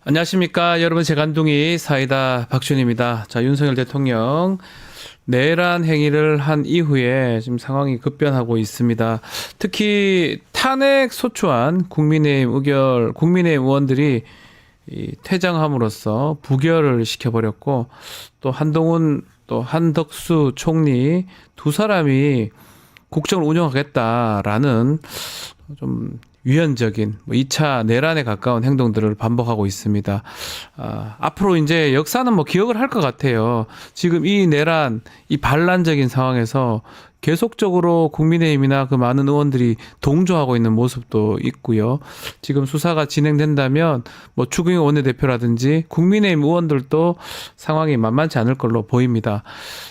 안녕하십니까. 여러분, 재간둥이 사이다 박준입니다. 자, 윤석열 대통령 내란 행위를 한 이후에 지금 상황이 급변하고 있습니다. 특히 탄핵 소추안 국민의힘 의결, 국민의힘 의원들이 퇴장함으로써 부결을 시켜버렸고, 또 한동훈 또 한덕수 총리 두 사람이 국정을 운영하겠다라는 좀 위헌적인 2차 내란에 가까운 행동들을 반복하고 있습니다. 앞으로 이제 역사는 기억을 할 것 같아요. 지금 이 내란, 이 반란적인 상황에서 계속적으로 국민의힘이나 그 많은 의원들이 동조하고 있는 모습도 있고요. 지금 수사가 진행된다면 추경호 원내대표라든지 국민의힘 의원들도 상황이 만만치 않을 걸로 보입니다.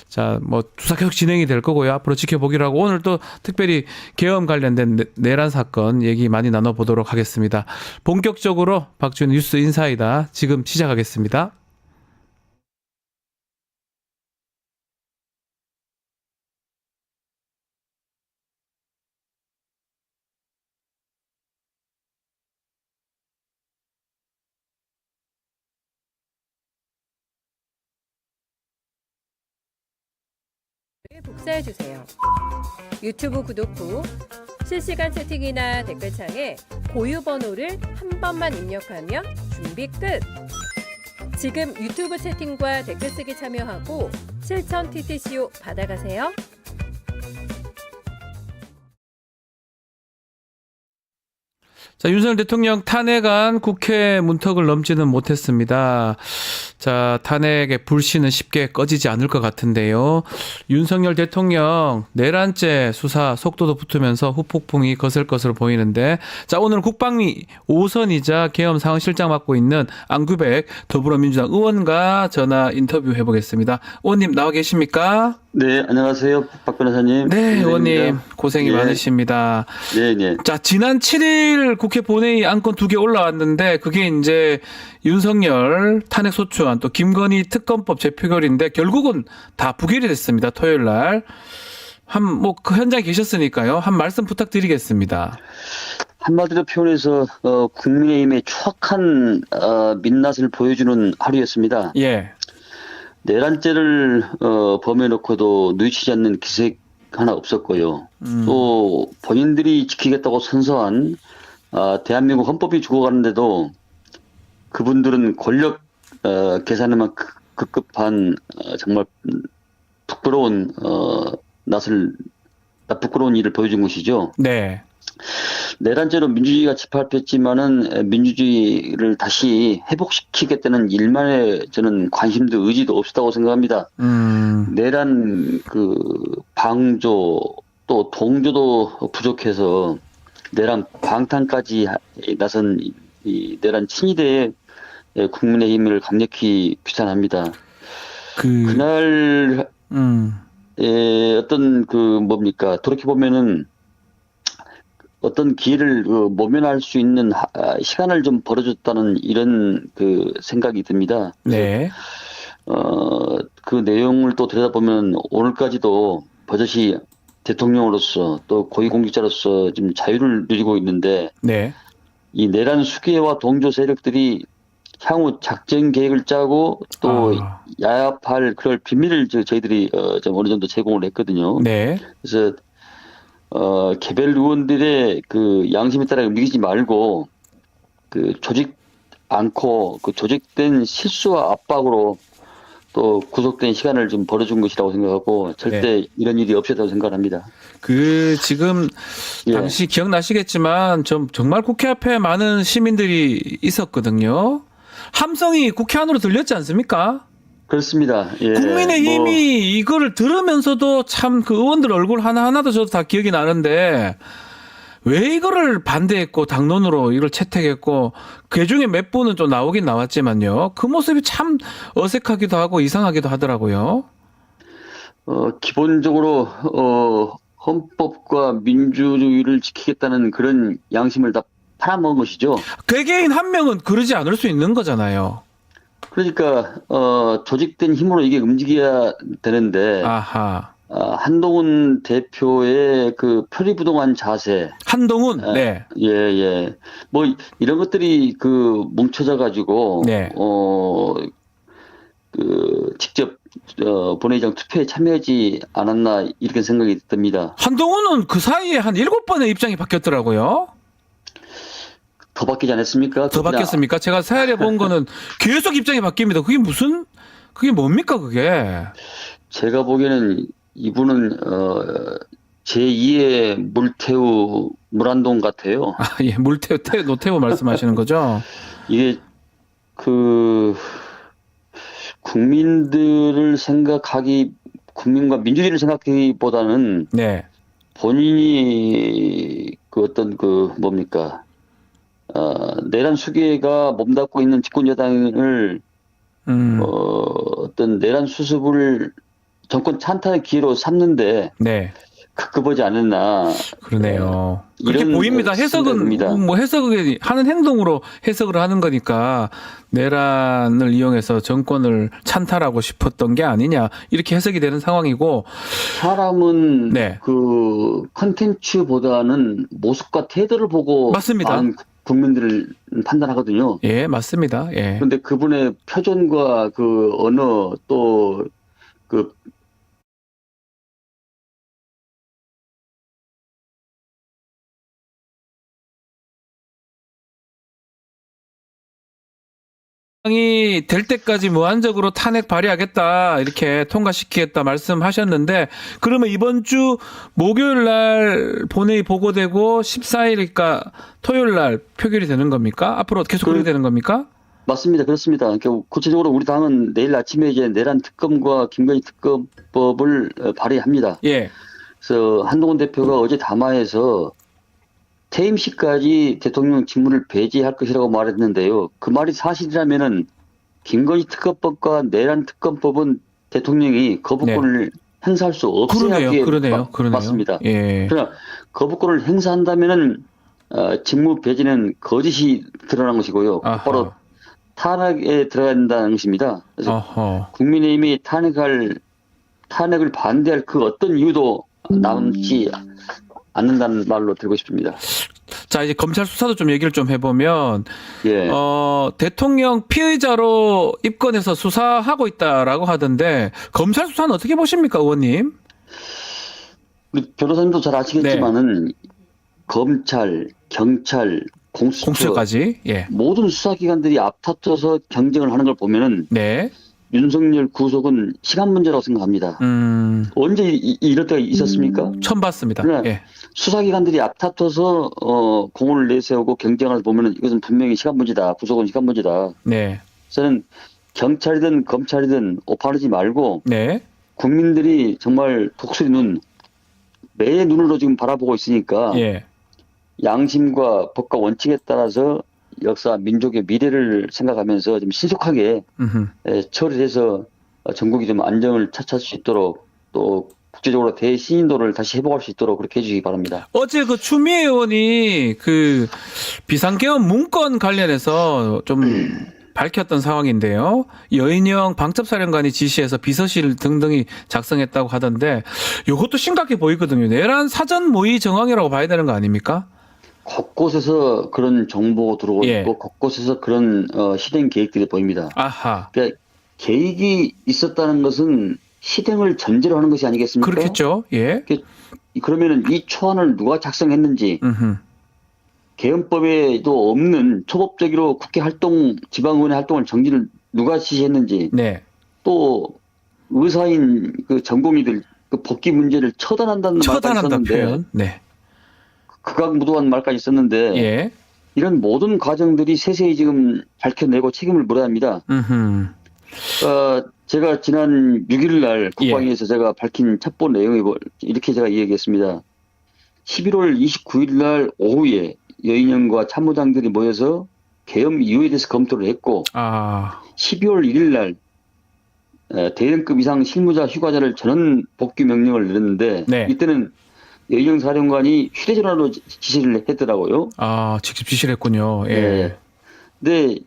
자, 수사 계속 진행이 될 거고요. 앞으로 지켜보기로 하고, 오늘 또 특별히 계엄 관련된 내란 사건 얘기 많이 나눠보도록 하겠습니다. 본격적으로 박준 뉴스 인사이다 지금 시작하겠습니다. 복사해주세요. 유튜브 구독 후 실시간 채팅이나 댓글창에 고유 번호를 한 번만 입력하면 준비 끝! 지금 유튜브 채팅과 댓글 쓰기 참여하고 실천 TTCO 받아가세요. 자, 윤석열 대통령 탄핵안 국회 문턱을 넘지는 못했습니다. 자, 탄핵의 불씨는 쉽게 꺼지지 않을 것 같은데요. 윤석열 대통령 내란죄 수사 속도도 붙으면서 후폭풍이 거셀 것으로 보이는데, 자, 오늘 국방위 5선이자 계엄 상황실장 맡고 있는 안규백 더불어민주당 의원과 전화 인터뷰 해보겠습니다. 의원님 나와 계십니까? 네, 안녕하세요. 박 변호사님. 네, 의원님 고생이 많으십니다. 네, 네. 자, 지난 7일 국회 본회의 안건 2개 올라왔는데, 그게 이제 윤석열 탄핵 소추안 또 김건희 특검법 재표결인데 결국은 다 부결이 됐습니다. 토요일 날. 그 현장에 계셨으니까요. 한 말씀 부탁드리겠습니다. 한마디로 표현해서 국민의힘의 추악한 민낯을 보여주는 하루였습니다. 예. 내란죄를 범해놓고도 누이치지 않는 기색 하나 없었고요. 또 본인들이 지키겠다고 선서한 대한민국 헌법이 죽어가는데도 그분들은 권력 계산에만 급급한 정말 부끄러운 부끄러운 일을 보여준 것이죠. 네. 내란죄로 민주주의가 짓밟혔지만은 민주주의를 다시 회복시키겠다는 일만에 저는 관심도 의지도 없었다고 생각합니다. 내란 방조 또 동조도 부족해서 내란 방탄까지 나선 이 내란 친위대의 국민의힘을 강력히 비판합니다. 그날 어떤 돌이켜보면은 어떤 기회를 모면할 수 있는 시간을 좀 벌어줬다는 이런 생각이 듭니다. 네. 그 내용을 또 들여다보면 오늘까지도 버젓이 대통령으로서 또 고위공직자로서 지금 자유를 누리고 있는데, 네. 이 내란 수괴와 동조 세력들이 향후 작전 계획을 짜고 또 야합할 그럴 비밀을 저희들이 좀 어느 정도 제공을 했거든요. 네. 그래서 개별 의원들의 양심에 따라 움직이지 말고 조직 않고 조직된 실수와 압박으로 또 구속된 시간을 좀 벌어준 것이라고 생각하고 절대 네. 이런 일이 없었다고 생각합니다. 지금 당시 기억나시겠지만 정말 국회 앞에 많은 시민들이 있었거든요. 함성이 국회 안으로 들렸지 않습니까? 그렇습니다. 예. 국민의힘이 이거를 들으면서도 참 의원들 얼굴 하나하나도 저도 다 기억이 나는데, 왜 이거를 반대했고 당론으로 이걸 채택했고, 그중에 몇 분은 좀 나오긴 나왔지만요. 그 모습이 참 어색하기도 하고 이상하기도 하더라고요. 기본적으로 헌법과 민주주의를 지키겠다는 그런 양심을 다 팔아먹은 것이죠. 개개인 한 명은 그러지 않을 수 있는 거잖아요. 그러니까 조직된 힘으로 이게 움직여야 되는데, 아하. 한동훈 대표의 그 표리부동한 자세, 한동훈, 네, 예. 뭐 이런 것들이 그 뭉쳐져 가지고 네. 그 직접 본회의장 투표에 참여하지 않았나 이렇게 생각이 듭니다. 한동훈은 그 사이에 한 7번의 입장이 바뀌었더라고요. 더 바뀌지 않았습니까? 더 바뀌었습니까? 제가 사회를 본 거는 계속 입장이 바뀝니다. 그게 뭡니까, 그게? 제가 보기에는 이분은 제2의 물태우 물안동 같아요. 아, 예, 노태우 말씀하시는 거죠? 이게 그 국민과 민주주의를 생각하기보다는 네. 본인이 그 어떤 그 뭡니까 내란 수계가 몸담고 있는 집권 여당을 어떤 내란 수습을 정권 찬탈의 기회로 삼는데 네. 급급하지 않았나. 그러네요. 그렇게 이런 보입니다. 생각입니다. 해석은 뭐 해석을 하는 행동으로 해석을 하는 거니까 내란을 이용해서 정권을 찬탈하고 싶었던 게 아니냐 이렇게 해석이 되는 상황이고 사람은 네. 그 컨텐츠보다는 모습과 태도를 보고 맞습니다. 많은 국민들을 판단하거든요. 예, 맞습니다. 예. 그런데 그분의 표정과 그 언어 또 그 이 될 때까지 무한적으로 탄핵 발의하겠다 이렇게 통과시키겠다 말씀하셨는데 그러면 이번 주 목요일 날 본회의 보고되고 14일이니까 토요일 날 표결이 되는 겁니까? 앞으로 계속 그렇게 되는 겁니까? 맞습니다. 그렇습니다. 그러니까 구체적으로 우리 당은 내일 아침에 이제 내란 특검과 김건희 특검법을 발의합니다. 예. 그래서 한동훈 대표가 어제 담화에서 퇴임시까지 대통령 직무를 배제할 것이라고 말했는데요. 그 말이 사실이라면은 김건희 특검법과 내란 특검법은 대통령이 거부권을 행사할 수 없어야 하기에 그러네요. 맞습니다. 예. 그러나 거부권을 행사한다면은 직무 배제는 거짓이 드러난 것이고요. 바로 탄핵에 들어간다는 것입니다. 그래서 국민의힘이 탄핵을 반대할 그 어떤 이유도 남지 않는다는 말로 들고 싶습니다. 자, 이제 검찰 수사도 좀 얘기를 좀 해보면, 예. 대통령 피의자로 입건해서 수사하고 있다라고 하던데, 검찰 수사는 어떻게 보십니까, 의원님? 우리 변호사님도 잘 아시겠지만은, 검찰, 경찰, 공수처까지, 예. 모든 수사기관들이 앞다퉈서 경쟁을 하는 걸 보면은, 네. 윤석열 구속은 시간 문제라고 생각합니다. 언제 이럴 때가 있었습니까? 처음 봤습니다. 예. 수사기관들이 앞다퉈서 공을 내세우고 경쟁을 보면은 이것은 분명히 시간 문제다. 구속은 시간 문제다. 네. 저는 경찰이든 검찰이든 오판하지 말고 네. 국민들이 정말 독수리 매의 눈으로 지금 바라보고 있으니까 예. 양심과 법과 원칙에 따라서 역사 민족의 미래를 생각하면서 좀 신속하게 처리해서 전국이 좀 안정을 찾을 수 있도록 또 국제적으로 대신인도를 다시 회복할 수 있도록 그렇게 해주시기 바랍니다. 어제 그 추미애 의원이 그 비상계엄 문건 관련해서 좀 밝혔던 상황인데요. 여인영 방첩사령관이 지시해서 비서실 등등이 작성했다고 하던데 이것도 심각해 보이거든요. 내란 사전 모의 정황이라고 봐야 되는 거 아닙니까? 곳곳에서 그런 정보가 들어오고 예. 있고 곳곳에서 그런 실행 계획들이 보입니다. 아하. 그러니까 계획이 있었다는 것은 실행을 전제로 하는 것이 아니겠습니까? 그렇겠죠. 예. 그러면은 이 초안을 누가 작성했는지 계엄법에도 없는 초법적으로 국회 활동, 지방의원의 활동을 정지를 누가 지시했는지 네. 또 의사인 그 전공의들 그 복귀 문제를 처단한다는 말까지 있었는데 표현. 네. 극악무도한 말까지 있었는데 예. 이런 모든 과정들이 세세히 지금 밝혀내고 책임을 물어야 합니다. 제가 지난 6일 날 국방위에서 제가 밝힌 첩보 내용이 이렇게 제가 이야기했습니다. 11월 29일 날 오후에 여인영과 참모장들이 모여서 계엄 이유에 대해서 검토를 했고 12월 1일 날 대령급 이상 실무자 휴가자를 전원 복귀 명령을 내렸는데 네. 이때는 여인영 사령관이 휴대전화로 지시를 했더라고요. 직접 지시를 했군요. 예. 네. 근데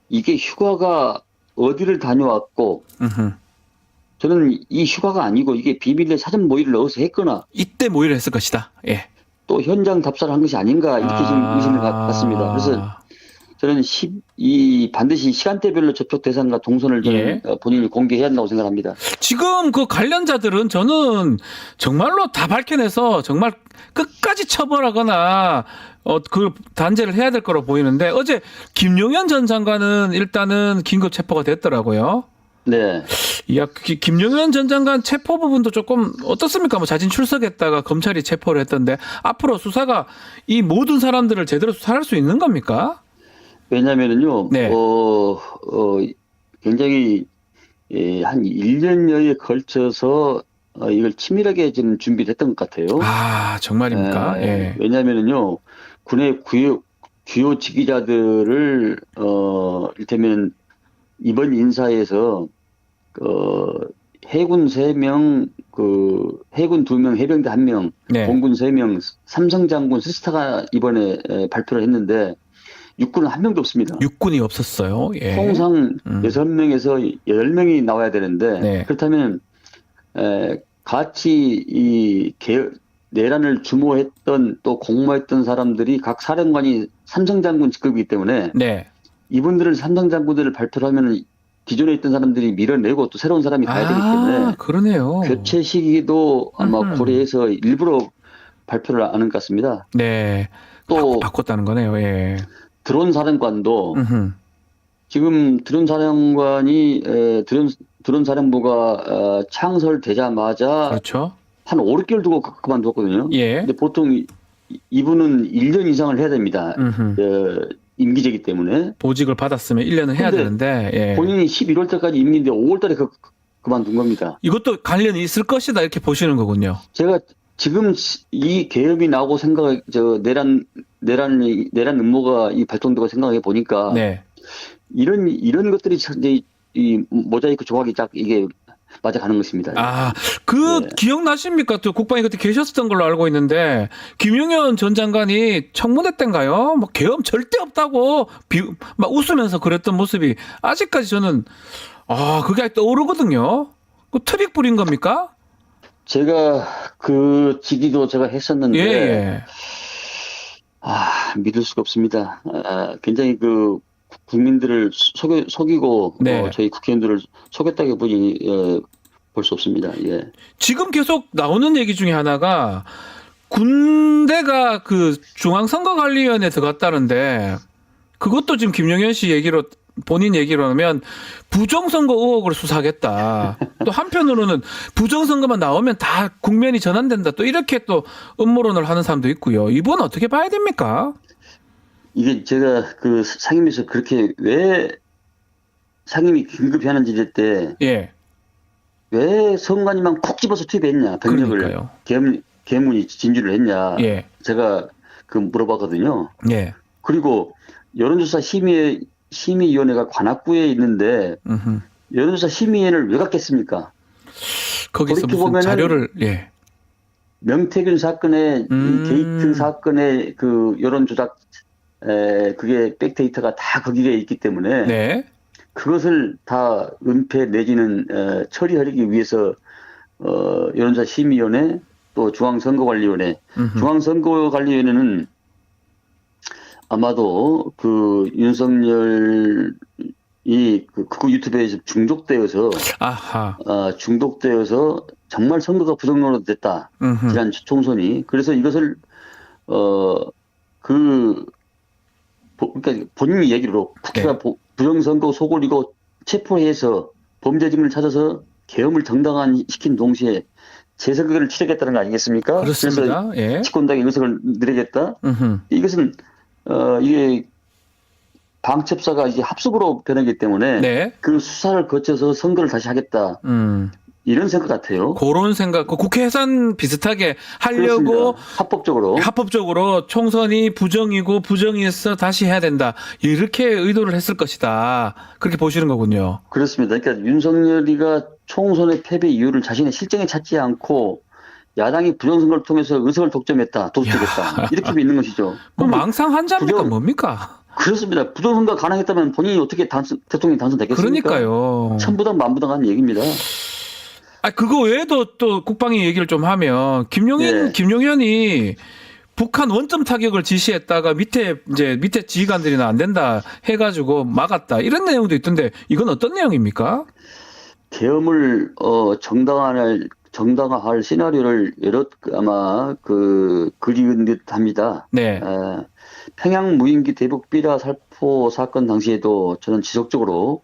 이게 휴가가 어디를 다녀왔고 저는 이 휴가가 아니고 이게 비밀리에 사전 모의를 넣어서 했거나 이때 모의를 했을 것이다. 예. 또 현장 답사를 한 것이 아닌가 이렇게 지금 의심을 갖습니다. 그래서 저는 이 반드시 시간대별로 접촉 대상과 동선을 저는 본인이 공개해야 한다고 생각합니다. 지금 그 관련자들은 저는 정말로 다 밝혀내서 정말 끝까지 처벌하거나 그 단죄를 해야 될 거로 보이는데 어제 김용현 전 장관은 일단은 긴급 체포가 됐더라고요. 네. 김용현 전 장관 체포 부분도 조금 어떻습니까? 뭐 자진 출석했다가 검찰이 체포를 했던데 앞으로 수사가 이 모든 사람들을 제대로 수사할 수 있는 겁니까? 왜냐면은요, 네. 굉장히, 한 1년여에 걸쳐서, 이걸 치밀하게 지금 준비를 했던 것 같아요. 아, 정말입니까? 예. 왜냐면은요, 군의 주요 직위자들을, 이를테면, 이번 인사에서, 해군 3명, 해군 2명, 해병대 1명, 네. 공군 3명, 삼성장군 스타가 이번에 발표를 했는데, 육군은 한 명도 없습니다. 육군이 없었어요. 예. 통상 6명에서 8명이 나와야 되는데 네. 그렇다면 같이 내란을 주모했던 또 공모했던 사람들이 각 사령관이 삼성장군 직급이기 때문에 네. 이분들을 삼성장군들을 발표를 하면 기존에 있던 사람들이 밀어내고 또 새로운 사람이 가야 되기 때문에 그러네요. 교체 시기도 아마 고려해서 일부러 발표를 안 한 것 같습니다. 네. 또 바꿨다는 거네요. 예. 드론 사령관도 음흠. 지금 드론 사령관이 드론 사령부가 창설되자마자 그렇죠. 한 5, 6개월 두고 그만뒀거든요. 예. 근데 보통 이분은 1년 이상을 해야 됩니다. 임기제기 때문에. 보직을 받았으면 1년을 해야 되는데 예. 본인이 11월 때까지 임기인데 5월 달에 그만둔 겁니다. 이것도 관련이 있을 것이다 이렇게 보시는 거군요. 제가 지금 이 개업이 나오고 내란 음모가 이 발동되고 생각해 보니까 네. 이런 것들이 이제 이 모자이크 조각이 딱 이게 맞아가는 것입니다. 네. 기억나십니까? 또 국방위 그때 계셨던 걸로 알고 있는데 김용현 전 장관이 청문회 때인가요? 뭐 계엄 절대 없다고 막 웃으면서 그랬던 모습이 아직까지 저는 그게 떠오르거든요. 그 트릭 부린 겁니까? 제가 그 직위도 제가 했었는데 예. 믿을 수가 없습니다. 굉장히 그 국민들을 속이고 네. 저희 국회의원들을 속였다고 볼 수 없습니다. 예. 지금 계속 나오는 얘기 중에 하나가 군대가 그 중앙선거관리위원회에 들어갔다는데 그것도 지금 김용현 씨 얘기로 본인 얘기로 하면 부정선거 의혹으로 수사하겠다. 또 한편으로는 부정선거만 나오면 다 국면이 전환된다. 또 이렇게 또 음모론을 하는 사람도 있고요. 이번 어떻게 봐야 됩니까? 이게 제가 그 상임위에서 그렇게 왜 상임위 긴급히 하는 지대 때 왜 선관위만 콕 집어서 투입했냐 병력을 그러니까요. 계문이 진주를 했냐 제가 그 물어봤거든요. 그리고 여론조사 심의위원회가 관악구에 있는데 여론조사 심의위원회를 왜 갔겠습니까? 거기서 무슨 자료를 명태균 사건의 게이트 사건의 그 여론조작 그게 백데이터가 다 거기에 있기 때문에 그것을 다 은폐 내지는 처리하기 위해서 여론조사 심의위원회 또 중앙선거관리위원회 중앙선거관리위원회는 아마도 그 윤석열이 그 유튜브에서 중독되어서 정말 선거가 부정론으로 됐다. 지난 총선이. 그래서 이것을 그러니까 본인 얘기로 국회가 부정선거 소굴이고 체포해서 범죄 증거를 찾아서 계엄을 정당화시킨 동시에 재선거를 치르겠다는 거 아니겠습니까? 그렇습니다. 그래서 집권당의 의석을 늘리겠다. 이것은 이게 방첩사가 이제 합숙으로 변하기 때문에 그 수사를 거쳐서 선거를 다시 하겠다. 이런 생각 같아요. 그런 생각, 국회 해산 비슷하게 하려고 그렇습니다. 합법적으로 총선이 부정이고 부정이어서 다시 해야 된다. 이렇게 의도를 했을 것이다. 그렇게 보시는 거군요. 그렇습니다. 그러니까 윤석열이가 총선의 패배 이유를 자신의 실정에 찾지 않고 야당이 부정선거를 통해서 의석을 독점했다. 도둑질했다. 이렇게 믿는 것이죠. 뭐 망상한자입니까? 뭡니까? 그렇습니다. 부정선거가 가능했다면 본인이 어떻게 대통령이 당선됐겠습니까? 그러니까요. 천부당 만부당 하는 얘기입니다. 아, 그거 외에도 또 국방위 얘기를 좀 하면 네. 김용현이 북한 원점 타격을 지시했다가 밑에 지휘관들이나 안 된다 해가지고 막았다 이런 내용도 있던데 이건 어떤 내용입니까? 계엄을 정당화할 시나리오를 여러 아마 그리는 듯합니다. 네. 평양 무인기 대북 비라 살포 사건 당시에도 저는 지속적으로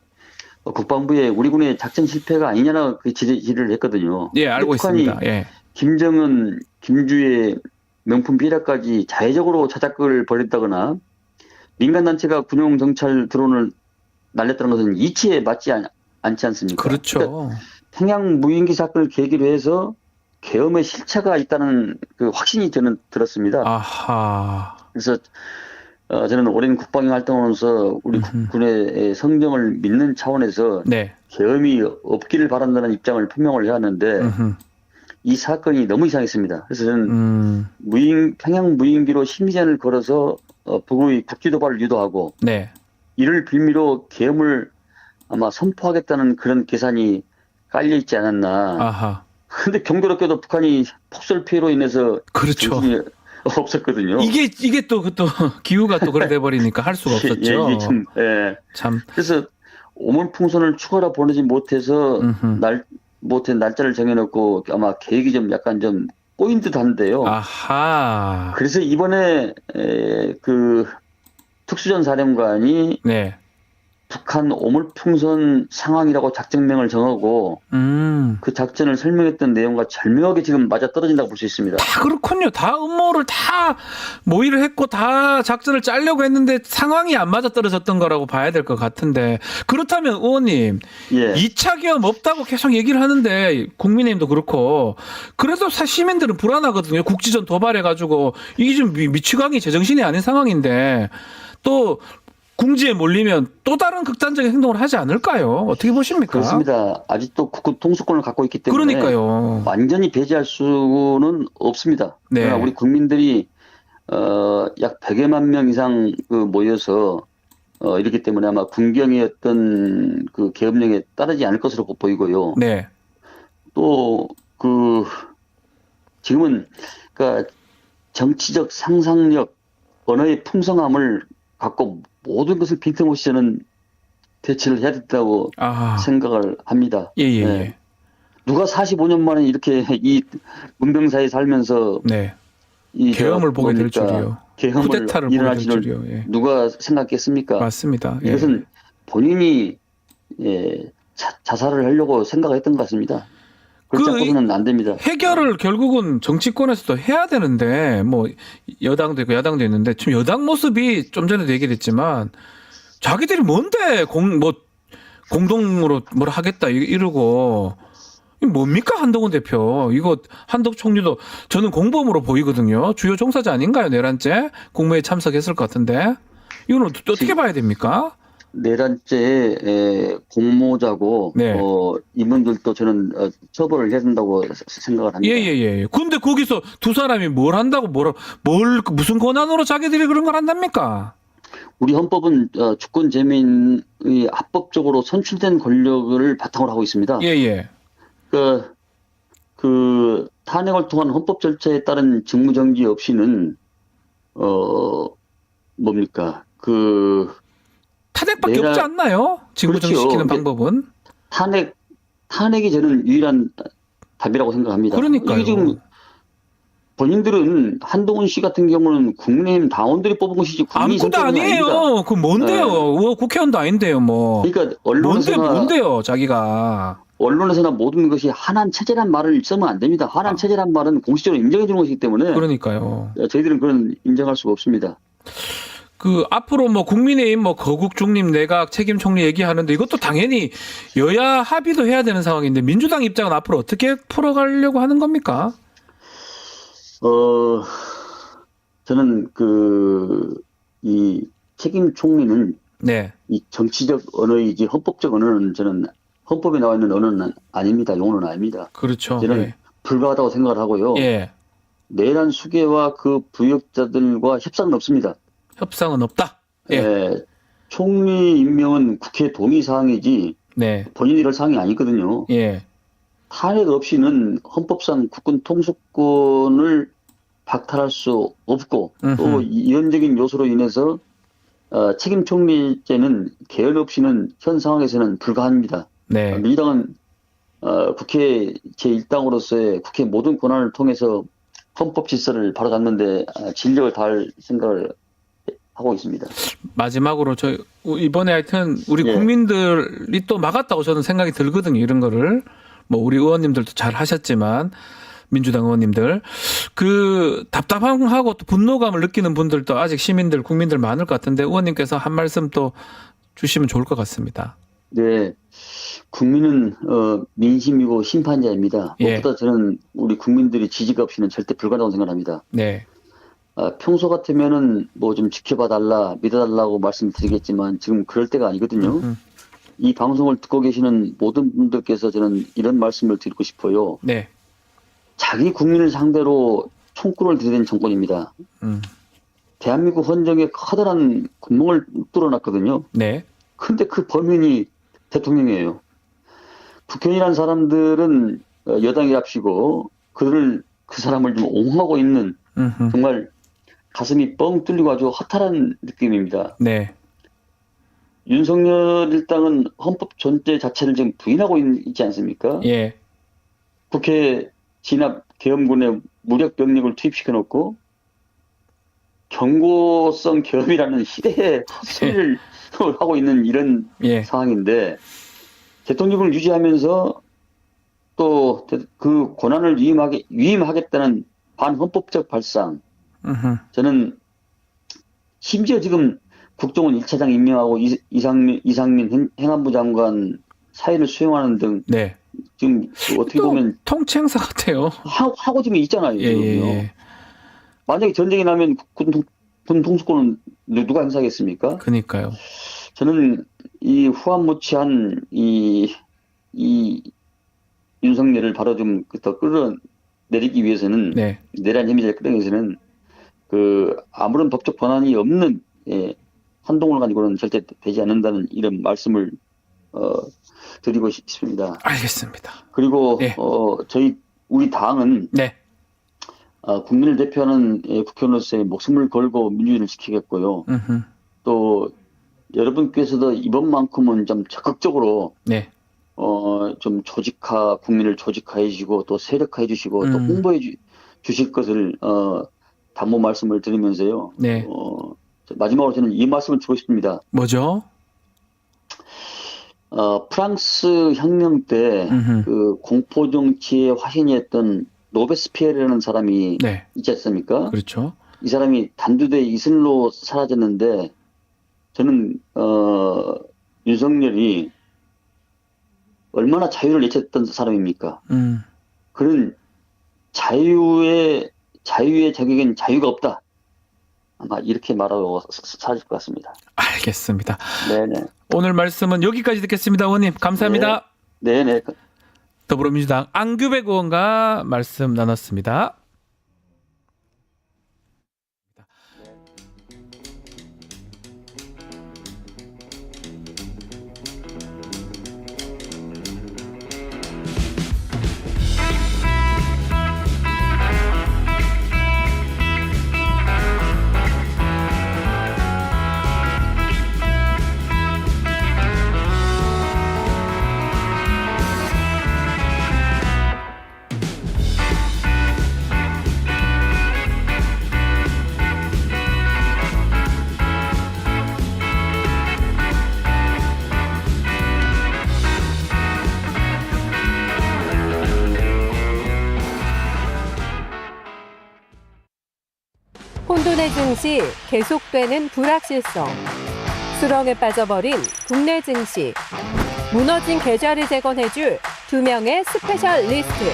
국방부에 우리 군의 작전 실패가 아니냐나 그 지지를 했거든요. 예, 알고 있습니다. 예. 김정은, 김주의 명품 비라까지 자해적으로 자작극을 벌였다거나 민간 단체가 군용 정찰 드론을 날렸다는 것은 이치에 맞지 않지 않습니까? 그렇죠. 그러니까 평양 무인기 사건을 계기로 해서 계엄의 실체가 있다는 그 확신이 저는 들었습니다. 아하. 그래서 저는 오랜 국방위 활동하면서 우리 군의 성정을 믿는 차원에서 네. 계엄이 없기를 바란다는 입장을 표명을 해왔는데 이 사건이 너무 이상했습니다. 그래서 저는 평양 무인기로 심리전을 걸어서 북의 국지 도발을 유도하고 네. 이를 빌미로 계엄을 아마 선포하겠다는 그런 계산이 깔려 있지 않았나. 아하. 근데 경고롭게도 북한이 폭설 피해로 인해서 그렇죠. 정신이 없었거든요. 이게 또 기후가 또 그래 돼 버리니까 할 수가 없었죠. 이게 좀, 참. 그래서 오물풍선을 추가로 보내지 못해서 날짜를 정해놓고 아마 계획이 좀 약간 좀 꼬인 듯한데요. 아하. 그래서 이번에 그 특수전 사령관이 네. 북한 오물풍선 상황이라고 작전명을 정하고 그 작전을 설명했던 내용과 절묘하게 지금 맞아떨어진다고 볼 수 있습니다. 다 그렇군요. 다 음모를 다 모의를 했고 다 작전을 짜려고 했는데 상황이 안 맞아떨어졌던 거라고 봐야 될 것 같은데 그렇다면 의원님 예. 2차 계엄 없다고 계속 얘기를 하는데 국민의힘도 그렇고 그래도 시민들은 불안하거든요. 국지전 도발해가지고 이게 좀 미치광이 제정신이 아닌 상황인데 또 궁지에 몰리면 또 다른 극단적인 행동을 하지 않을까요? 어떻게 보십니까? 그렇습니다. 아직도 국군 통수권을 갖고 있기 때문에 그러니까요. 완전히 배제할 수는 없습니다. 네. 그러나 우리 국민들이 약 100여만 명 이상 모여서 이렇기 때문에 아마 군경의 어떤 그 계엄령에 따르지 않을 것으로 보이고요. 네. 또 지금은 그러니까 정치적 상상력, 언어의 풍성함을 갖고 모든 것을 빈틈없이 저는 대처를 해야 된다고 생각을 합니다. 예. 네. 누가 45년 만에 이렇게 이 문명사에 살면서 네. 이 계엄을 보게 될 줄이요. 쿠데타를 보게 될 줄이요. 예. 누가 생각했습니까? 맞습니다. 예. 이것은 본인이 자살을 하려고 생각했던 것 같습니다. 그렇지 않고서는 안 됩니다. 해결을 결국은 정치권에서도 해야 되는데 뭐 여당도 있고 야당도 있는데 지금 여당 모습이 좀 전에도 얘기를 했지만 자기들이 뭔데 공동으로 뭘 하겠다 이러고 뭡니까 한동훈 대표 이거 한덕 총리도 저는 공범으로 보이거든요. 주요 종사자 아닌가요? 내란죄 공모에 참석했을 것 같은데 이건 어떻게 봐야 됩니까? 내란죄의 공모자고 네. 이분들도 저는 처벌을 해야 된다고 생각을 합니다. 예. 근데 거기서 두 사람이 뭘 한다고 무슨 권한으로 자기들이 그런 걸 한답니까? 우리 헌법은 주권 재민이 합법적으로 선출된 권력을 바탕으로 하고 있습니다. 예. 그 탄핵을 통한 헌법 절차에 따른 직무정지 없이는 뭡니까 탄핵밖에 없지 않나요? 직무정지시키는 그렇죠. 방법은? 탄핵이 저는 유일한 답이라고 생각합니다. 그러니까요. 이게 지금 본인들은 한동훈 씨 같은 경우는 국민의힘 당원들이 뽑은 것이지 국민이 아무것도 아니에요. 그 뭔데요? 네. 국회의원도 아닌데요, 뭐. 그러니까 언론에서나 뭔데요, 자기가. 언론에서나 모든 것이 한한 체제란 말을 쓰면 안 됩니다. 한한 체제란 말은 공식적으로 인정해 주는 것이기 때문에 그러니까요. 저희들은 그런 인정할 수가 없습니다. 앞으로 국민의힘 거국 중립 내각 책임 총리 얘기하는데 이것도 당연히 여야 합의도 해야 되는 상황인데 민주당 입장은 앞으로 어떻게 풀어가려고 하는 겁니까? 저는 이 책임 총리는 네. 이 정치적 언어이지 헌법적 언어는 저는 헌법에 나와 있는 언어는 아닙니다. 용어는 아닙니다. 그렇죠. 저는 불가하다고 생각을 하고요. 예. 내란 수계와 그 부역자들과 협상은 없습니다. 협상은 없다. 예. 총리 임명은 국회 동의 사항이지 네. 본인이 이럴 사항이 아니거든요. 예. 탄핵 없이는 헌법상 국군 통수권을 박탈할 수 없고 또 이원적인 요소로 인해서 책임 총리제는 개헌 없이는 현 상황에서는 불가합니다. 네. 민주당은 국회 제1당으로서의 국회 모든 권한을 통해서 헌법 질서를 바로잡는데 진력을 다할 생각을 하고 있습니다. 마지막으로 저 이번에 하여튼 우리 예. 국민들이 또 막았다고 저는 생각이 들거든요. 이런 거를 뭐 우리 의원님들도 잘 하셨지만 민주당 의원님들 그 답답하고 또 분노감을 느끼는 분들도 아직 시민들 국민들 많을 것 같은데 의원님께서 한 말씀 또 주시면 좋을 것 같습니다. 네, 국민은 민심이고 심판자입니다. 예. 무엇보다 저는 우리 국민들이 지지가 없이는 절대 불가능하다고 생각합니다. 네. 평소 같으면은 뭐 좀 지켜봐 달라, 믿어달라고 말씀드리겠지만 지금 그럴 때가 아니거든요. 이 방송을 듣고 계시는 모든 분들께서 저는 이런 말씀을 드리고 싶어요. 네. 자기 국민을 상대로 총구를 들이댄 정권입니다. 대한민국 헌정에 커다란 구멍을 뚫어놨거든요. 네. 근데 그 범인이 대통령이에요. 국회의원이라는 사람들은 여당이랍시고 그 사람을 좀 옹호하고 있는 정말 가슴이 뻥 뚫리고 아주 허탈한 느낌입니다. 네. 윤석열 일당은 헌법 존재 자체를 지금 부인하고 있지 않습니까? 예. 국회 진압 계엄군에 무력 병력을 투입시켜놓고 경고성 계엄이라는 희대의 헛소리를 하고 있는 이런 예. 상황인데 대통령을 유지하면서 또 그 권한을 위임하겠다는 반헌법적 발상. 저는 심지어 지금 국정원 1차장 임명하고 이상민 행안부 장관 사의를 수용하는 등 네. 지금 어떻게 보면 통치 행사 같아요. 하고 지금 있잖아요. 예. 만약에 전쟁이 나면 군 통수권은 누가 행사하겠습니까? 그러니까요. 저는 이 후한무치한 이 윤석열을 바로 좀 더 끌어내리기 위해서는 네. 내란 혐의자를 끌어내기 위해서는 아무런 법적 권한이 없는 한동훈을 가지고는 절대 되지 않는다는 이런 말씀을 드리고 싶습니다. 알겠습니다. 그리고 네. 우리 당은 네. 국민을 대표하는 국회의원으로서의 목숨을 걸고 민주주의를 지키겠고요. 또 여러분께서도 이번만큼은 좀 적극적으로 네. 좀 국민을 조직화해 주시고 또 세력화해 주시고 또 홍보해 주실 것을 당부 말씀을 드리면서요. 네. 마지막으로 저는 이 말씀을 드리고 싶습니다. 뭐죠? 프랑스 혁명 때 그 공포 정치의 화신이었던 로베스피에르라는 사람이 네. 있지 않습니까? 그렇죠. 이 사람이 단두대 이슬로 사라졌는데 저는 윤석열이 얼마나 자유를 외쳤던 사람입니까? 그는 자유의 자격엔 자유가 없다. 아마 이렇게 말하고 사라질 것 같습니다. 알겠습니다. 네네. 오늘 말씀은 여기까지 듣겠습니다. 의원님 감사합니다. 네네. 더불어민주당 안규백 의원과 말씀 나눴습니다. 혼돈의 증시, 계속되는 불확실성, 수렁에 빠져버린 국내 증시, 무너진 계좌를 재건해줄 2명의 스페셜리스트,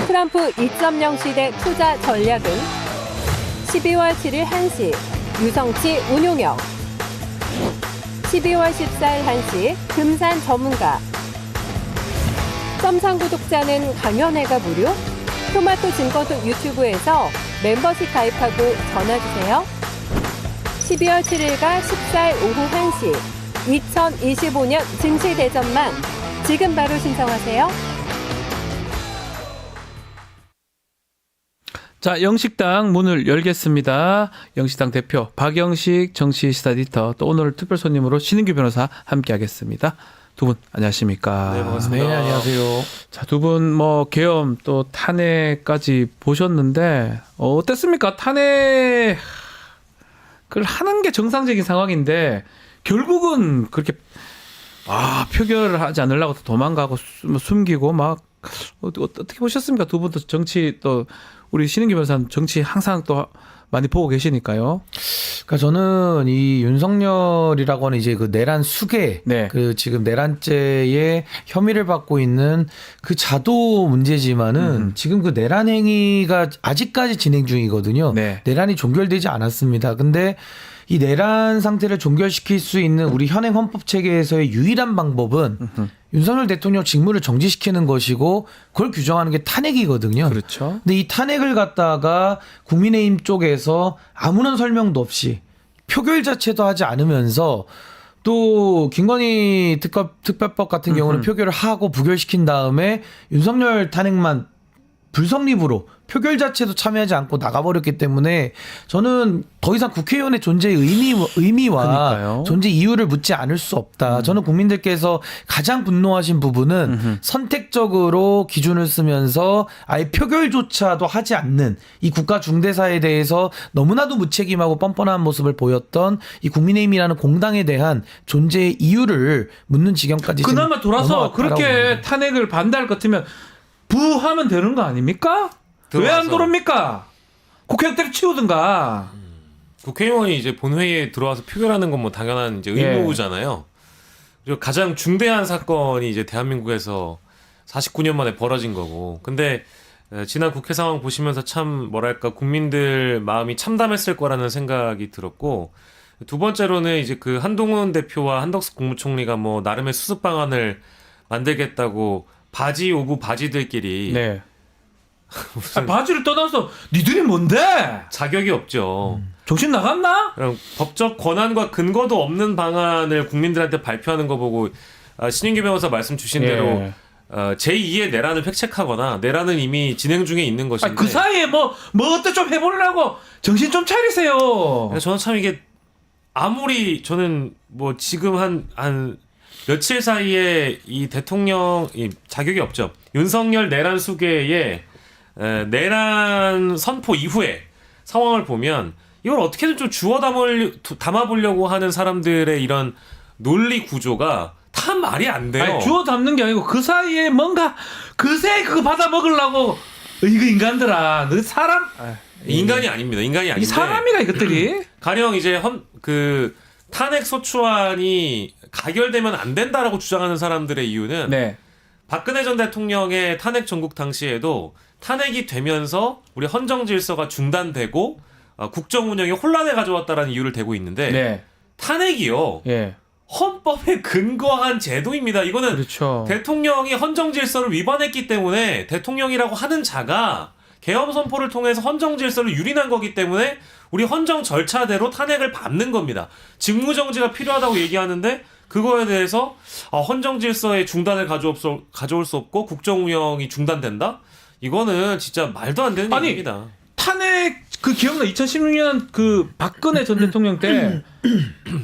트럼프 2.0 시대 투자 전략은 12월 7일 1시 유성치 운용형, 12월 14일 1시 금산 전문가, 썸상 구독자는 강연회가 무료, 토마토 증권톡 유튜브에서 멤버십 가입하고 전화주세요. 12월 7일과 14일 오후 1시 2025년 증시 대전만 지금 바로 신청하세요. 자, 영식당 문을 열겠습니다. 영식당 대표 박영식 정치시사디터 또 오늘 특별 손님으로 신인규 변호사 함께하겠습니다. 두 분 안녕하십니까? 네, 반갑습니다. 네, 안녕하세요. 자, 두 분 뭐 계엄 또 탄핵까지 보셨는데 어땠습니까? 탄핵을 하는 게 정상적인 상황인데 결국은 그렇게 표결을 하지 않으려고 도망가고 숨기고 막 어떻게 보셨습니까? 두 분도 정치 또 우리 신인규 변호사는 정치 항상 또 많이 보고 계시니까요. 그러니까 저는 이 윤석열이라고 하는 이제 그 내란 수계, 네. 그 지금 내란죄에 혐의를 받고 있는 그 자도 문제지만은 지금 그 내란 행위가 아직까지 진행 중이거든요. 네. 내란이 종결되지 않았습니다. 근데 이 내란 상태를 종결시킬 수 있는 우리 현행 헌법 체계에서의 유일한 방법은 윤석열 대통령 직무를 정지시키는 것이고 그걸 규정하는 게 탄핵이거든요. 그렇죠. 근데 이 탄핵을 갖다가 국민의힘 쪽에서 아무런 설명도 없이 표결 자체도 하지 않으면서 또 김건희 특별법 같은 경우는 표결을 하고 부결시킨 다음에 윤석열 탄핵만 불성립으로 표결 자체도 참여하지 않고 나가버렸기 때문에 저는 더 이상 국회의원의 존재의 의미와 그러니까요. 존재 이유를 묻지 않을 수 없다. 저는 국민들께서 가장 분노하신 부분은 선택적으로 기준을 쓰면서 아예 표결조차도 하지 않는 이 국가 중대사에 대해서 너무나도 무책임하고 뻔뻔한 모습을 보였던 이 국민의힘이라는 공당에 대한 존재의 이유를 묻는 지경까지 그나마 지금 돌아서 넘어왔다라고 그렇게 봅니다. 탄핵을 반대할 것 같으면 부하면 되는 거 아닙니까? 왜 안 들어와서. 들어옵니까? 국회의원 때려치우든가. 국회의원이 이제 본회의에 들어와서 표결하는 건 뭐 당연한 이제 의무잖아요. 그리고 가장 중대한 사건이 이제 대한민국에서 49년 만에 벌어진 거고. 근데 지난 국회 상황 보시면서 참 뭐랄까 국민들 마음이 참담했을 거라는 생각이 들었고, 두 번째로는 이제 그 한동훈 대표와 한덕수 국무총리가 뭐 나름의 수습 방안을 만들겠다고 바지 오브 바지들끼리 네. 바지를 떠나서 니들이 뭔데? 자격이 없죠. 정신 나갔나? 그럼 법적 권한과 근거도 없는 방안을 국민들한테 발표하는 거 보고 신인규 변호사 말씀 주신 대로 제2의 내란을 획책하거나 내란은 이미 진행 중에 있는 것인데 그 사이에 뭐 어때 좀 해보려고 정신 좀 차리세요. 그러니까 저는 참 이게 아무리 저는 뭐 지금 한 며칠 사이에 이 대통령이 자격이 없죠. 윤석열 내란 수계의 내란 선포 이후에 상황을 보면 이걸 어떻게든 좀 주워 담아보려고 하는 사람들의 이런 논리 구조가 다 말이 안 돼요. 아니, 주워 담는 게 아니고 그 사이에 뭔가 그새 그거 받아 먹으려고 이거 인간들아, 너 사람 인간이 아닙니다. 인간이 아닌데 이 사람이가 이것들이 가령 이제 그 탄핵 소추안이 가결되면 안 된다라고 주장하는 사람들의 이유는 네. 박근혜 전 대통령의 탄핵 전국 당시에도 탄핵이 되면서 우리 헌정 질서가 중단되고 국정 운영에 혼란을 가져왔다라는 이유를 대고 있는데 네. 탄핵이요. 예. 헌법에 근거한 제도입니다. 이거는 그렇죠. 대통령이 헌정 질서를 위반했기 때문에 대통령이라고 하는 자가 계엄 선포를 통해서 헌정 질서를 유린한 거기 때문에 우리 헌정 절차대로 탄핵을 받는 겁니다. 직무 정지가 필요하다고 얘기하는데 그거에 대해서 헌정 질서의 중단을 가져올 수 없고 국정 운영이 중단된다? 이거는 진짜 말도 안 되는 아니, 얘기입니다. 탄핵 그 기억나 2016년 그 박근혜 전 대통령 때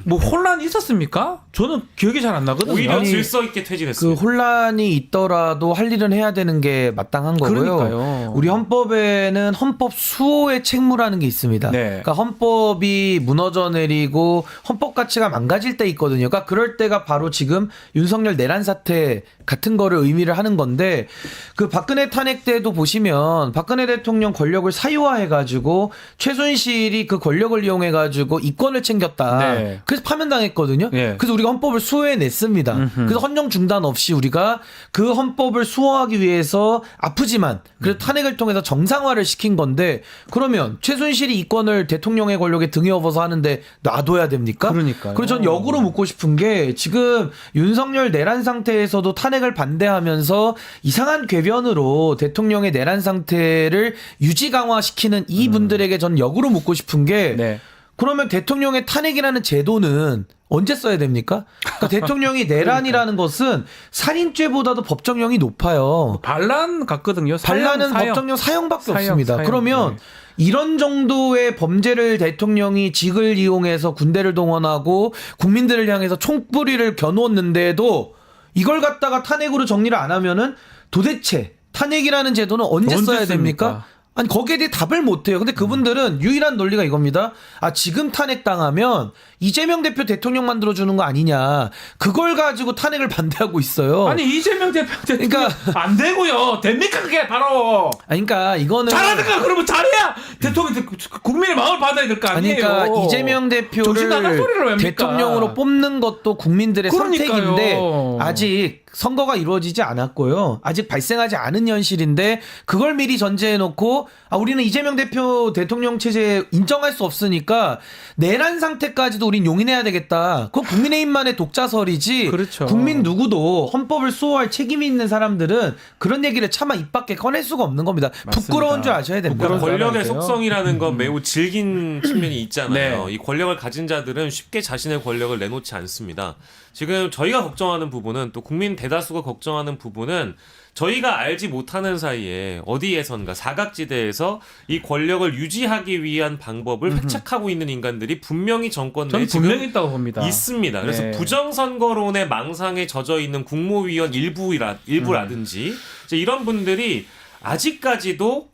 뭐 혼란 있었습니까? 저는 기억이 잘 안 나거든요. 오히려 아니, 질서 있게 그 퇴진했습니다. 혼란이 있더라도 할 일은 해야 되는 게 마땅한 거고요. 그러니까요. 우리 헌법에는 헌법 수호의 책무라는 게 있습니다. 네. 그러니까 헌법이 무너져 내리고 헌법 가치가 망가질 때 있거든요. 그러니까 그럴 때가 바로 지금 윤석열 내란 사태 같은 거를 의미를 하는 건데 그 박근혜 탄핵 때도 보시면 박근혜 대통령 권력을 사유화해가지고 최순실이 그 권력을 이용해가지고 이권을 챙겼다. 네. 그래서 파면당했거든요. 네. 그래서 우리가 헌법을 수호해냈습니다. 그래서 헌정 중단 없이 우리가 그 헌법을 수호하기 위해서 아프지만 그래서 탄핵을 통해서 정상화를 시킨 건데 그러면 최순실이 이권을 대통령의 권력에 등에 업어서 하는데 놔둬야 됩니까? 그러니까요. 그래서 전 역으로 묻고 싶은 게 지금 윤석열 내란 상태에서도 탄핵을 반대하면서 이상한 궤변으로 대통령의 내란 상태를 유지 강화시키는 이분들에게 전 역으로 묻고 싶은 게 네. 그러면 대통령의 탄핵이라는 제도는 언제 써야 됩니까? 그러니까 대통령이 내란이라는 것은 살인죄보다도 법정형이 높아요. 반란 같거든요. 반란은 사형. 법정형 사형밖에 사형, 없습니다. 사형. 그러면 네. 이런 정도의 범죄를 대통령이 직을 이용해서 군대를 동원하고 국민들을 향해서 총뿌리를 겨누었는데도 이걸 갖다가 탄핵으로 정리를 안 하면은 도대체 탄핵이라는 제도는 언제 써야 됩니까? 아니 거기에 대해 답을 못해요. 근데 그분들은 유일한 논리가 이겁니다. 아 지금 탄핵당하면 이재명 대표 대통령 만들어주는 거 아니냐. 그걸 가지고 탄핵을 반대하고 있어요. 아니 이재명 대표 그러니까 안 되고요. 됩니까 그게 바로. 아니, 그러니까 이거는 잘하든가 그러면 잘해야 대통령 국민의 마음을 받아야 될 거 아니에요. 그러니까 이재명 정신 나간 소리를 대표를 왜 합니까? 대통령으로 뽑는 것도 국민들의 그러니까요. 선택인데 아직 선거가 이루어지지 않았고요. 아직 발생하지 않은 현실인데 그걸 미리 전제해 놓고 우리는 이재명 대표 대통령 체제 인정할 수 없으니까 내란 상태까지도 우린 용인해야 되겠다. 그건 국민의힘만의 독자설이지. 그렇죠. 국민 누구도 헌법을 수호할 책임이 있는 사람들은 그런 얘기를 차마 입 밖에 꺼낼 수가 없는 겁니다. 맞습니다. 부끄러운 줄 아셔야 됩니다. 그러니까 권력의 알아야 돼요. 속성이라는 건 매우 질긴 측면이 있잖아요. 네. 이 권력을 가진 자들은 쉽게 자신의 권력을 내놓지 않습니다. 지금 저희가 걱정하는 부분은 또 국민 대다수가 걱정하는 부분은 저희가 알지 못하는 사이에 어디에선가 사각지대에서 이 권력을 유지하기 위한 방법을 회착하고 있는 인간들이 분명히 정권 내에 저는 지금 분명히 있다고 봅니다. 있습니다. 그래서 네. 부정선거론의 망상에 젖어 있는 국무위원 일부라든지 이제 이런 분들이 아직까지도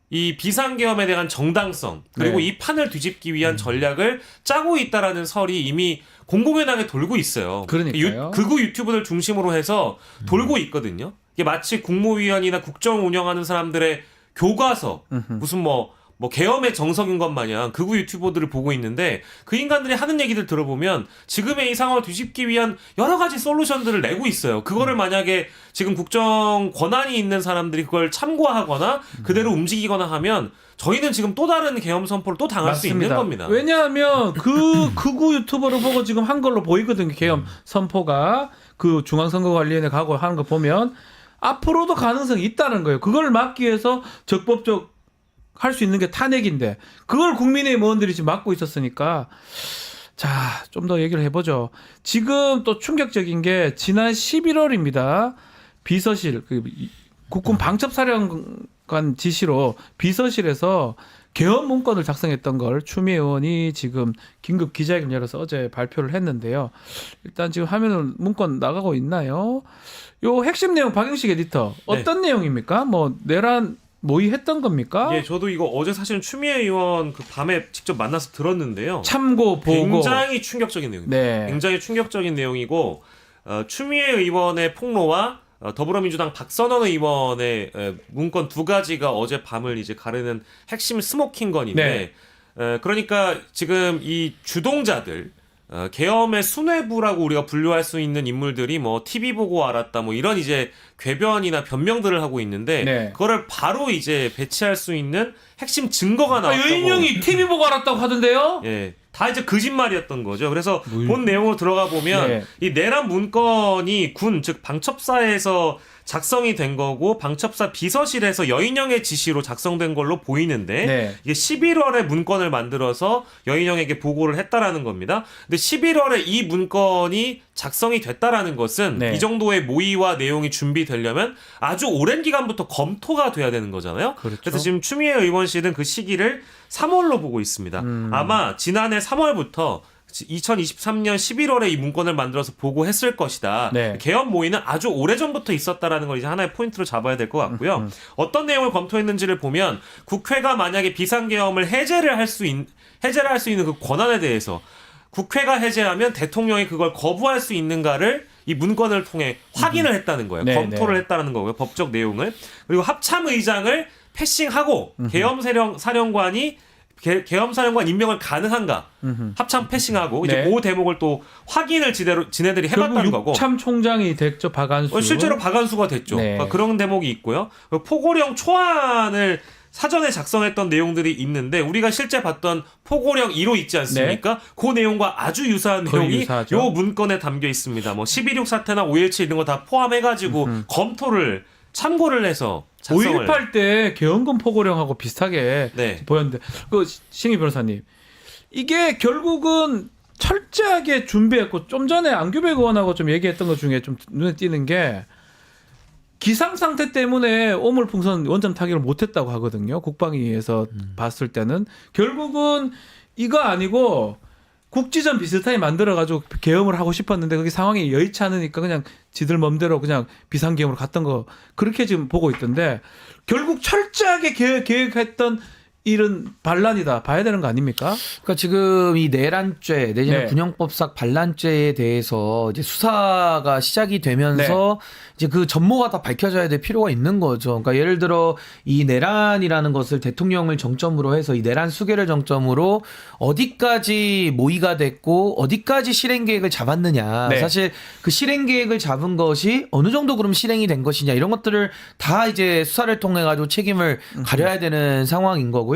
이 비상계엄에 대한 정당성 그리고 네. 이 판을 뒤집기 위한 전략을 짜고 있다라는 설이 이미 공공연하게 돌고 있어요. 그러니까요. 극우 유튜브들 중심으로 해서 돌고 있거든요. 이게 마치 국무위원이나 국정 운영하는 사람들의 교과서 무슨 뭐 계엄의 정석인 것 마냥 극우 유튜버들을 보고 있는데 그 인간들이 하는 얘기들 들어보면 지금의 이 상황을 뒤집기 위한 여러 가지 솔루션들을 내고 있어요. 그거를 만약에 지금 국정 권한이 있는 사람들이 그걸 참고하거나 그대로 움직이거나 하면 저희는 지금 또 다른 계엄 선포를 또 당할 수 있는 겁니다. 왜냐하면 그 극우 유튜버를 보고 지금 한 걸로 보이거든요. 계엄 선포가 그 중앙선거관리위원회 가고 하는 거 보면 앞으로도 가능성이 있다는 거예요. 그걸 막기 위해서 적법적 할 수 있는 게 탄핵인데 그걸 국민의힘 의원들이 지금 막고 있었으니까 자, 좀 더 얘기를 해보죠. 지금 또 충격적인 게 지난 11월입니다. 비서실 국군 방첩사령관 지시로 비서실에서 계엄 문건을 작성했던 걸 추미애 의원이 지금 긴급 기자회견 열어서 어제 발표를 했는데요. 일단 지금 화면은 문건 나가고 있나요? 요 핵심 내용 박영식 에디터 어떤 내용입니까? 뭐 내란 모의했던 겁니까? 예, 저도 이거 어제 사실은 추미애 의원 그 밤에 직접 만나서 들었는데요. 참고 보고 굉장히 충격적인 내용입니다. 네. 굉장히 충격적인 내용이고 추미애 의원의 폭로와 더불어민주당 박선원 의원의 문건 두 가지가 어제 밤을 이제 가르는 핵심 스모킹건인데 그러니까 지금 이 주동자들 계엄의 수뇌부라고 우리가 분류할 수 있는 인물들이 뭐 TV 보고 알았다 뭐 이런 이제 궤변이나 변명들을 하고 있는데 그거를 바로 이제 배치할 수 있는 핵심 증거가 나왔다고. 여인형이 TV 보고 알았다고 하던데요? 예. 다 이제 거짓말이었던 거죠. 그래서 본 내용으로 들어가 보면 이 내란 문건이 군, 즉 방첩사에서 작성이 된 거고 방첩사 비서실에서 여인영의 지시로 작성된 걸로 보이는데 이게 11월에 문건을 만들어서 여인영에게 보고를 했다라는 겁니다. 근데 11월에 이 문건이 작성이 됐다라는 것은 이 정도의 모의와 내용이 준비되려면 아주 오랜 기간부터 검토가 돼야 되는 거잖아요. 그래서 지금 추미애 의원실은 그 시기를 3월로 보고 있습니다. 아마 지난해 3월부터 2023년 11월에 이 문건을 만들어서 보고했을 것이다. 계엄 모의는 아주 오래전부터 있었다라는 걸 이제 하나의 포인트로 잡아야 될 것 같고요. 어떤 내용을 검토했는지를 보면 국회가 만약에 비상계엄을 해제를 할 수 있는 그 권한에 대해서 국회가 해제하면 대통령이 그걸 거부할 수 있는가를 이 문건을 통해 확인을 했다는 거예요. 검토를 했다는 거고요. 법적 내용을. 그리고 합참의장을 패싱하고 계엄사령관 임명을 가능한가 합참 패싱하고 이제 그 대목을 또 확인을 지네들이 해봤다는 거고 합참총장이 됐죠. 박안수 실제로 박안수가 됐죠. 그러니까 그런 대목이 있고요. 포고령 초안을 사전에 작성했던 내용들이 있는데 우리가 실제 봤던 포고령 1호 있지 않습니까? 그 내용과 아주 유사한 내용이 요 문건에 담겨 있습니다. 뭐 12.16 사태나 5.17 이런 거 다 포함해가지고 검토를 참고를 해서 작성을. 5.18 때 계엄군 포고령하고 비슷하게 보였는데 그 신희 변호사님 이게 결국은 철저하게 준비했고 좀 전에 안규백 의원하고 좀 얘기했던 것 중에 좀 눈에 띄는 게 기상 상태 때문에 오물풍선 원점 타격을 못했다고 하거든요. 국방위에서 봤을 때는 결국은 이거 아니고 국지전 비슷하게 만들어가지고 계엄을 하고 싶었는데 그게 상황이 여의치 않으니까 그냥 지들 맘대로 그냥 비상계엄으로 갔던 거 그렇게 지금 보고 있던데 결국 철저하게 계획했던 일은 반란이다 봐야 되는 거 아닙니까? 그러니까 지금 이 내란죄 내지는 네. 군형법상 반란죄에 대해서 이제 수사가 시작이 되면서 이제 그 전모가 다 밝혀져야 될 필요가 있는 거죠. 그러니까 예를 들어 이 내란이라는 것을 대통령을 정점으로 해서 이 내란 수계를 정점으로 어디까지 모의가 됐고 어디까지 실행 계획을 잡았느냐. 네. 사실 그 실행 계획을 잡은 것이 어느 정도 그럼 실행이 된 것이냐 이런 것들을 다 이제 수사를 통해 가지고 책임을 가려야 되는 상황인 거고.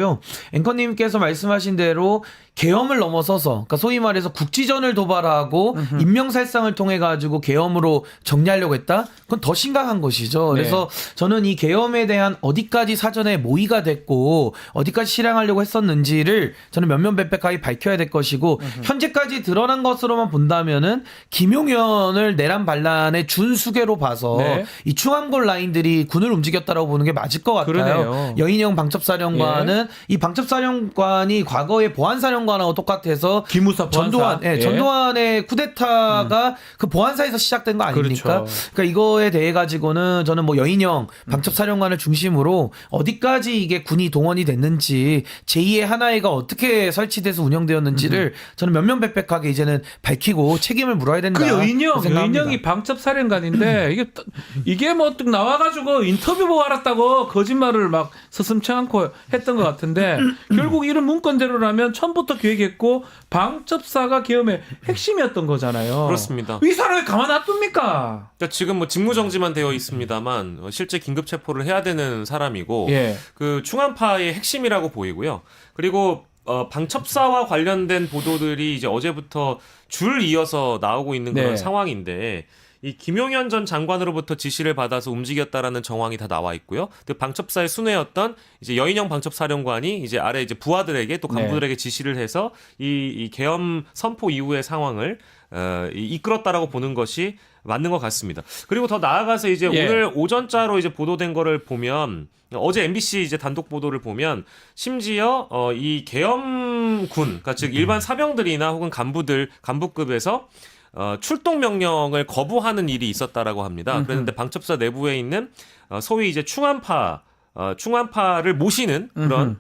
앵커님께서 말씀하신 대로 계엄을 넘어서서 그러니까 소위 말해서 국지전을 도발하고 인명살상을 통해 가지고 계엄으로 정리하려고 했다? 그건 더 심각한 것이죠. 네. 그래서 저는 이 계엄에 대한 어디까지 사전에 모의가 됐고 어디까지 실행하려고 했었는지를 저는 면면백백하게 밝혀야 될 것이고 현재까지 드러난 것으로만 본다면은 김용현을 내란 반란의 준수계로 봐서 네. 이 충암골 라인들이 군을 움직였다라고 보는 게 맞을 것 같아요. 그러네요. 여인영 방첩사령관은 이 방첩사령관이 과거의 보안사령관하고 똑같아서 기무사 보안사. 전두환의 쿠데타가 그 보안사에서 시작된 거 아닙니까? 그렇죠. 그러니까 이거에 대해 가지고는 저는 뭐 여인영 방첩사령관을 중심으로 어디까지 이게 군이 동원이 됐는지 제2의 하나회가 어떻게 설치돼서 운영되었는지를 저는 면면백백하게 이제는 밝히고 책임을 물어야 된다. 그 여인영이 생각합니다. 방첩사령관인데 이게 뭐 뚝 나와가지고 인터뷰 보고 알았다고 거짓말을 막 서슴치 않고 했던 것 같은데 결국 이런 문건대로라면 처음부터 기획했고 방첩사가 계엄의 핵심이었던 거잖아요. 그렇습니다. 이 사람이 가만 놔둡니까? 그러니까 지금 뭐 직무정지만 되어 있습니다만 실제 긴급 체포를 해야 되는 사람이고 예. 그 충암파의 핵심이라고 보이고요. 그리고 방첩사와 관련된 보도들이 이제 어제부터 줄 이어서 나오고 있는 그런 네. 상황인데 이 김용현 전 장관으로부터 지시를 받아서 움직였다라는 정황이 다 나와 있고요. 그 방첩사의 순회였던 이제 여인영 방첩사령관이 이제 아래 이제 부하들에게 또 간부들에게 지시를 해서 이 계엄 선포 이후의 상황을 이끌었다라고 보는 것이 맞는 것 같습니다. 그리고 더 나아가서 이제 예. 오늘 오전자로 이제 보도된 거를 보면 어제 MBC 이제 단독 보도를 보면 심지어 이 계엄군, 그러니까 즉 일반 사병들이나 혹은 간부급에서 출동 명령을 거부하는 일이 있었다라고 합니다. 그랬는데 방첩사 내부에 있는 소위 이제 충암파를 모시는 그런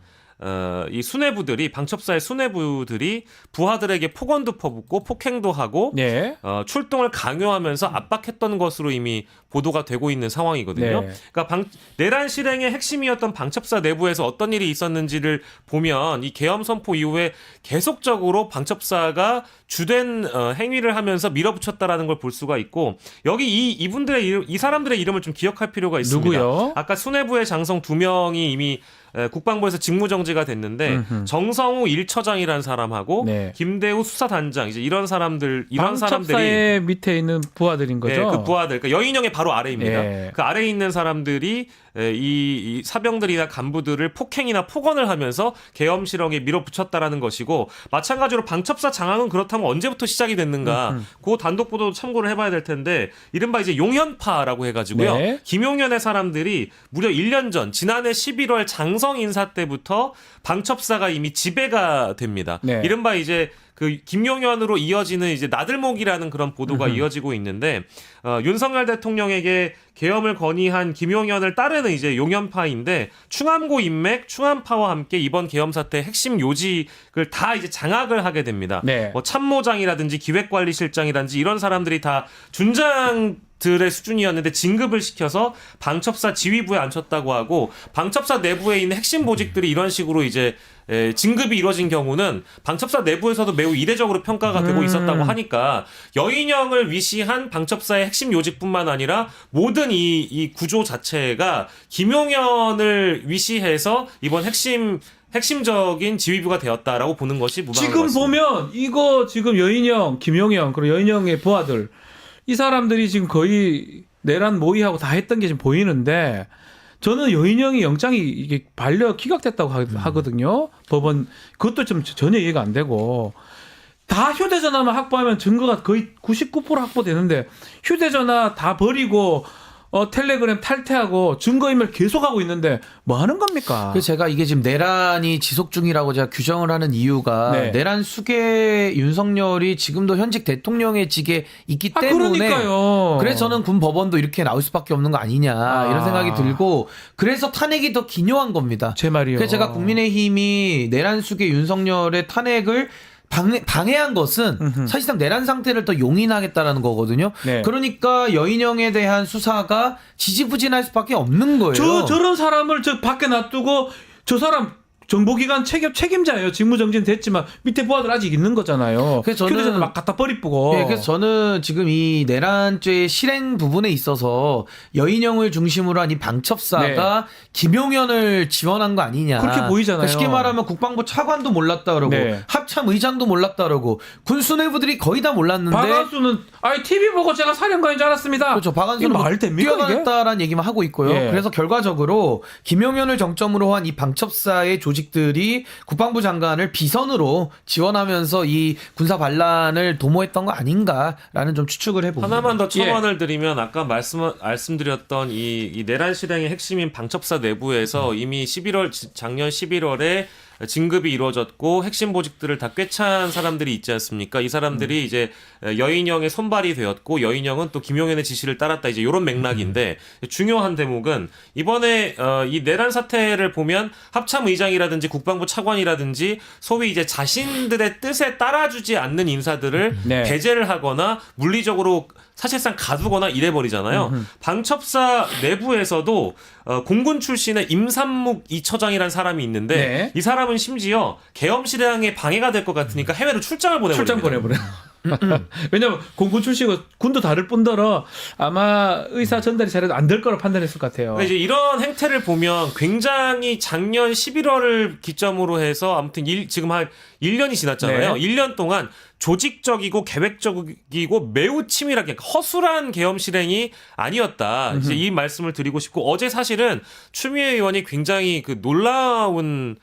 이 수뇌부들이 방첩사의 수뇌부들이 부하들에게 폭언도 퍼붓고 폭행도 하고 예. 출동을 강요하면서 압박했던 것으로 이미 보도가 되고 있는 상황이거든요. 네. 그러니까 내란 실행의 핵심이었던 방첩사 내부에서 어떤 일이 있었는지를 보면 이 계엄 선포 이후에 계속적으로 방첩사가 주된 행위를 하면서 밀어붙였다라는 걸 볼 수가 있고 여기 이 사람들의 이름을 좀 기억할 필요가 있습니다. 누구요? 아까 수뇌부의 장성 2명이 이미 국방부에서 직무정지가 됐는데 정성우 1처장이라는 사람하고 네. 김대우 수사단장 이제 이런 사람들이 방첩사의 밑에 있는 부하들인 거죠. 네, 그 부하들, 그러니까 여인영의 바로 아래입니다. 예. 그 아래에 있는 사람들이 이 사병들이나 간부들을 폭행이나 폭언을 하면서 계엄 실행에 밀어붙였다라는 것이고 마찬가지로 방첩사 장악은 그렇다면 언제부터 시작이 됐는가? 그 단독 보도 참고를 해봐야 될 텐데 이른바 이제 용현파라고 해가지고요. 네. 김용현의 사람들이 무려 1년 전 지난해 11월 장성 인사 때부터 방첩사가 이미 지배가 됩니다. 네. 이른바 이제 그 김용현으로 이어지는 이제 나들목이라는 그런 보도가 이어지고 있는데 윤석열 대통령에게 계엄을 건의한 김용현을 따르는 이제 용현파인데 충암고 인맥, 충암파와 함께 이번 계엄 사태의 핵심 요직을 다 이제 장악을 하게 됩니다. 네. 뭐 참모장이라든지 기획관리실장이라든지 이런 사람들이 다 준장들의 수준이었는데 진급을 시켜서 방첩사 지휘부에 앉혔다고 하고 방첩사 내부에 있는 핵심 보직들이 이런 식으로 이제 진급이 이루어진 경우는 방첩사 내부에서도 매우 이례적으로 평가가 되고 있었다고 하니까 여인영을 위시한 방첩사의 핵심 요직뿐만 아니라 모든 이 구조 자체가 김용현을 위시해서 이번 핵심적인 지휘부가 되었다라고 보는 것이 무방할 것 지금 같습니다. 보면 이거 지금 여인영, 김용현 그리고 여인영의 부하들 이 사람들이 지금 거의 내란 모의하고 다 했던 게 지금 보이는데 저는 여인영이 영장이 이게 반려 기각됐다고 하거든요. 법원 그것도 좀 전혀 이해가 안 되고 다 휴대전화만 확보하면 증거가 거의 99% 확보되는데 휴대전화 다 버리고 텔레그램 탈퇴하고 증거인멸 계속하고 있는데 뭐 하는 겁니까? 그래서 제가 이게 지금 내란이 지속 중이라고 제가 규정을 하는 이유가 네. 내란 수계 윤석열이 지금도 현직 대통령의 직에 있기 때문에 그러니까요. 그래서 저는 군 법원도 이렇게 나올 수밖에 없는 거 아니냐 이런 생각이 들고 그래서 탄핵이 더 기묘한 겁니다. 제 말이요. 그래서 제가 국민의힘이 내란 수계 윤석열의 탄핵을 방해한 것은 사실상 내란 상태를 더 용인하겠다라는 거거든요. 네. 그러니까 여인영에 대한 수사가 지지부진할 수밖에 없는 거예요. 저런 사람을 저 밖에 놔두고 저 사람 정보기관 책임자예요. 직무정지는 됐지만 밑에 부하들 아직 있는 거잖아요. 그래서 저는- 휴대전화 막 갖다 버리고. 네, 그래서 저는 지금 이 내란죄 실행 부분에 있어서 여인영을 중심으로 한 이 방첩사가 김용현을 지원한 거 아니냐. 그렇게 보이잖아요. 그러니까 쉽게 말하면 국방부 차관도 몰랐다 그러고 네. 합참의장도 몰랐다 그러고 군 수뇌부들이 거의 다 몰랐는데 박한수는 TV 보고 제가 사령관인 줄 알았습니다. 그렇죠. 이게 박한수는 말 됩니까 이게? 뛰어다녔다라는 얘기만 하고 있고요. 예. 그래서 결과적으로 김용현을 정점으로 한 이 방첩사의 조직들이 국방부 장관을 비선으로 지원하면서 이 군사 반란을 도모했던 거 아닌가라는 좀 추측을 해봅니다. 하나만 더 예. 첨언을 드리면 아까 말씀드렸던 이 내란 실행의 핵심인 방첩사 내부에서 이미 작년 11월에 진급이 이루어졌고 핵심 보직들을 다 꿰찬 사람들이 있지 않습니까? 이 사람들이 이제 여인영의 손발이 되었고 여인영은 또 김용현의 지시를 따랐다. 이제 이런 맥락인데 중요한 대목은 이번에 이 내란 사태를 보면 합참의장이라든지 국방부 차관이라든지 소위 이제 자신들의 뜻에 따라주지 않는 인사들을 네. 배제를 하거나 물리적으로 사실상 가두거나 이래버리잖아요. 방첩사 내부에서도 공군 출신의 임산묵 이처장이라는 사람이 있는데 네. 이 사람은 심지어 계엄 실행에 방해가 될 것 같으니까 해외로 출장을 보내버립니다. 출장 보내버려. 왜냐면 공군 출신이고 군도 다를 뿐더러 아마 의사 전달이 잘해도 안 될 거라 판단했을 것 같아요. 그러니까 이제 이런 행태를 보면 굉장히 작년 11월을 기점으로 해서 아무튼 지금 한 1년이 지났잖아요. 네. 1년 동안 조직적이고 계획적이고 매우 치밀하게 허술한 계엄 실행이 아니었다. 이제 이 말씀을 드리고 싶고 어제 사실은 추미애 의원이 굉장히 그 놀라운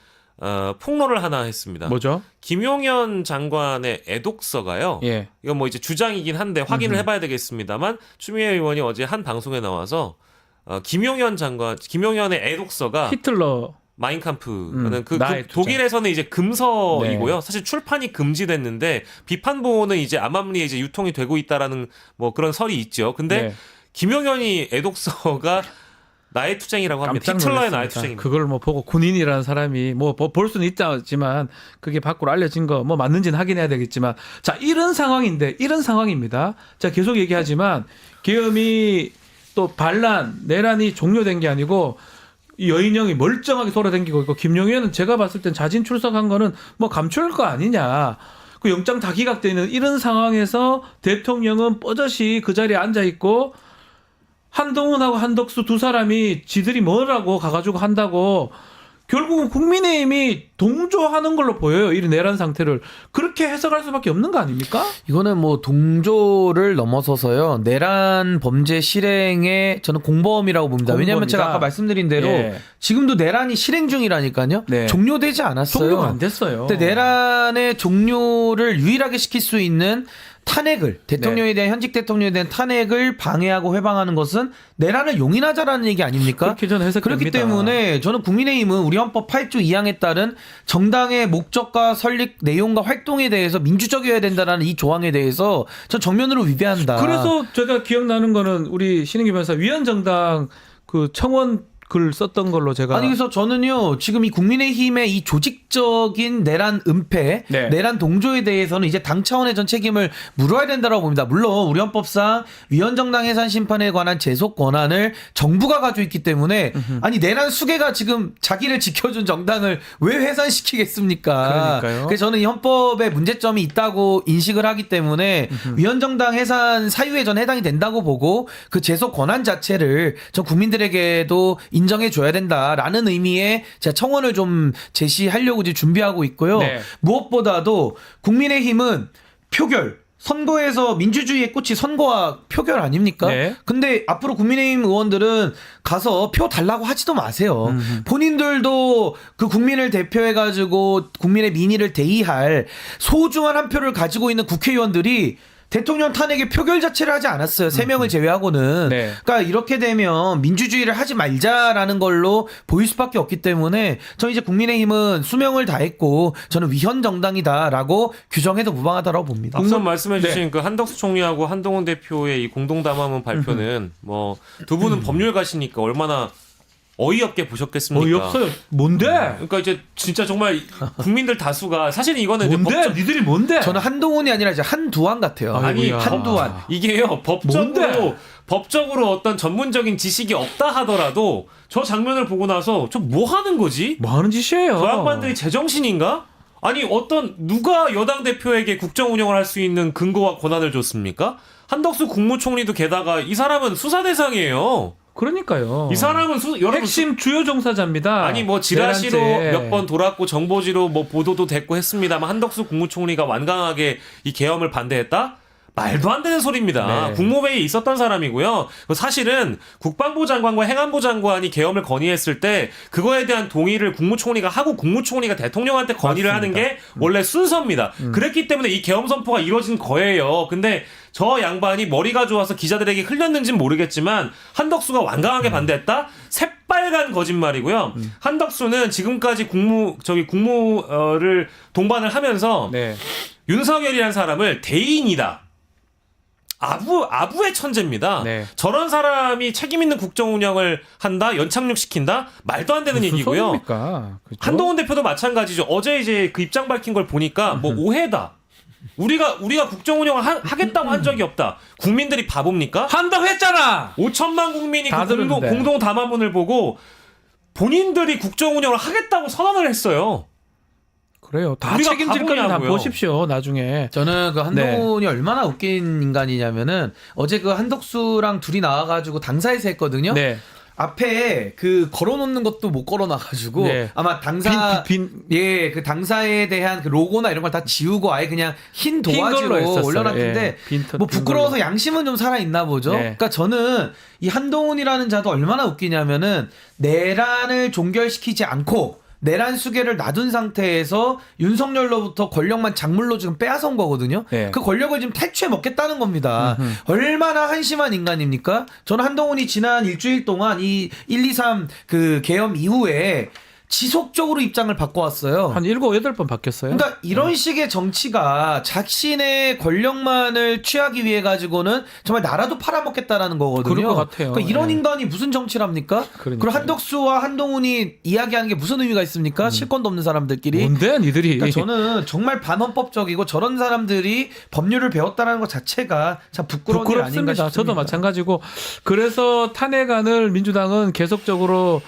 폭로를 하나 했습니다. 뭐죠? 김용현 장관의 애독서가요. 예. 이건 뭐 이제 주장이긴 한데 확인을 해봐야 되겠습니다만 추미애 의원이 어제 한 방송에 나와서 김용현의 애독서가 히틀러. 마인캄프는 그 나의 투쟁. 독일에서는 이제 금서이고요. 네. 사실 출판이 금지됐는데 비판본은 이제 암암리에 이제 유통이 되고 있다라는 뭐 그런 설이 있죠. 근데 네. 김용현이 애독서가 나의 투쟁이라고 합니다. 깜짝 히틀러의 놀랐습니다. 나의 투쟁입니다. 그걸 뭐 보고 군인이라는 사람이 뭐 볼 수는 있지만 그게 밖으로 알려진 거 뭐 맞는지는 확인해야 되겠지만 자 이런 상황입니다. 자 계속 얘기하지만 계엄이 또 반란 내란이 종료된 게 아니고 이 여인영이 멀쩡하게 돌아다니고 있고 김용현은 제가 봤을 땐 자진 출석한 거는 뭐 감출 거 아니냐. 그 영장 다 기각돼 있는 이런 상황에서 대통령은 뻗어시 그 자리에 앉아 있고 한동훈하고 한덕수 두 사람이 지들이 뭐라고 가가지고 한다고 결국은 국민의힘이 동조하는 걸로 보여요. 이 내란 상태를. 그렇게 해석할 수밖에 없는 거 아닙니까? 이거는 뭐 동조를 넘어서서요. 내란 범죄 실행에 저는 공범이라고 봅니다. 왜냐하면 제가 아까 말씀드린 대로 예. 지금도 내란이 실행 중이라니까요. 네. 종료되지 않았어요. 종료가 안 됐어요. 근데 내란의 종료를 유일하게 시킬 수 있는 탄핵을 대통령에 대한 현직 대통령에 대한 탄핵을 방해하고 회방하는 것은 내란을 용인하자라는 얘기 아닙니까? 그렇게 저는 해석됩니다. 그렇기 때문에 저는 국민의힘은 우리 헌법 8조 2항에 따른 정당의 목적과 설립 내용과 활동에 대해서 민주적이어야 된다라는 이 조항에 대해서 전 정면으로 위배한다. 그래서 제가 기억나는 거는 우리 신인기 변호사 위원정당 그 청원 글 썼던 걸로 제가 아니 그래서 저는요 지금 이 국민의힘의 이 조직적인 내란 은폐, 네. 내란 동조에 대해서는 이제 당 차원의 전 책임을 물어야 된다고 봅니다. 물론 우리 헌법상 위헌정당 해산 심판에 관한 제소 권한을 정부가 가지고 있기 때문에 아니 내란 수괴가 지금 자기를 지켜준 정당을 왜 해산시키겠습니까? 그러니까요. 그래서 저는 이 헌법에 문제점이 있다고 인식을 하기 때문에 위헌정당 해산 사유에 전 해당이 된다고 보고 그 제소 권한 자체를 전 국민들에게도 인정해 줘야 된다라는 의미의 제가 청원을 좀 제시하려고 이제 준비하고 있고요. 네. 무엇보다도 국민의힘은 표결 선거에서 민주주의의 꽃이 선거와 표결 아닙니까? 네. 근데 앞으로 국민의힘 의원들은 가서 표 달라고 하지도 마세요. 본인들도 그 국민을 대표해가지고 국민의 민의를 대의할 소중한 한 표를 가지고 있는 국회의원들이 대통령 탄핵의 표결 자체를 하지 않았어요. 3명을 제외하고는. 네. 그러니까 이렇게 되면 민주주의를 하지 말자라는 걸로 보일 수밖에 없기 때문에 저는 이제 국민의힘은 수명을 다했고 저는 위헌 정당이다라고 규정해도 무방하다라고 봅니다. 앞서 말씀해 네. 주신 그 한덕수 총리하고 한동훈 대표의 이 공동 담화문 발표는 뭐 두 분은 법률가시니까 얼마나 어이없게 보셨겠습니까? 어이없어요. 뭔데? 그러니까 이제 진짜 정말 국민들 다수가 사실 이거는 이제 뭔데? 법적, 니들이 뭔데? 저는 한동훈이 아니라 이제 한두환 같아요. 아니, 아이고야. 한두환. 이게요 법적으로 어떤 전문적인 지식이 없다 하더라도 저 장면을 보고 나서 저 뭐 하는 거지? 뭐 하는 짓이에요? 저 양반들이 제정신인가? 아니 누가 여당 대표에게 국정 운영을 할 수 있는 근거와 권한을 줬습니까? 한덕수 국무총리도 게다가 이 사람은 수사 대상이에요. 그러니까요. 이 사람은 여러분 핵심 주요 종사자입니다. 아니 뭐 지라시로 내란죄. 몇 번 돌았고 정보지로 뭐 보도도 됐고 했습니다만 한덕수 국무총리가 완강하게 이 계엄을 반대했다? 말도 안 되는 소리입니다. 네. 국무회의에 있었던 사람이고요. 사실은 국방부 장관과 행안부 장관이 계엄을 건의했을 때 그거에 대한 동의를 국무총리가 하고 국무총리가 대통령한테 건의를 맞습니다. 하는 게 원래 순서입니다. 그랬기 때문에 이 계엄 선포가 이루어진 거예요. 근데 저 양반이 머리가 좋아서 기자들에게 흘렸는지는 모르겠지만 한덕수가 완강하게 반대했다? 새빨간 거짓말이고요. 한덕수는 지금까지 국무를 동반을 하면서 네. 윤석열이라는 사람을 대인이다. 아부의 천재입니다. 네. 저런 사람이 책임 있는 국정 운영을 한다, 연착륙 시킨다, 말도 안 되는 무슨 얘기고요. 소리입니까? 그죠? 한동훈 대표도 마찬가지죠. 어제 이제 그 입장 밝힌 걸 보니까 뭐 오해다. 우리가 국정 운영을 하겠다고 한 적이 없다. 국민들이 바보입니까? 한다고 했잖아. 5천만 국민이 다 그 들었는데. 공동 담화문을 보고 본인들이 국정 운영을 하겠다고 선언을 했어요. 그래요. 다 우리가 책임질 거면 다 바보냐고요. 보십시오. 나중에. 저는 그 한동훈이 얼마나 웃긴 인간이냐면은 어제 그 한덕수랑 둘이 나와가지고 당사에서 했거든요. 네. 앞에 그 걸어놓는 것도 못 걸어놔가지고 네. 아마 당사 빈 예, 그 당사에 대한 그 로고나 이런 걸 다 지우고 아예 그냥 흰 걸로 도화지로 했었어요. 올려놨는데 예, 뭐 부끄러워서 양심은 좀 살아 있나 보죠. 네. 그러니까 저는 이 한동훈이라는 자도 얼마나 웃기냐면은 내란을 종결시키지 않고 내란 수계를 놔둔 상태에서 윤석열로부터 권력만 작물로 지금 빼앗은 거거든요. 네. 그 권력을 지금 탈취해 먹겠다는 겁니다. 얼마나 한심한 인간입니까? 저는 한동훈이 지난 일주일 동안 이 1, 2, 3 그 계엄 이후에 지속적으로 입장을 바꿔왔어요. 한 7, 8번 바뀌었어요. 그러니까 이런 식의 정치가 자신의 권력만을 취하기 위해 가지고는 정말 나라도 팔아먹겠다라는 거거든요. 그럴 것 같아요. 그러니까 이런 예. 인간이 무슨 정치랍니까? 그러니까요. 그리고 한덕수와 한동훈이 이야기하는 게 무슨 의미가 있습니까? 실권도 없는 사람들끼리. 뭔데 니들이. 그러니까 저는 정말 반헌법적이고 저런 사람들이 법률을 배웠다는 것 자체가 참 부끄러운 일 아닌가 부끄럽습니다. 싶습니다. 저도 마찬가지고 그래서 탄핵안을 민주당은 계속적으로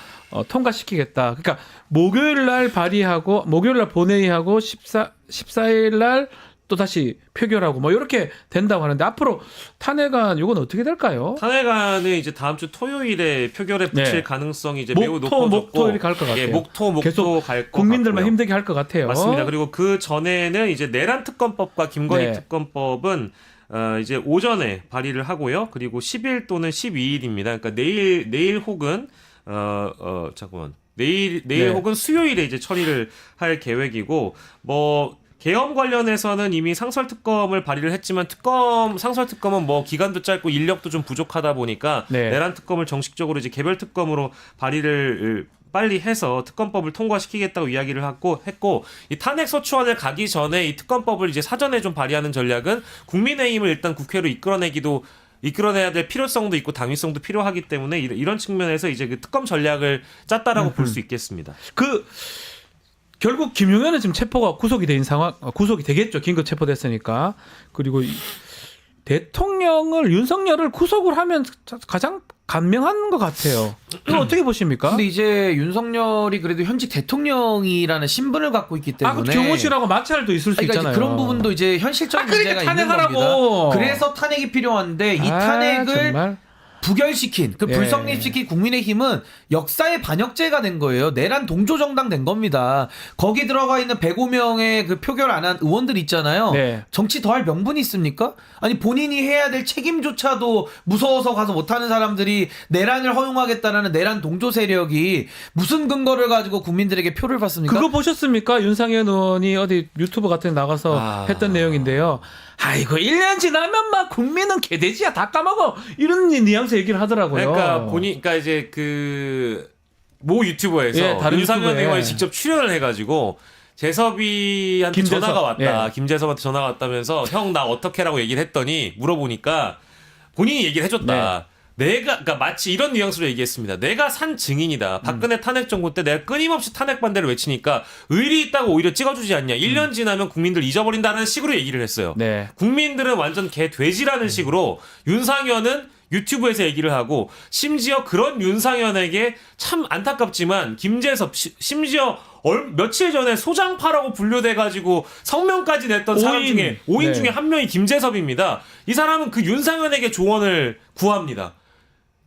통과시키겠다. 그러니까 목요일 날 발의하고 목요일 날 본회의하고 14일 날 또 다시 표결하고 뭐 이렇게 된다고 하는데 앞으로 탄핵안 이건 어떻게 될까요? 탄핵안은 이제 다음 주 토요일에 표결에 붙일 네. 가능성이 이제 매우 목토 높아졌고 목토일 갈 것 같아요. 예, 목토 계속 갈 것 국민들만 같고요. 힘들게 할 것 같아요. 맞습니다. 그리고 그 전에는 이제 내란 특검법과 김건희 네. 특검법은 이제 오전에 발의를 하고요. 그리고 10일 또는 12일입니다. 그러니까 내일 혹은 잠깐만. 내일 네. 혹은 수요일에 이제 처리를 할 계획이고 뭐 계엄 관련해서는 이미 상설특검을 발의를 했지만 상설특검은 뭐 기간도 짧고 인력도 좀 부족하다 보니까 네. 내란 특검을 정식적으로 이제 개별특검으로 발의를 빨리 해서 특검법을 통과시키겠다고 이야기를 했고 이 탄핵 소추안을 가기 전에 이 특검법을 이제 사전에 좀 발의하는 전략은 국민의힘을 일단 국회로 이끌어내야 될 필요성도 있고 당위성도 필요하기 때문에 이런 측면에서 이제 그 특검 전략을 짰다라고 볼 수 있겠습니다. 결국 김용현은 지금 체포가 구속이 된 상황, 구속이 되겠죠. 긴급 체포됐으니까. 그리고 대통령을 윤석열을 구속을 하면 가장 간명한 것 같아요. 이거 어떻게 보십니까? 근데 이제 윤석열이 그래도 현직 대통령이라는 신분을 갖고 있기 때문에 경호실하고 마찰도 있을 수 그러니까 있잖아요. 이제 그런 부분도 이제 현실적인 그러니까 문제가 있는 탄핵하라고. 겁니다. 그래서 탄핵이 필요한데 이 탄핵을 정말. 부결시킨 그 예. 불성립시킨 국민의힘은 역사의 반역죄가 된 거예요. 내란 동조 정당 된 겁니다. 거기 들어가 있는 105명의 그 표결 안 한 의원들 있잖아요. 네. 정치 더할 명분이 있습니까? 아니 본인이 해야 될 책임조차도 무서워서 가서 못하는 사람들이 내란을 허용하겠다라는 내란 동조 세력이 무슨 근거를 가지고 국민들에게 표를 받습니까? 그거 보셨습니까? 윤상현 의원이 어디 유튜브 같은 데 나가서 했던 내용인데요. 아이고 1년 지나면 막 국민은 개돼지야 다 까먹어 이런 뉘앙스 얘기를 하더라고요. 그러니까 그러니까 이제 그 모 유튜버에서 예, 다른 윤상현 유튜버에. 의원이 직접 출연을 해가지고 재섭이한테 김재섭, 전화가 왔다. 예. 김재섭한테 전화가 왔다면서 형 나 어떻게라고 얘기를 했더니 물어보니까 본인이 얘기를 해줬다. 그러니까 마치 이런 뉘앙스로 얘기했습니다. 내가 산 증인이다. 박근혜 탄핵 정부 때 내가 끊임없이 탄핵 반대를 외치니까 의리 있다고 오히려 찍어주지 않냐. 1년 지나면 국민들 잊어버린다는 식으로 얘기를 했어요. 네. 국민들은 완전 개돼지라는 식으로 윤상현은 유튜브에서 얘기를 하고 심지어 그런 윤상현에게 참 안타깝지만 김재섭 심지어 며칠 전에 소장파라고 분류돼가지고 성명까지 냈던 사람 5인. 중에 5인 네. 중에 한 명이 김재섭입니다. 이 사람은 그 윤상현에게 조언을 구합니다.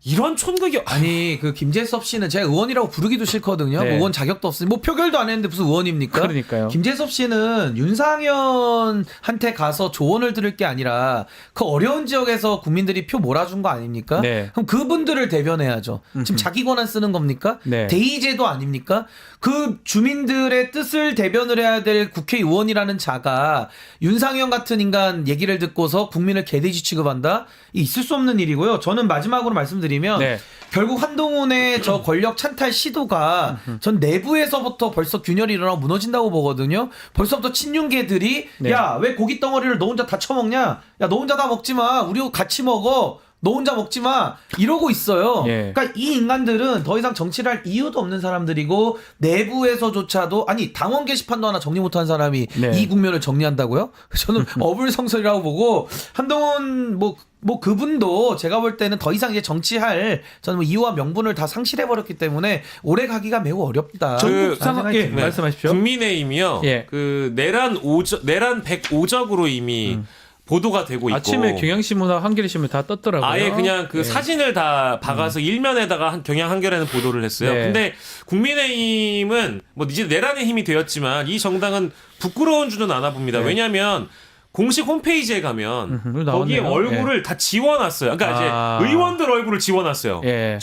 이런 촌극이 아니 그 김재섭 씨는 제가 의원이라고 부르기도 싫거든요. 네. 뭐 의원 자격도 없으니 뭐 표결도 안 했는데 무슨 의원입니까? 그러니까요. 김재섭 씨는 윤상현한테 가서 조언을 들을 게 아니라 그 어려운 지역에서 국민들이 표 몰아준 거 아닙니까? 네. 그럼 그분들을 대변해야죠. 지금 자기 권한 쓰는 겁니까? 네. 대의제도 아닙니까? 그 주민들의 뜻을 대변을 해야 될 국회의원이라는 자가 윤상현 같은 인간 얘기를 듣고서 국민을 개돼지 취급한다? 이 있을 수 없는 일이고요. 저는 마지막으로 말씀드리면 네. 결국 한동훈의 저 권력 찬탈 시도가 전 내부에서부터 벌써 균열이 일어나고 무너진다고 보거든요. 벌써부터 친윤계들이 네. 야, 왜 고기 덩어리를 너 혼자 다 처먹냐? 야, 너 혼자 다 먹지 마. 우리 같이 먹어. 너 혼자 먹지 마. 이러고 있어요. 예. 그러니까 이 인간들은 더 이상 정치를 할 이유도 없는 사람들이고 내부에서조차도 아니 당원 게시판도 하나 정리 못한 사람이 네. 이 국면을 정리한다고요? 저는 어불성설이라고 보고 한동훈 뭐 그분도 제가 볼 때는 더 이상 이제 정치할 저는 뭐 이유와 명분을 다 상실해 버렸기 때문에 오래 가기가 매우 어렵다. 전국 상황 생각이 예, 듭니다. 말씀하십시오. 국민의힘이요. 예. 그 내란 105적으로 이미 보도가 되고 있고 아침에 경향신문하고 한겨레신문 다 떴더라고요. 아예 그냥 그 예. 사진을 다 박아서 일면에다가 경향 한겨레는 보도를 했어요. 네. 근데 국민의힘은 뭐 이제 내란의 힘이 되었지만 이 정당은 부끄러운 줄은 아나 봅니다. 네. 왜냐하면 공식 홈페이지에 가면 거기에 나왔네요. 얼굴을 다 지워놨어요. 그러니까 아. 이제 의원들 얼굴을 지워놨어요. 예.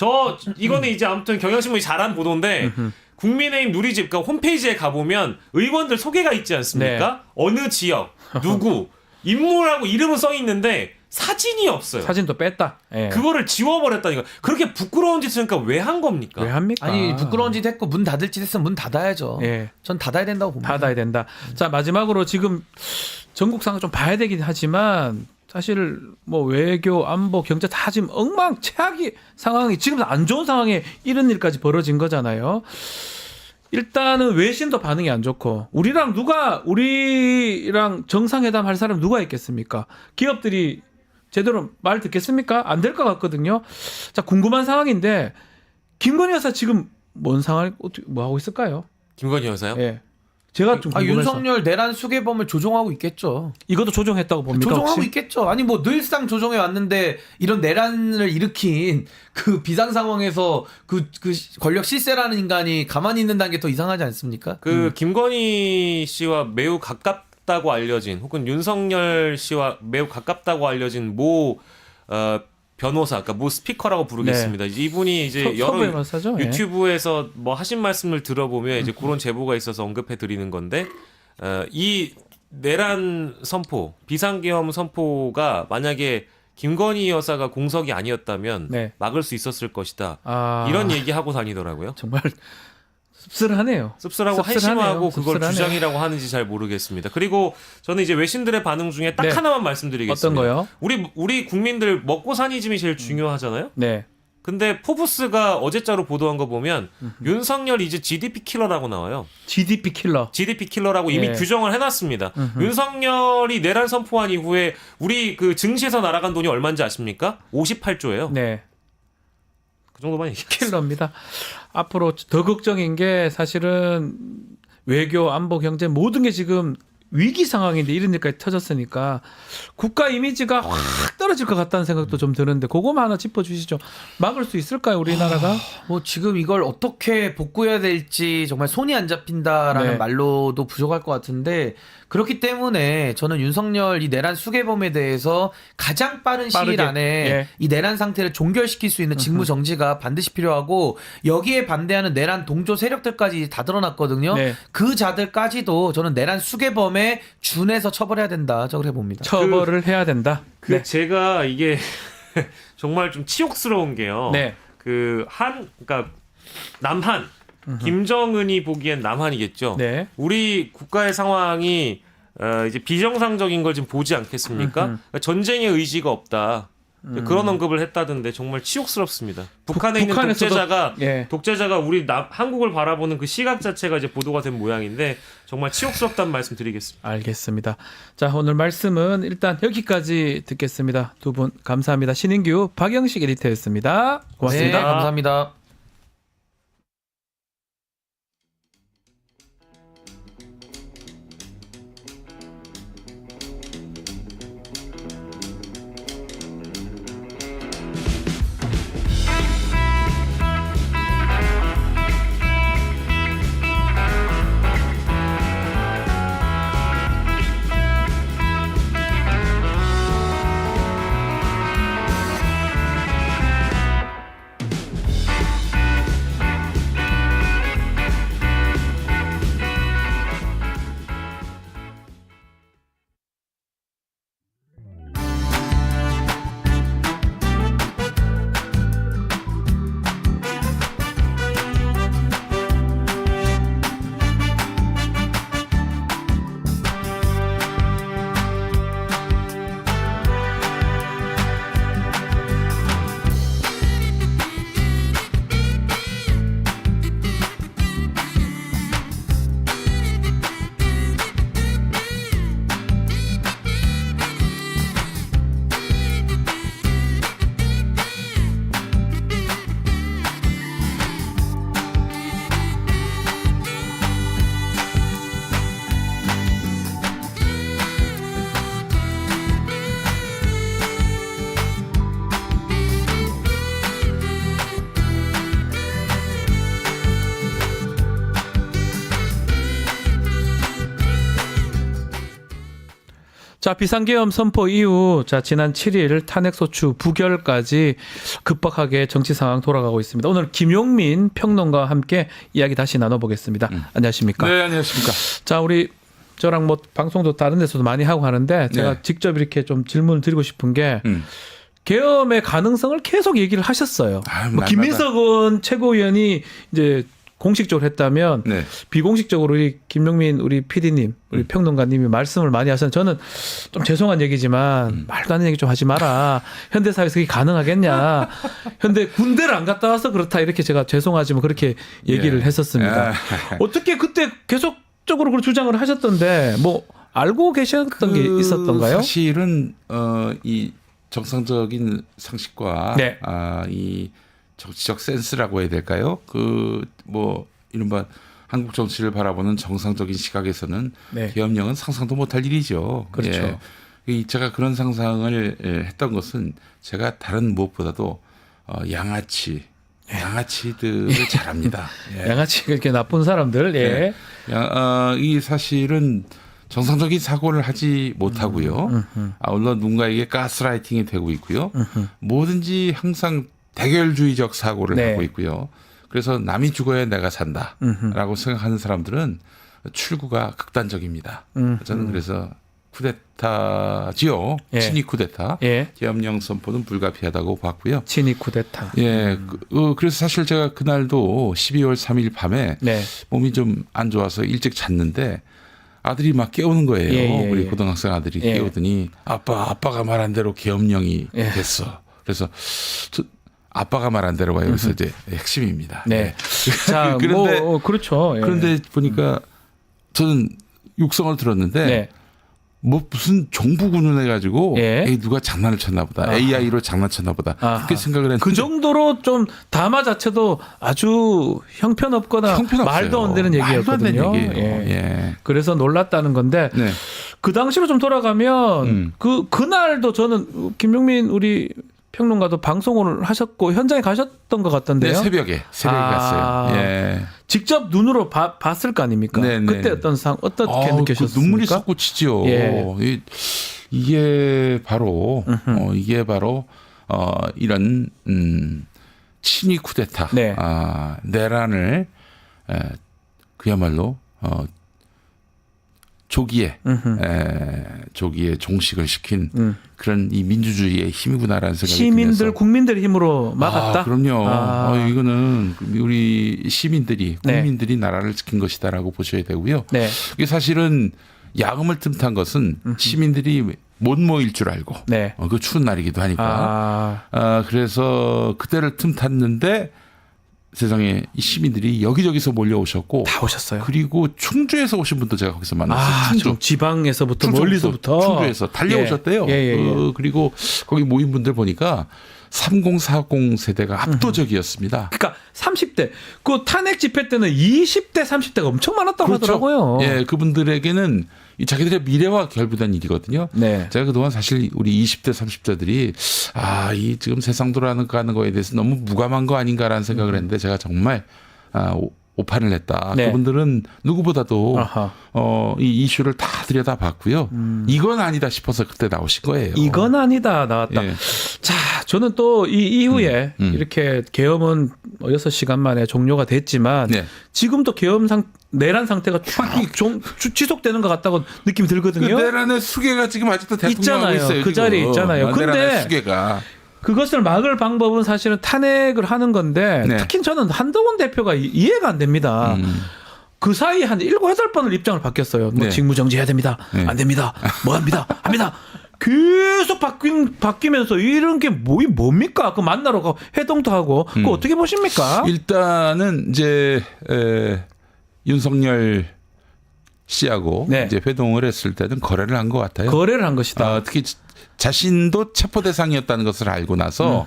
이거는 이제 아무튼 경향신문이 잘한 보도인데 국민의힘 누리집 그러니까 홈페이지에 가보면 의원들 소개가 있지 않습니까? 네. 어느 지역 누구 인물하고 이름은 써 있는데 사진이 없어요. 사진도 뺐다. 예. 그거를 지워버렸다니까. 그렇게 부끄러운 짓을 그러니까 왜 한 겁니까? 왜 합니까? 아니 부끄러운 짓 했고 문 닫을 짓 했으면 문 닫아야죠. 예. 전 닫아야 된다고 봅니다. 닫아야 된다. 자, 마지막으로 지금 전국 상황 좀 봐야 되긴 하지만 사실 뭐 외교, 안보, 경제 다 지금 엉망최악이 상황이 지금 안 좋은 상황에 이런 일까지 벌어진 거잖아요. 일단은 외신도 반응이 안 좋고 우리랑 정상회담 할 사람 누가 있겠습니까? 기업들이 제대로 말 듣겠습니까? 안 될 것 같거든요. 자, 궁금한 상황인데 김건희 여사 지금 뭔 상황 뭐 하고 있을까요? 김건희 여사요? 예. 제가 좀 궁금해서. 윤석열 내란 수개범을 조종하고 있겠죠. 이것도 조정했다고 봅니까? 조종하고 혹시? 있겠죠. 아니 뭐 늘상 조종해 왔는데 이런 내란을 일으킨 그 비상 상황에서 그 권력 실세라는 인간이 가만히 있는다는 게 더 이상하지 않습니까? 그 김건희 씨와 매우 가깝다고 알려진 혹은 윤석열 씨와 매우 가깝다고 알려진 모 변호사, 그러니까 모 스피커라고 부르겠습니다. 이분이 이제 여러 변호사죠? 예. 유튜브에서 뭐 하신 말씀을 들어보면 이제 그런 제보가 있어서 언급해 드리는 건데 이 내란 선포, 비상계엄 선포가 만약에 김건희 여사가 공석이 아니었다면 네. 막을 수 있었을 것이다. 아, 이런 얘기하고 다니더라고요. 정말 씁쓸하네요. 씁쓸하고 씁쓸하네요. 한심하고 그걸 씁쓸하네요. 주장이라고 하는지 잘 모르겠습니다. 그리고 저는 이제 외신들의 반응 중에 딱 네. 하나만 말씀드리겠습니다. 어떤 거요? 우리 국민들 먹고 사니즘이 제일 중요하잖아요. 네. 근데 포브스가 어제자로 보도한 거 보면 윤석열 이제 GDP 킬러라고 나와요. GDP 킬러. GDP 킬러라고 이미 예. 규정을 해놨습니다. 윤석열이 내란 선포한 이후에 우리 그 증시에서 날아간 돈이 얼마인지 아십니까? 58조예요. 네. 그 정도만 얘기해. 킬러입니다. 앞으로 더 걱정인 게 사실은 외교, 안보, 경제 모든 게 지금 위기 상황인데 이런 일까지 터졌으니까 국가 이미지가 확 떨어질 것 같다는 생각도 좀 드는데 그거만 하나 짚어주시죠. 막을 수 있을까요, 우리나라가? 뭐 지금 이걸 어떻게 복구해야 될지 정말 손이 안 잡힌다라는 네. 말로도 부족할 것 같은데 그렇기 때문에 저는 윤석열 이 내란 수개범에 대해서 가장 빠른 시일 빠르게, 안에 예. 이 내란 상태를 종결시킬 수 있는 직무 정지가 반드시 필요하고 여기에 반대하는 내란 동조 세력들까지 다 드러났거든요. 네. 그 자들까지도 저는 내란 수개범에 준해서 처벌해야 된다. 저걸 해봅니다. 처벌을 해야 된다. 네. 제가 이게 정말 좀 치욕스러운 게요. 네. 그러니까 남한 김정은이 보기엔 남한이겠죠. 네. 우리 국가의 상황이 이제 비정상적인 걸 지금 보지 않겠습니까? 그러니까 전쟁의 의지가 없다. 그런 언급을 했다던데 정말 치욕스럽습니다. 북한에 있는 북한에서도, 독재자가 우리 한국을 바라보는 그 시각 자체가 이제 보도가 된 모양인데 정말 치욕스럽다는 말씀 드리겠습니다. 알겠습니다. 자, 오늘 말씀은 일단 여기까지 듣겠습니다. 두 분 감사합니다. 신인규, 박영식 에디터였습니다. 고맙습니다. 네, 감사합니다. 자, 비상계엄 선포 이후 지난 7일 탄핵소추 부결까지 급박하게 정치 상황 돌아가고 있습니다. 오늘 김용민 평론가와 함께 이야기 다시 나눠보겠습니다. 안녕하십니까? 네, 안녕하십니까? 자, 우리 저랑 뭐 방송도 다른 데서도 많이 하고 하는데 제가 네. 직접 이렇게 좀 질문을 드리고 싶은 게 계엄의 가능성을 계속 얘기를 하셨어요. 뭐 김민석은 최고위원이 이제 공식적으로 했다면 네. 비공식적으로 우리 김용민 우리 PD님 우리 평론가님이 말씀을 많이 하셨는데 저는 좀 죄송한 얘기지만 말도 안 되는 얘기 좀 하지 마라. 현대사회에서 그게 가능하겠냐. 현대 군대를 안 갔다 와서 그렇다 이렇게 제가 죄송하지만 그렇게 얘기를 했었습니다. 어떻게 그때 계속적으로 그런 주장을 하셨던데 뭐 알고 계셨던 게 있었던가요? 사실은 이 정상적인 상식과 네. 이 정치적 센스라고 해야 될까요? 뭐 이른바 한국 정치를 바라보는 정상적인 시각에서는 네. 계엄령은 상상도 못할 일이죠. 그렇죠. 예. 제가 그런 상상을 했던 것은 제가 다른 무엇보다도 양아치들을 잘합니다. 예. 양아치 그렇게 나쁜 사람들. 예. 이 사실은 정상적인 사고를 하지 못하고요. 물론 누군가에게 가스라이팅이 되고 있고요. 뭐든지 항상 대결주의적 사고를 네. 하고 있고요. 그래서 남이 죽어야 내가 산다라고 생각하는 사람들은 출구가 극단적입니다. 저는 그래서 쿠데타지요. 예. 친위 쿠데타. 예. 계엄령 선포는 불가피하다고 봤고요. 친위 쿠데타. 예. 그래서 사실 제가 그날도 12월 3일 밤에 네. 몸이 좀 안 좋아서 일찍 잤는데 아들이 막 깨우는 거예요. 예. 우리 고등학생 아들이 예. 깨우더니 아빠가 말한 대로 계엄령이 됐어. 그래서 아빠가 말한 대로 와요. 그래서 이제 핵심입니다. 네. 자, 그런데 뭐 그렇죠. 예. 그런데 보니까 저는 육성을 들었는데 네. 뭐 무슨 정부 군운해 가지고 예. 에이, 누가 장난을 쳤나 보다. 아하. AI로 장난쳤나 보다. 아하. 그렇게 생각을 했는데 그 정도로 좀 담화 자체도 아주 형편없거나 형편없어요. 말도 안 되는 말도 안 되는 얘기였거든요. 얘기예요. 예. 예. 그래서 놀랐다는 건데 네. 그 당시로 좀 돌아가면 그날도 저는 김용민 우리 평론가도 방송을 하셨고 현장에 가셨던 것 같던데요. 네, 새벽에 갔어요. 예. 직접 눈으로 봤을 거 아닙니까? 네, 네. 그때 어떻게 느끼셨습니까? 그 눈물이 솟구치죠. 예. 이게 바로 이런 친위 쿠데타, 네. 내란을 그야말로 조기에 종식을 시킨 그런 이 민주주의의 힘이구나라는 생각이 시민들 들면서 국민들의 힘으로 막았다. 그럼요. 이거는 우리 시민들이 네. 국민들이 나라를 지킨 것이다라고 보셔야 되고요. 네. 이게 사실은 야금을 틈탄 것은 시민들이 못 모일 줄 알고 네. 그 추운 날이기도 하니까 그래서 그때를 틈탔는데 세상에 이 시민들이 여기저기서 몰려오셨고 다 오셨어요. 그리고 충주에서 오신 분도 제가 거기서 만났어요. 좀 지방에서부터 멀리서부터 충주에서 달려오셨대요. 예. 그리고 거기 모인 분들 보니까 3040 세대가 압도적이었습니다. 그러니까 30대 그 탄핵 집회 때는 20대 30대가 엄청 많았다고 하더라고요. 예, 그분들에게는 이 자기들의 미래와 결부된 일이거든요. 네. 제가 그동안 사실 우리 20대 30대들이 이 지금 세상 돌아가는 거에 대해서 너무 무감한 거 아닌가라는 생각을 했는데 제가 정말 오판을 했다. 네. 그분들은 누구보다도 아하. 이 이슈를 다 들여다봤고요. 이건 아니다 싶어서 그때 나오신 거예요. 이건 아니다 나왔다. 예. 자, 저는 또 이 이후에 이렇게 계엄은 6시간 만에 종료가 됐지만 네. 지금도 내란 상태가 지속되는 것 같다고 느낌이 그 들거든요. 내란의 수계가 지금 아직도 대통령하고 있잖아요. 있어요. 그 지금. 자리에 있잖아요. 근데 내란의 수계가. 그것을 막을 방법은 사실은 탄핵을 하는 건데 네. 특히 저는 한동훈 대표가 이해가 안 됩니다. 그 사이에 한 7, 8번을 입장을 바뀌었어요. 뭐 네. 직무정지해야 됩니다. 네. 안 됩니다. 뭐 합니다. 합니다. 계속 바뀌면서 이런 게 뭡니까? 그 만나러 가고 회동도 하고 그거 어떻게 보십니까? 일단은 이제 윤석열 씨하고 네. 이제 회동을 했을 때는 거래를 한 것 같아요. 거래를 한 것이다. 특히 자신도 체포 대상이었다는 것을 알고 나서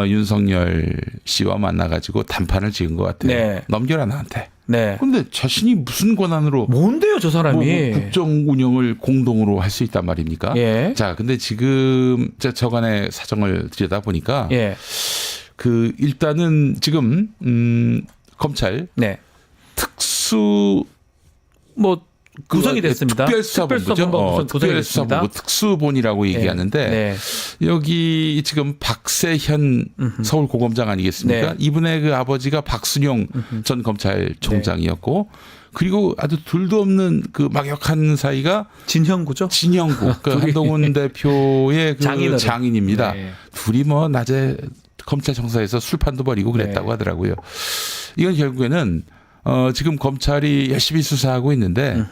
윤석열 씨와 만나가지고 담판을 지은 것 같아요. 네. 넘겨라 나한테. 네. 근데 자신이 무슨 권한으로 뭔데요, 저 사람이? 국정 운영을 공동으로 할 수 있단 말입니까? 예. 자, 근데 지금 저간의 사정을 들여다 보니까 예. 일단은 지금 검찰 네. 특수 구성이 됐습니다. 특별수사본부죠. 구성이 됐습니다. 특별수사본부 특수본이라고 얘기하는데 네. 여기 지금 박세현 서울고검장 아니겠습니까? 네. 이분의 그 아버지가 박순용 전 검찰총장이었고 그리고 아주 둘도 없는 그 막역한 사이가 진형구죠. 진형구 그 한동훈 대표의 그 장인입니다. 네. 둘이 낮에 검찰 청사에서 술판도 벌이고 그랬다고 네. 하더라고요. 이건 결국에는 지금 검찰이 열심히 수사하고 있는데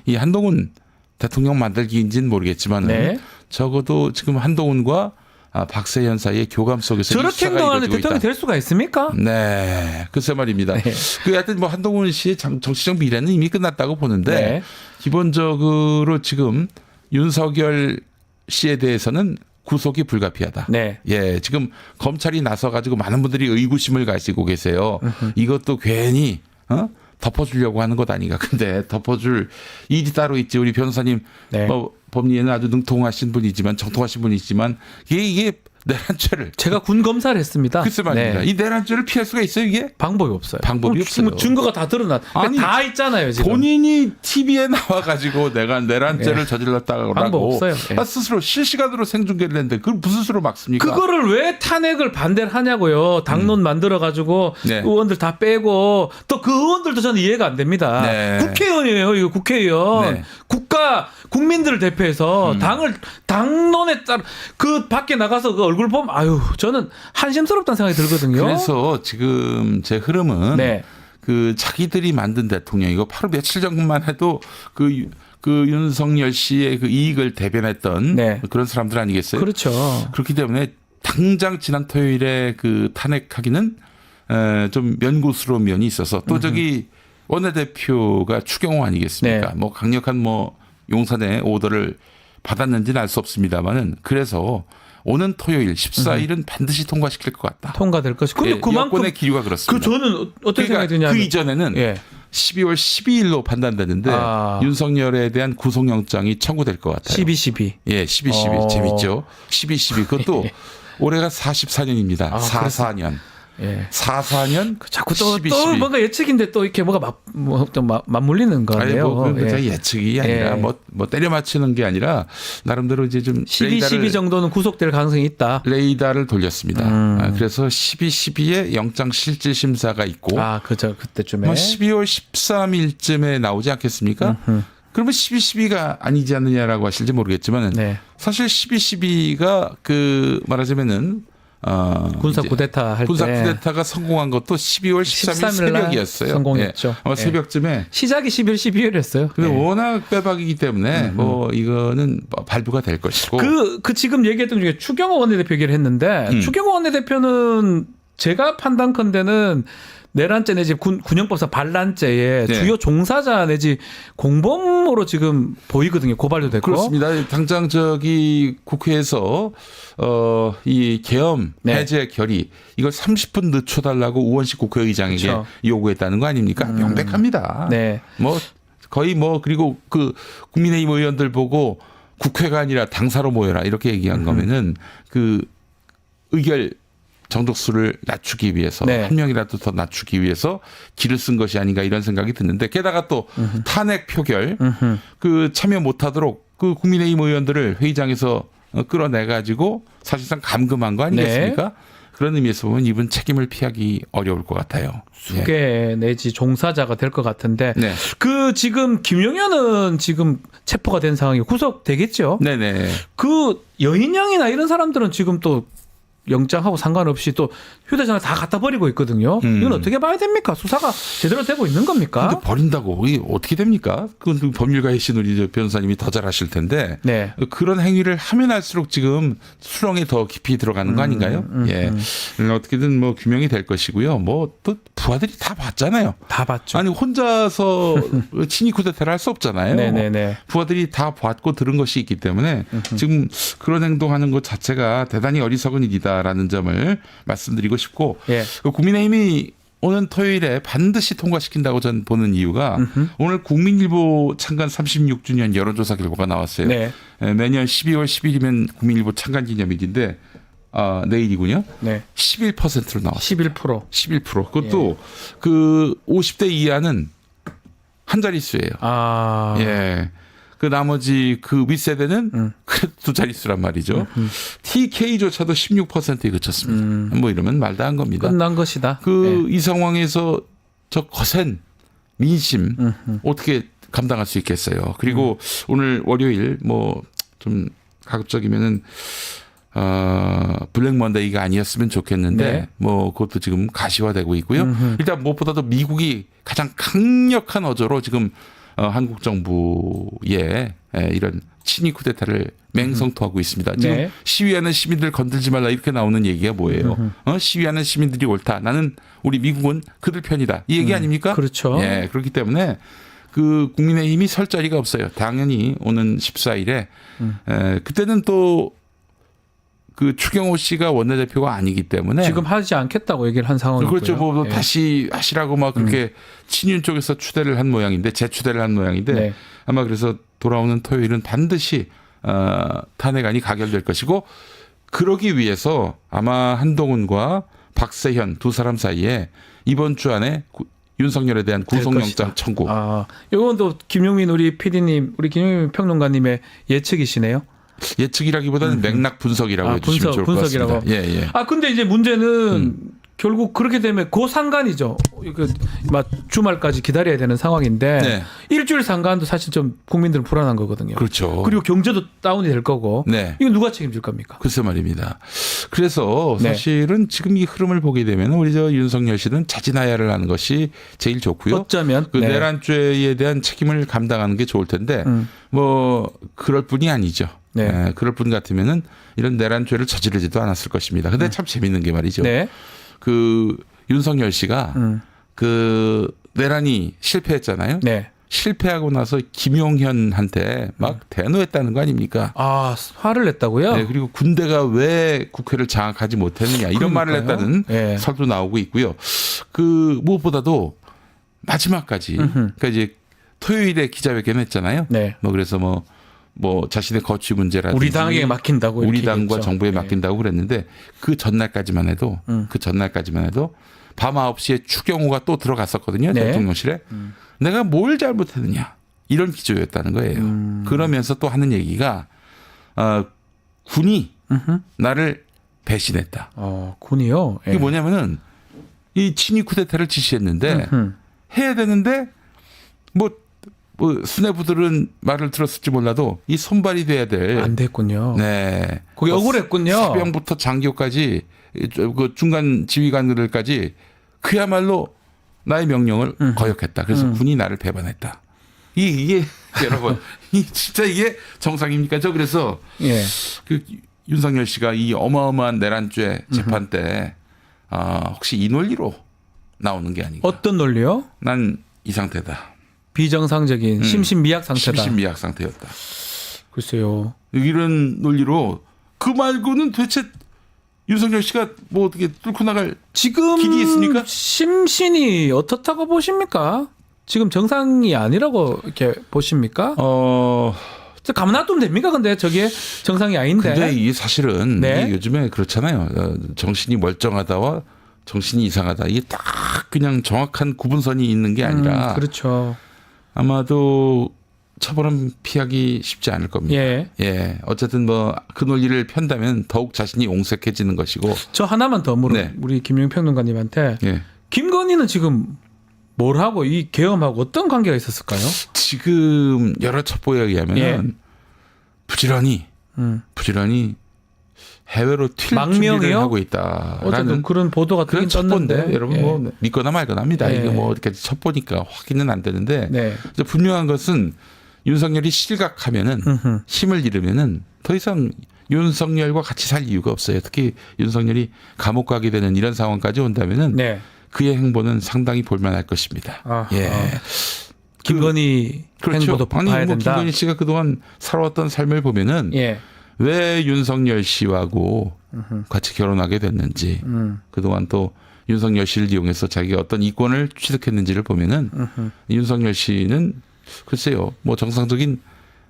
이 한동훈 대통령 만들기인지는 모르겠지만 네. 적어도 지금 한동훈과 박세현 사이의 교감 속에서 저렇게 행동하는 대통령이 될 수가 있습니까? 네, 글쎄 말입니다. 네. 하여튼 한동훈 씨의 정치적 미래는 이미 끝났다고 보는데 네. 기본적으로 지금 윤석열 씨에 대해서는 구속이 불가피하다. 네. 예, 지금 검찰이 나서가지고 많은 분들이 의구심을 가지고 계세요. 이것도 괜히 덮어주려고 하는 것 아닌가. 근데 덮어줄 일이 따로 있지. 우리 변호사님 네. 법리에는 아주 능통하신 분이지만 정통하신 분이지만 이게 내란죄를 제가 군 검사를 했습니다. 글쎄 말입니다. 네. 이 내란죄를 피할 수가 있어요 이게? 방법이 없어요. 방법이 없어요. 증거가 다 드러나. 아니, 다 있잖아요 지금. 본인이 TV에 나와가지고 내가 내란죄를 네. 저질렀다고 방법 없어요. 네. 스스로 실시간으로 생중계를 했는데 그걸 무슨 수로 막습니까? 그거를 왜 탄핵을 반대를 하냐고요. 당론 만들어가지고 네. 의원들 다 빼고 또 그 의원들도 저는 이해가 안 됩니다. 네. 국회의원이에요. 이거 국회의원. 네. 국민들을 대표해서 당론에 따라 그 밖에 나가서 그 얼굴 보면 저는 한심스럽다는 생각이 들거든요. 그래서 지금 제 흐름은 네. 그 자기들이 만든 대통령이고 바로 며칠 전만 해도 그 윤석열 씨의 그 이익을 대변했던 네. 그런 사람들 아니겠어요? 그렇죠. 그렇기 때문에 당장 지난 토요일에 그 탄핵하기는 좀 면고스러운 면이 있어서 또 저기 원내대표가 추경호 아니겠습니까? 네. 강력한 용산의 오더를 받았는지는 알 수 없습니다만은 그래서 오는 토요일 14일은 반드시 통과시킬 것 같다. 통과될 것이. 근데 예, 그만큼 여권의 기류가 그렇습니다. 그 저는 어떤 생각이 드냐면 그 이전에는 예. 12월 12일로 판단되는데 윤석열에 대한 구속영장이 청구될 것 같아요. 12.12. 예, 12.12 재밌죠. 12.12 그것도 올해가 44년입니다. 44년. 예. 44년 자꾸 또 뭔가 예측인데 또 이렇게 뭐가 좀 맞물리는 거네요. 아니 뭐 예측이 아니라 뭐 때려 맞추는 게 아니라 나름대로 이제 좀 12 정도는 구속될 가능성이 있다. 레이더를 돌렸습니다. 그래서 12.12에 영장 실질 심사가 있고 그죠. 그때쯤에 뭐 12월 13일쯤에 나오지 않겠습니까? 그러면 12.12가 아니지 않느냐라고 하실지 모르겠지만 네. 사실 12.12가 그 말하자면은 군사 쿠데타 할 때 군사 쿠데타가 성공한 것도 12월 13일 새벽이었어요. 성공했죠. 예. 아마 새벽쯤에 시작이 11, 12일이었어요. 근데 워낙 빼박이기 때문에 뭐 이거는 발부가 될 것이고 그 지금 얘기했던 중에 추경호 원내대표 얘기를 했는데 추경호 원내대표는 제가 판단컨대는 내란죄 내지 군형법상 반란죄의 주요 종사자 내지 공범으로 지금 보이거든요. 고발도 됐고. 그렇습니다. 당장 저기 국회에서 이 계엄 해제 결의 이걸 30분 늦춰달라고 우원식 국회의장에게 그렇죠. 요구했다는 거 아닙니까? 명백합니다. 네. 뭐 거의 뭐 그리고 그 국민의힘 의원들 보고 국회가 아니라 당사로 모여라 이렇게 얘기한 거면은 그 의결 정족수를 낮추기 위해서 한 명이라도 더 낮추기 위해서 길을 쓴 것이 아닌가 이런 생각이 드는데 게다가 또 탄핵 표결 그 참여 못하도록 그 국민의힘 의원들을 회의장에서 끌어내 가지고 사실상 감금한 거 아니겠습니까? 그런 의미에서 보면 이분 책임을 피하기 어려울 것 같아요. 수괴 내지 종사자가 될 것 같은데 그 지금 김용현은 지금 체포가 된 상황이 구속되겠죠? 네네. 그 여인영이나 이런 사람들은 지금 또 영장하고 상관없이 또 휴대전화 다 갖다 버리고 있거든요. 이건 어떻게 봐야 됩니까? 수사가 제대로 되고 있는 겁니까? 근데 버린다고 이게 어떻게 됩니까? 그건 법률가이신 우리 변호사님이 더 잘 아실 텐데 그런 행위를 하면 할수록 지금 수렁에 더 깊이 들어가는 거 아닌가요? 어떻게든 뭐 규명이 될 것이고요. 뭐 또 부하들이 다 봤잖아요. 다 봤죠. 아니 혼자서 친위 쿠데타를 할 수 없잖아요. 부하들이 다 봤고 들은 것이 있기 때문에 지금 그런 행동하는 것 자체가 대단히 어리석은 일이다라는 점을 말씀드리고 싶고 국민의힘이 오는 토요일에 반드시 통과시킨다고 저는 보는 이유가 오늘 국민일보 창간 36주년 여론조사 결과가 나왔어요. 매년 12월 10일이면 국민일보 창간 기념일인데 내일이군요. 11%로 나왔어요. 11%. 그것도 그 50대 이하는 한 자릿수예요. 그 나머지 그 윗세대는 그래도 두 자릿수란 말이죠. TK조차도 16%에 그쳤습니다. 뭐 이러면 말도 안 겁니다. 끝난 것이다. 이 상황에서 저 거센 민심 어떻게 감당할 수 있겠어요. 그리고 오늘 월요일 뭐 좀 가급적이면은 블랙 먼데이가 아니었으면 좋겠는데 뭐 그것도 지금 가시화되고 있고요. 일단 무엇보다도 미국이 가장 강력한 어조로 지금 한국 정부의 이런 친위 쿠데타를 맹성토하고 있습니다. 지금 시위하는 시민들 건들지 말라 이렇게 나오는 얘기가 뭐예요? 시위하는 시민들이 옳다. 나는 우리 미국은 그들 편이다. 이 얘기 아닙니까? 그렇죠. 그렇기 때문에 그 국민의힘이 설 자리가 없어요. 당연히 오는 14일에 그때는 또 그 추경호 씨가 원내대표가 아니기 때문에 지금 하지 않겠다고 얘기를 한 상황이고요. 그렇죠. 뭐 다시 하시라고 막 그렇게 친윤 쪽에서 추대를 한 모양인데 재추대를 한 모양인데 아마 그래서 돌아오는 토요일은 반드시 탄핵안이 가결될 것이고 그러기 위해서 아마 한동훈과 박세현 두 사람 사이에 이번 주 안에 윤석열에 대한 구속영장 청구. 이건 또 김용민 우리 PD님, 우리 김용민 평론가님의 예측이시네요. 예측이라기보다는 맥락 분석이라고 해주시면 좋을 것 같습니다. 근데 이제 문제는 결국 그렇게 되면 그 상간이죠. 막 주말까지 기다려야 되는 상황인데 일주일 상간도 사실 좀 국민들은 불안한 거거든요. 그렇죠. 그리고 경제도 다운이 될 거고. 이거 누가 책임질 겁니까? 글쎄 말입니다. 그래서 사실은 지금 이 흐름을 보게 되면 우리 저 윤석열 씨는 자진하야를 하는 것이 제일 좋고요. 어쩌면 그 내란죄에 대한 책임을 감당하는 게 좋을 텐데 뭐 그럴 뿐이 아니죠. 그럴 뿐 같으면은 이런 내란죄를 저지르지도 않았을 것입니다. 근데 참 재밌는 게 말이죠. 그 윤석열 씨가 그 내란이 실패했잖아요. 실패하고 나서 김용현한테 막 대노했다는 거 아닙니까? 아, 화를 냈다고요? 네, 그리고 군대가 왜 국회를 장악하지 못했느냐 이런 말을 했다는 네. 설도 나오고 있고요. 그 무엇보다도 마지막까지 그러니까 이제 토요일에 기자회견 했잖아요. 네. 뭐 그래서 뭐 자신의 거취 문제라든지 우리 당에게 맡긴다고 우리 당과 얘기했죠. 정부에 네. 맡긴다고 그랬는데 그 전날까지만 해도 밤 9시에 추경호가 또 들어갔었거든요. 네. 대통령실에. 내가 뭘 잘못했느냐 이런 기조였다는 거예요. 그러면서 또 하는 얘기가 군이 나를 배신했다. 군이요? 이게 뭐냐면은 이 친위 쿠데타를 지시했는데 해야 되는데 뭐 수뇌부들은 말을 들었을지 몰라도 이 손발이 돼야 될. 안 됐군요. 네. 거기 억울했군요. 사병부터 장교까지 그 중간 지휘관들까지 그야말로 나의 명령을 거역했다. 그래서 군이 나를 배반했다. 이게 여러분, 진짜 이게 정상입니까? 저 그래서 예. 그 윤석열 씨가 이 어마어마한 내란죄 재판 때 혹시 이 논리로 나오는 게 아닌가? 어떤 논리요? 난 이 상태다. 비정상적인 심신미약 상태다. 심신미약 상태였다. 글쎄요. 이런 논리로 그 말고는 도대체 윤석열 씨가 뭐 어떻게 뚫고 나갈 지금 길이 있습니까? 심신이 어떻다고 보십니까? 지금 정상이 아니라고 이렇게 보십니까? 가만 놔두면 됩니까? 근데 저게 정상이 아닌데. 근데 이게 사실은 네. 이게 요즘에 그렇잖아요. 정신이 멀쩡하다와 정신이 이상하다. 이게 딱 그냥 정확한 구분선이 있는 게 아니라 그렇죠. 아마도 처벌은 피하기 쉽지 않을 겁니다. 예. 어쨌든 뭐 그 논리를 편다면 더욱 자신이 옹색해지는 것이고. 저 하나만 더 네. 우리 김용 평론가님한테 예. 김건희는 지금 뭘 하고 이 계엄하고 어떤 관계가 있었을까요? 지금 여러 첩보에 의하면 예. 부지런히 해외로 튈 망명이요? 준비를 하고 있다라는 어쨌든 그런 보도가 그런 뜨긴 떴는데 첩보인데 여러분 뭐 믿거나 말거나 합니다. 예. 이게 뭐 이렇게 첩보니까 확인은 안 되는데 네. 분명한 것은 윤석열이 실각하면은 힘을 잃으면은 더 이상 윤석열과 같이 살 이유가 없어요. 특히 윤석열이 감옥 가게 되는 이런 상황까지 온다면은 네. 그의 행보는 상당히 볼만할 것입니다. 아하. 예. 김건희 행보도 봐야 아니 뭐 된다. 김건희 씨가 그동안 살아왔던 삶을 보면은 예. 왜 윤석열 씨하고 같이 결혼하게 됐는지 그동안 또 윤석열 씨를 이용해서 자기가 어떤 이권을 취득했는지를 보면은 윤석열 씨는 글쎄요 뭐 정상적인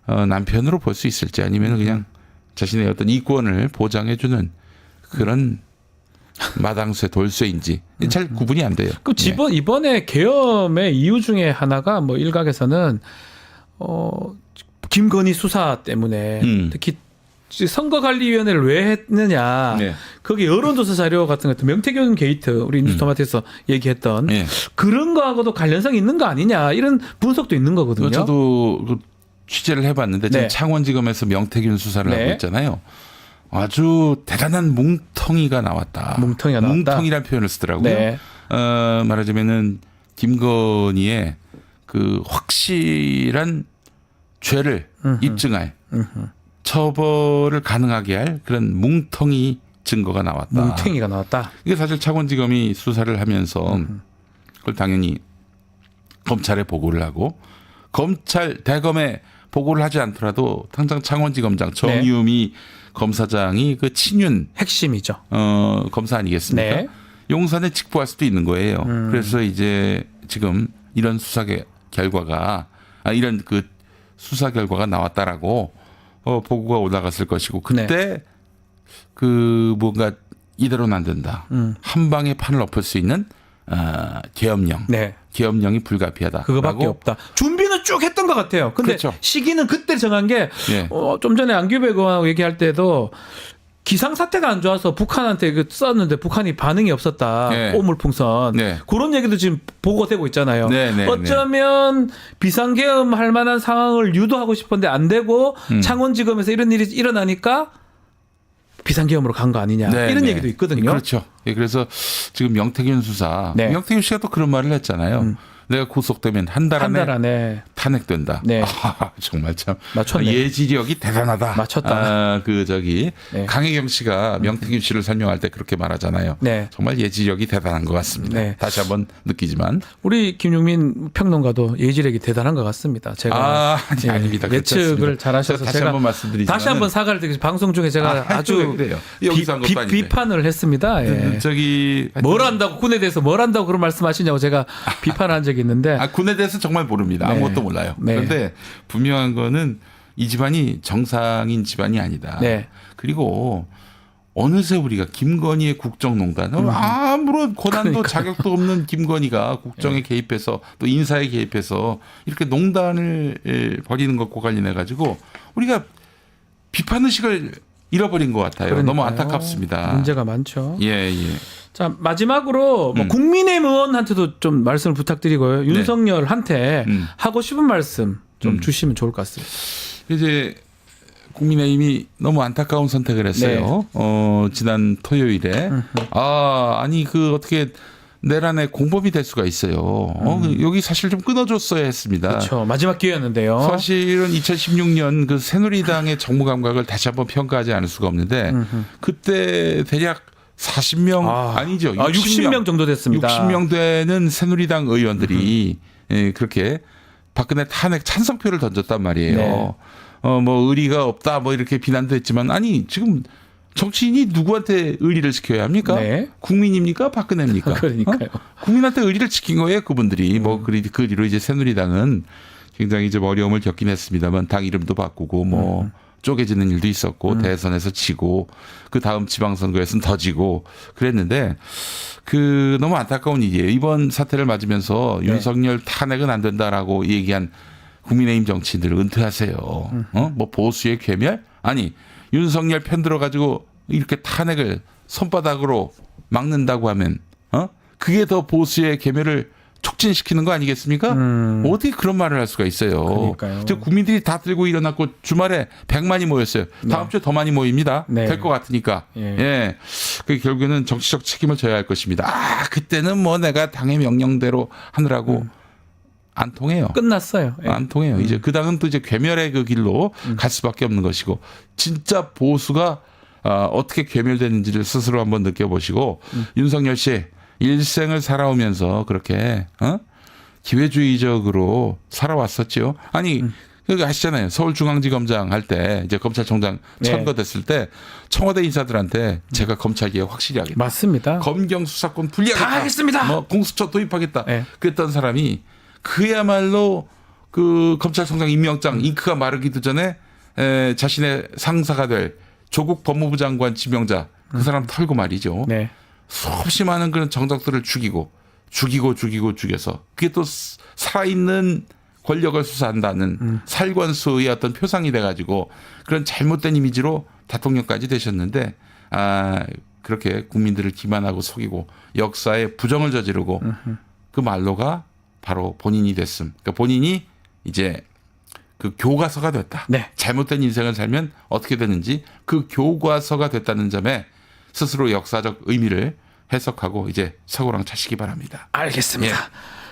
남편으로 볼 수 있을지 아니면 그냥 자신의 어떤 이권을 보장해주는 그런 마당쇠 돌쇠인지 잘 구분이 안 돼요. 그 이번에 계엄의 이유 중에 하나가 뭐 일각에서는 김건희 수사 때문에 특히 선거관리위원회를 왜 했느냐. 네. 거기 여론조사 자료 같은 것도 명태균 게이트 우리 뉴스토마토에서 얘기했던 네. 그런 거하고도 관련성이 있는 거 아니냐 이런 분석도 있는 거거든요. 저도 그 취재를 해봤는데 지금 네. 창원지검에서 명태균 수사를 네. 하고 있잖아요. 아주 대단한 뭉텅이가 나왔다. 뭉텅이라는 표현을 쓰더라고요. 네. 말하자면은 김건희의 그 확실한 죄를 입증할 처벌을 가능하게 할 그런 뭉텅이 증거가 나왔다. 뭉탱이가 나왔다. 이게 사실 창원지검이 수사를 하면서 그걸 당연히 검찰에 보고를 하고 검찰 대검에 보고를 하지 않더라도 당장 창원지검장 정유미 검사장이 그 친윤 핵심이죠. 검사 아니겠습니까? 네. 용산에 직보할 수도 있는 거예요. 그래서 이제 지금 이런 수사 결과가 이런 그 수사 결과가 나왔다라고 보고가 올라갔을 것이고 그때 그 뭔가 이대로는 안 된다. 한 방에 판을 엎을 수 있는 계엄령. 네. 계엄령이 불가피하다. 그거밖에 없다. 준비는 쭉 했던 것 같아요. 근데 그렇죠. 시기는 그때 정한 게 예. 좀 전에 안규백 의원하고 얘기할 때도 기상 사태가 안 좋아서 북한한테 썼는데 북한이 반응이 없었다. 네. 오물풍선. 네. 그런 얘기도 지금 보고되고 있잖아요. 네. 어쩌면 비상계엄 할 만한 상황을 유도하고 싶은데 안 되고 창원지검에서 이런 일이 일어나니까 비상계엄으로 간 거 아니냐. 이런 얘기도 있거든요. 그렇죠. 예, 그래서 지금 명태균 수사. 네. 명태균 씨가 또 그런 말을 했잖아요. 내가 구속되면 한 달 안에 탄핵된다. 네. 정말 참 맞췄네. 예지력이 대단하다. 맞췄다. 네. 강혜경 씨가 명태균 씨를 설명할 때 그렇게 말하잖아요. 네. 정말 예지력이 대단한 것 같습니다. 네. 다시 한번 느끼지만 우리 김용민 평론가도 예지력이 대단한 것 같습니다. 제가 아닙니다. 예측을 잘하셔서 다시 한번 말씀드리지만 다시 한번 사과를 드리겠습니다. 방송 중에 제가 아주 비판을 했습니다. 예. 뭘 안다고 군에 대해서 뭘 안다고 그런 말씀하시냐고 제가 비판한 적이 있는데 군에 대해서 정말 모릅니다. 아무것도 몰라요. 네. 그런데 분명한 거는 이 집안이 정상인 집안이 아니다. 네. 그리고 어느새 우리가 김건희의 국정농단 아무런 권한도 자격도 없는 김건희가 국정에 개입해서 또 인사에 개입해서 이렇게 농단을 벌이는 것과 관련해 가지고 우리가 비판 의식을 잃어버린 것 같아요. 그러니까요. 너무 안타깝습니다. 문제가 많죠. 예. 자, 마지막으로 국민의힘 의원한테도 좀 말씀을 부탁드리고요. 윤석열한테 하고 싶은 말씀 좀 주시면 좋을 것 같습니다. 이제 국민의힘이 너무 안타까운 선택을 했어요. 지난 토요일에 아니 어떻게 내란의 공범이 될 수가 있어요. 여기 사실 좀 끊어줬어야 했습니다. 그렇죠. 마지막 기회였는데요. 사실은 2016년 그 새누리당의 정무 감각을 다시 한번 평가하지 않을 수가 없는데 그때 대략 40명 아니죠. 60명 정도 됐습니다. 60명 되는 새누리당 의원들이 그렇게 박근혜 탄핵 찬성표를 던졌단 말이에요. 네. 뭐 의리가 없다 뭐 이렇게 비난도 했지만 아니 지금 정치인이 누구한테 의리를 지켜야 합니까? 네. 국민입니까? 박근혜입니까? 그러니까요. 국민한테 의리를 지킨 거예요, 그분들이. 뭐 그 뒤로 이제 새누리당은 굉장히 좀 어려움을 겪긴 했습니다만 당 이름도 바꾸고 뭐 쪼개지는 일도 있었고 대선에서 지고 그 다음 지방선거에서는 더 지고 그랬는데 너무 안타까운 일이에요. 이번 사태를 맞으면서 윤석열 탄핵은 안 된다라고 얘기한 국민의힘 정치인들 은퇴하세요. 뭐 보수의 괴멸? 아니 윤석열 편 들어가지고 이렇게 탄핵을 손바닥으로 막는다고 하면 그게 더 보수의 괴멸을 촉진시키는 거 아니겠습니까? 어떻게 그런 말을 할 수가 있어요. 그러니까요. 국민들이 다 들고 일어났고 주말에 100만이 모였어요. 다음 주에 더 많이 모입니다. 네. 될 것 같으니까. 예. 그 결국에는 정치적 책임을 져야 할 것입니다. 그때는 뭐 내가 당의 명령대로 하느라고 안 통해요. 끝났어요. 예. 안 통해요. 이제 그 당은 또 이제 괴멸의 그 길로 갈 수밖에 없는 것이고 진짜 보수가 어떻게 괴멸되는지를 스스로 한번 느껴보시고 윤석열 씨 일생을 살아오면서 그렇게 기회주의적으로 살아왔었죠. 아니 그거 아시잖아요. 서울중앙지검장 할 때 이제 검찰총장 선거됐을 때 청와대 인사들한테 제가 검찰개혁 확실히 하겠다. 맞습니다. 검경 수사권 분리하겠다. 다 하겠습니다. 뭐 공수처 도입하겠다. 네. 그랬던 사람이 그야말로 그 검찰총장 임명장 잉크가 마르기도 전에 자신의 상사가 될 조국 법무부 장관 지명자 그 사람 털고 말이죠. 네. 수없이 많은 그런 정적들을 죽여서 그게 또 살아있는 권력을 수사한다는 살관수의 어떤 표상이 돼가지고 그런 잘못된 이미지로 대통령까지 되셨는데 그렇게 국민들을 기만하고 속이고 역사에 부정을 저지르고 그 말로가 바로 본인이 됐음. 그러니까 본인이 이제 그 교과서가 됐다. 네. 잘못된 인생을 살면 어떻게 되는지 그 교과서가 됐다는 점에 스스로 역사적 의미를 해석하고 이제 사고랑 차시기 바랍니다. 알겠습니다.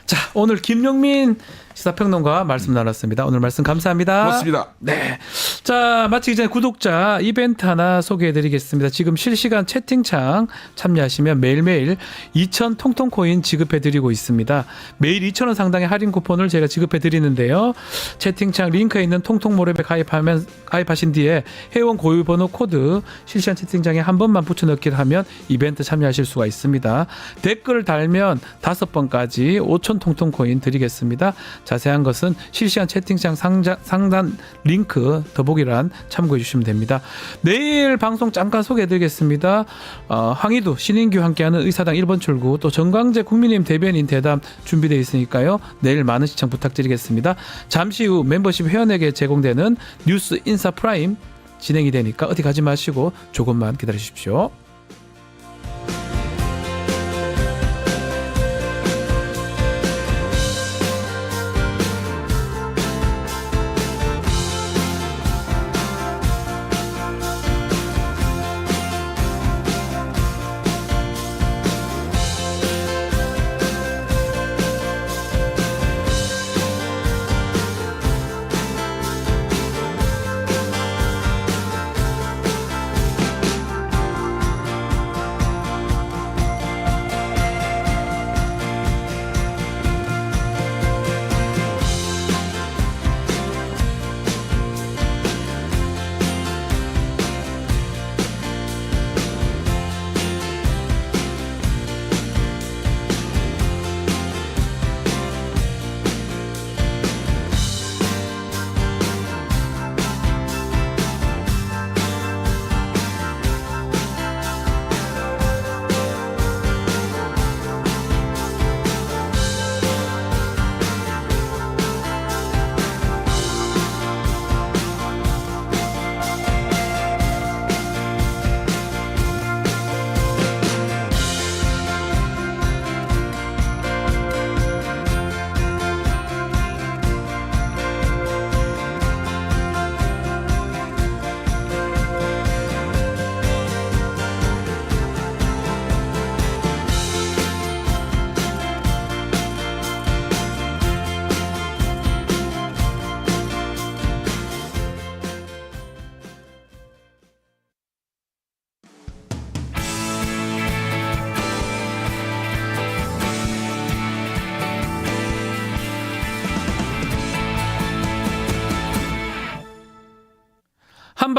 자, 오늘 김용민 시사평론가 말씀 나눴습니다. 오늘 말씀 감사합니다. 고맙습니다. 네. 자, 마치기 전에 구독자 이벤트 하나 소개해드리겠습니다. 지금 실시간 채팅창 참여하시면 매일매일 2,000 통통코인 지급해드리고 있습니다. 매일 2,000원 상당의 할인 쿠폰을 제가 지급해드리는데요. 채팅창 링크에 있는 통통모랩에 가입하신 뒤에 회원 고유번호 코드 실시간 채팅창에 한 번만 붙여넣기를 하면 이벤트 참여하실 수가 있습니다. 댓글을 달면 5번까지 5,000 통통코인 드리겠습니다. 자세한 것은 실시간 채팅창 상단 링크 더보기란 참고해 주시면 됩니다. 내일 방송 잠깐 소개해드리겠습니다. 황희두, 신인규 함께하는 의사당 1번 출구 또 정광재 국민의힘 대변인 대담 준비되어 있으니까요. 내일 많은 시청 부탁드리겠습니다. 잠시 후 멤버십 회원에게 제공되는 뉴스 인사 프라임 진행이 되니까 어디 가지 마시고 조금만 기다려 주십시오.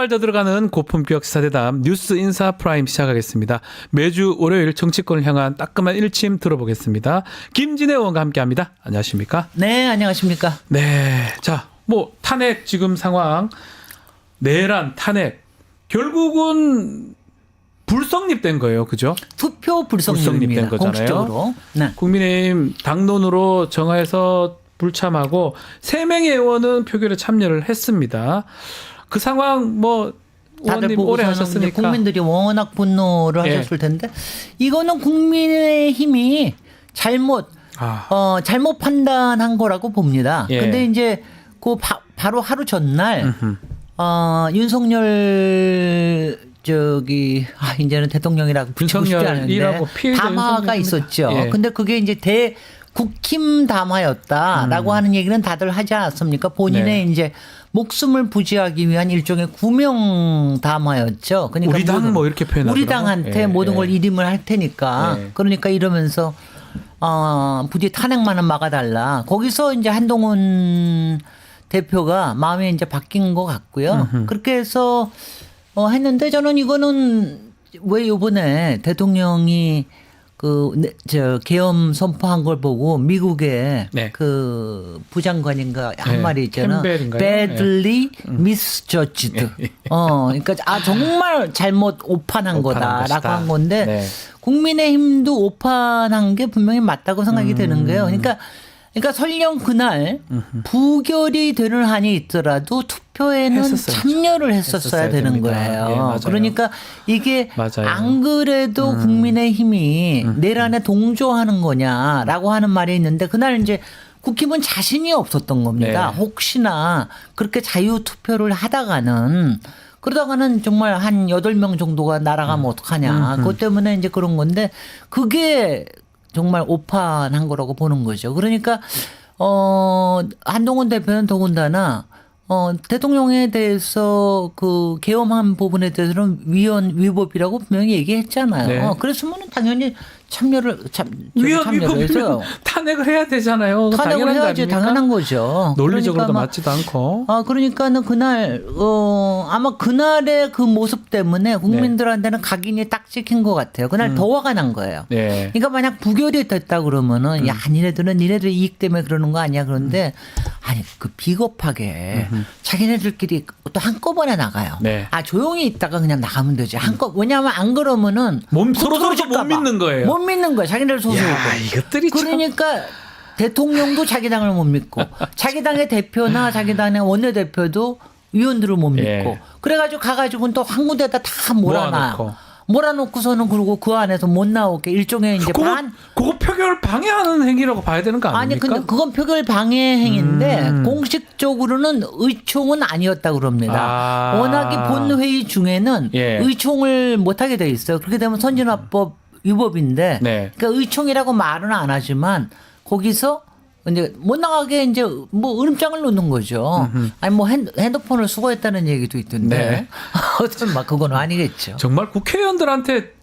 발 더 들어가는 고품격 시사대담 뉴스 인사 프라임 시작하겠습니다. 매주 월요일 정치권을 향한 따끔한 일침 들어보겠습니다. 김진애 의원과 함께합니다. 안녕하십니까? 네, 안녕하십니까? 네, 자, 뭐 탄핵 지금 상황, 내란 탄핵 결국은 불성립된 거예요, 그죠? 투표 불성립입니다. 불성립된 거잖아요. 공식적으로. 네. 국민의힘 당론으로 정하에서 불참하고 3명의 의원은 표결에 참여를 했습니다. 그 상황 뭐 다들 의원님 오래 보고서는 하셨으니까 국민들이 워낙 분노를 예. 하셨을 텐데 이거는 국민의힘이 잘못 잘못 판단한 거라고 봅니다. 예. 근데 이제 그 바로 하루 전날 윤석열 이제는 대통령이라고 붙이고 싶지 않은데 윤석열이라고 피해자 담화가 윤석열입니다. 있었죠. 예. 근데 그게 이제 국힘 담화였다라고 하는 얘기는 다들 하지 않았습니까? 본인의 이제 목숨을 부지하기 위한 일종의 구명 담화였죠. 그러니까 우리 당 뭐 이렇게 표현하더라고. 우리 당한테 예, 모든 예. 걸 이임을 할 테니까 예. 그러니까 이러면서 부디 탄핵만은 막아달라. 거기서 이제 한동훈 대표가 마음이 이제 바뀐 것 같고요. 그렇게 해서 했는데 저는 이거는 왜 이번에 대통령이 계엄 선포한 걸 보고 미국의 네. 그 부장관인가 한 네. 말이 있잖아. 캠벨인가요? badly misjudged. 그러니까 정말 잘못 오판한 오판한 거다라고 것이다. 한 건데 네. 국민의힘도 오판한 게 분명히 맞다고 생각이 되는 거예요. 그러니까 설령 그날 부결이 되는 한이 있더라도 투표에는 했었어야죠. 참여를 했었어야 되는 됩니다. 거예요. 예, 맞아요. 그러니까 이게 맞아요. 안 그래도 국민의힘이 내란에 동조하는 거냐라고 하는 말이 있는데 그날 이제 국힘은 자신이 없었던 겁니다. 네. 혹시나 그렇게 자유 투표를 하다가는 그러다가는 정말 한 8명 정도가 날아가면 어떡하냐. 그것 때문에 이제 그런 건데 그게 정말 오판한 거라고 보는 거죠. 그러니까 한동훈 대표는 더군다나 대통령에 대해서 그 계엄한 부분에 대해서는 위법이라고 분명히 얘기했잖아요. 네. 그랬으면 당연히 참여를 위법이면 해서 탄핵을 해야 되잖아요. 탄핵을 당연한 거 해야지 아닙니까? 당연한 거죠. 논리적으로도 그러니까 맞지도 않고. 그러니까는 그날 아마 그날의 그 모습 때문에 국민들한테는 각인이 딱 찍힌 것 같아요. 그날 더 화가 난 거예요. 네. 그러니까 만약 부결이 됐다 그러면은 야 니네들 이익 때문에 그러는 거 아니야 그런데 아니 그 비겁하게 자기네들끼리 또 한꺼번에 나가요. 네. 조용히 있다가 그냥 나가면 되지. 왜냐하면 안 그러면은 서로 못 부러질까 봐. 믿는 거예요. 못 믿는 거야. 자기네들 소속이고. 야, 이것들이 참. 그러니까 대통령도 자기 당을 못 믿고 자기 당의 대표나 자기 당의 원내대표도 위원들을 못 믿고 예. 그래가지고 가가지고는 또 한 군데다 다 몰아놔요. 몰아놓고서는 그리고 그 안에서 못 나오게 일종의 이제 그거 표결 방해하는 행위라고 봐야 되는 거 아닙니까? 아니 근데 그건 표결 방해 행위인데 공식적으로는 의총은 아니었다 그럽니다. 워낙에 본회의 중에는 예. 의총을 못하게 돼 있어요. 그렇게 되면 선진화법 위법인데 네. 그러니까 의총이라고 말은 안 하지만 거기서 이제 못 나가게 이제 뭐 으름장을 놓는 거죠. 아니 뭐 핸드폰을 수거했다는 얘기도 있던데. 네. 어떤 막 그건 아니겠죠. 정말 국회의원들한테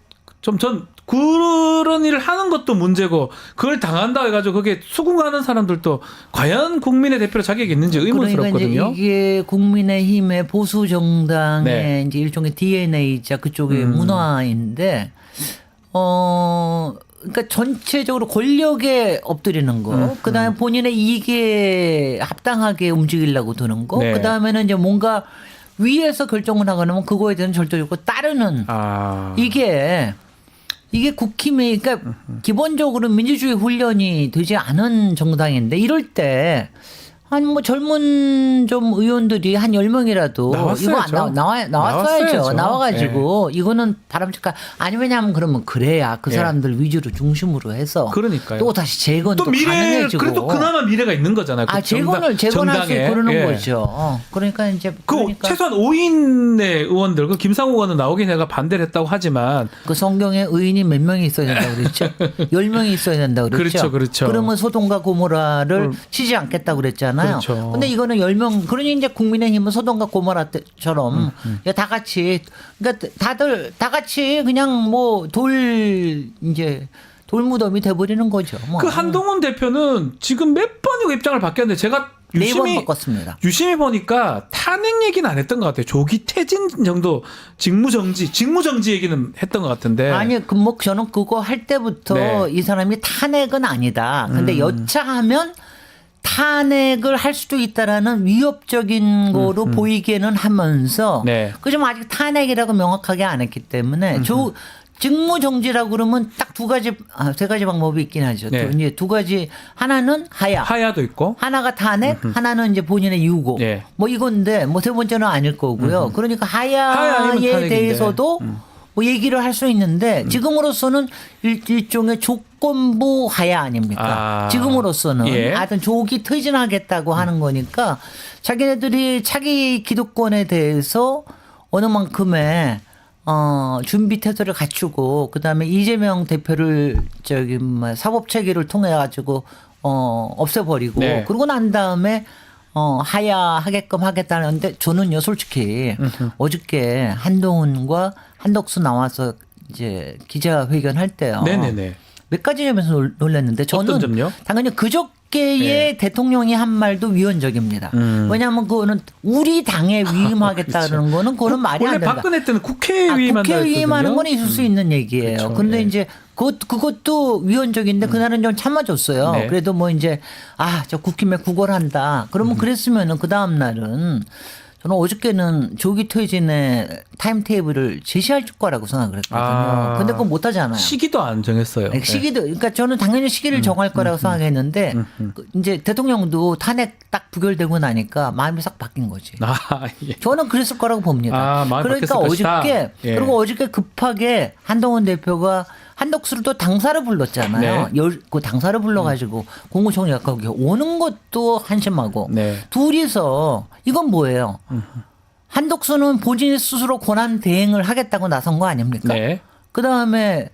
전 그런 일을 하는 것도 문제고 그걸 당한다 해가지고 그게 수긍하는 사람들도 과연 국민의 대표로 자격이 있는지 의문스럽거든요. 그러니까 이게 국민의힘의 보수 정당의 네. 이제 일종의 DNA이자 그쪽의 문화인데 그러니까 전체적으로 권력에 엎드리는 거, 그다음에 본인의 이익에 합당하게 움직이려고 드는 거, 네. 그다음에는 이제 뭔가 위에서 결정을 하거나 그거에 대한 절대적으로 따르는 이게 국힘이 그러니까 기본적으로 민주주의 훈련이 되지 않은 정당인데 이럴 때 한 뭐 젊은 좀 의원들이 한 10명이라도 나왔어야죠. 이거 나왔어야죠. 나와가지고 이거는 바람직한 아니 왜냐하면 그러면 그래야 그 사람들 위주로 중심으로 해서 그러니까요. 또 다시 재건도 또 미래 가능해지고 그래도 그나마 미래가 있는 거잖아요. 그 재건할 수 정당에. 그러는 예. 거죠. 그러니까 이제 최소한 5인의 의원들, 그 김상우 의원은 나오긴 해가 반대를 했다고 하지만 그 성경에 의인이 몇 명이 있어야 된다고 그랬죠? 10명이 있어야 된다고 그랬죠? 그렇죠. 그러면 소돔과 고모라를 치지 않겠다고 그랬잖아요. 그렇죠. 근데 이거는 10명, 그러니 이제 국민의힘은 소돔과 고모라처럼 다 같이, 그러니까 다들 다 같이 그냥 뭐 돌무덤이 돼버리는 거죠. 뭐. 그 한동훈 대표는 지금 몇 번이고 입장을 바뀌었는데 제가 4번 바꿨습니다. 유심히 보니까 탄핵 얘기는 안 했던 것 같아요. 조기 퇴진 정도 직무정지 얘기는 했던 것 같은데. 아니, 뭐 저는 그거 할 때부터 네. 이 사람이 탄핵은 아니다. 근데 여차하면 탄핵을 할 수도 있다라는 위협적인 거로 보이기는 하면서 네. 그좀 아직 탄핵이라고 명확하게 안 했기 때문에 직무정지라고 그러면 딱 세 가지 방법이 있긴 하죠. 네. 이제 2가지, 하나는 하야도 있고. 하나가 탄핵, 하나는 이제 본인의 유고. 예. 뭐 이건데 뭐 세 번째는 아닐 거고요. 그러니까 하야에 탄핵인데. 대해서도 뭐 얘기를 할 수 있는데 지금으로서는 일종의 조건부 하야 아닙니까? 아. 지금으로서는 예. 하여튼 조기 퇴진하겠다고 하는 거니까 자기네들이 차기 기득권에 대해서 어느 만큼의 준비 태세를 갖추고 그다음에 이재명 대표를 사법 체계를 통해 가지고 없애버리고 네. 그러고 난 다음에 하야하게끔 하겠다는데 저는요 솔직히 어저께 한동훈과 한덕수 나와서 이제 기자회견 할 때요. 네네네. 몇 가지 점에서 놀랐는데 저는 어떤 점요? 당연히 그저께의 대통령이 한 말도 위헌적입니다. 왜냐하면 그거는 우리 당에 위임하겠다는 거는 그거는 말이 안 원래 된다. 박근혜 때는 국회에 위임한다 국회 위임하는 했거든요. 건 있을 수 있는 얘기예요. 그렇죠. 근데 예. 이제 그것도 위헌적인데 그날은 좀 참아줬어요. 네. 그래도 뭐 이제 저 국힘에 구걸한다. 그러면 그랬으면은 그 다음 날은 저는 어저께는 조기 퇴진의 타임테이블을 제시할 거라고 생각을 했거든요. 근데 그건 못 하잖아요. 시기도 안 정했어요. 네, 시기도 그러니까 저는 당연히 시기를 정할 거라고 생각했는데 이제 대통령도 탄핵 딱 부결되고 나니까 마음이 싹 바뀐 거지. 예. 저는 그랬을 거라고 봅니다. 마음이 그러니까 바뀌었을 것이다. 어저께 예. 그리고 어저께 급하게 한동훈 대표가 한덕수를 또 당사를 불렀잖아요. 그 당사를 불러가지고 공무총리가 거기 오는 것도 한심하고 네. 둘이서 이건 뭐예요? 한덕수는 본인 스스로 권한 대행을 하겠다고 나선 거 아닙니까? 네. 그 다음에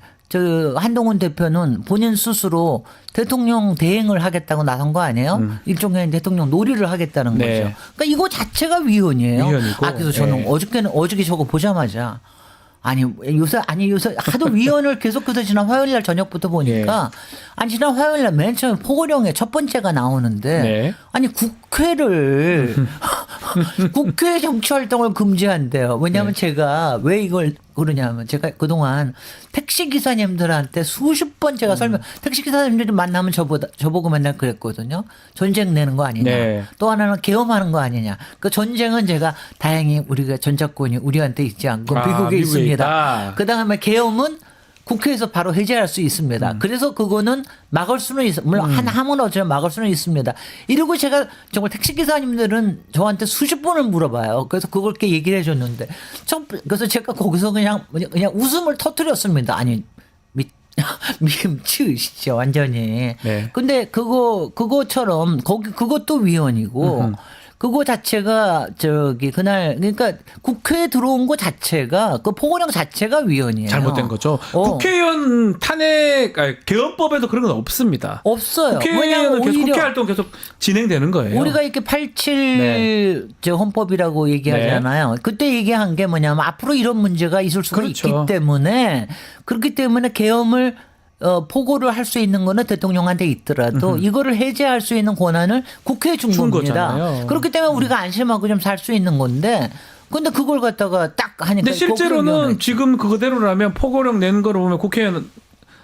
한동훈 대표는 본인 스스로 대통령 대행을 하겠다고 나선 거 아니에요? 일종의 대통령 놀이를 하겠다는 네. 거죠. 그러니까 이거 자체가 위헌이에요. 위헌이고. 그래서 저는 네. 어저께 저거 보자마자 요새 하도 위헌을 계속해서 지난 화요일 날 저녁부터 보니까 지난 화요일 날 맨 처음에 포고령에 첫 번째가 나오는데 네. 국회를 국회 정치 활동을 금지한대요. 왜냐하면 제가 왜 이걸 그러냐면 제가 그동안 택시 기사님들한테 수십 번 제가 택시 기사님들 만나면 저보고 맨날 그랬거든요. 전쟁 내는 거 아니냐. 네. 또 하나는 계엄하는 거 아니냐. 그 전쟁은 제가 다행히 우리가 전작권이 우리한테 있지 않고 미국에 있습니다. 그 다음에 계엄은 국회에서 바로 해제할 수 있습니다. 그래서 그거는 막을 수는 물론 하면 어쩌면 막을 수는 있습니다. 이러고 제가 정말 택시기사님들은 저한테 수십 번을 물어봐요. 그래서 그걸 이렇게 얘기를 해줬는데 그래서 제가 거기서 그냥 웃음을 터뜨렸습니다. 아니 미치으시죠 완전히. 네. 근데 그거처럼 그것도 위헌이고 그거 자체가 그날 그러니까 국회에 들어온 거 자체가 그 포고령 자체가 위헌이에요. 잘못된 거죠. 국회의원 탄핵 개헌법에도 그런 건 없습니다. 없어요. 국회의원은 계속 국회 활동 계속 진행되는 거예요. 우리가 이렇게 87 헌법이라고 얘기하잖아요. 그때 얘기한 게 뭐냐면 앞으로 이런 문제가 있을 수가 그렇죠. 있기 때문에 그렇기 때문에 계엄을 포고를 할 수 있는 거는 대통령한테 있더라도 이거를 해제할 수 있는 권한을 국회에 준 겁니다. 거잖아요. 그렇기 때문에 우리가 안심하고 좀 살 수 있는 건데 근데 그걸 갖다가 딱 하니까. 근데 실제로는 지금 그거대로라면 포고령 내는 거를 보면 국회의원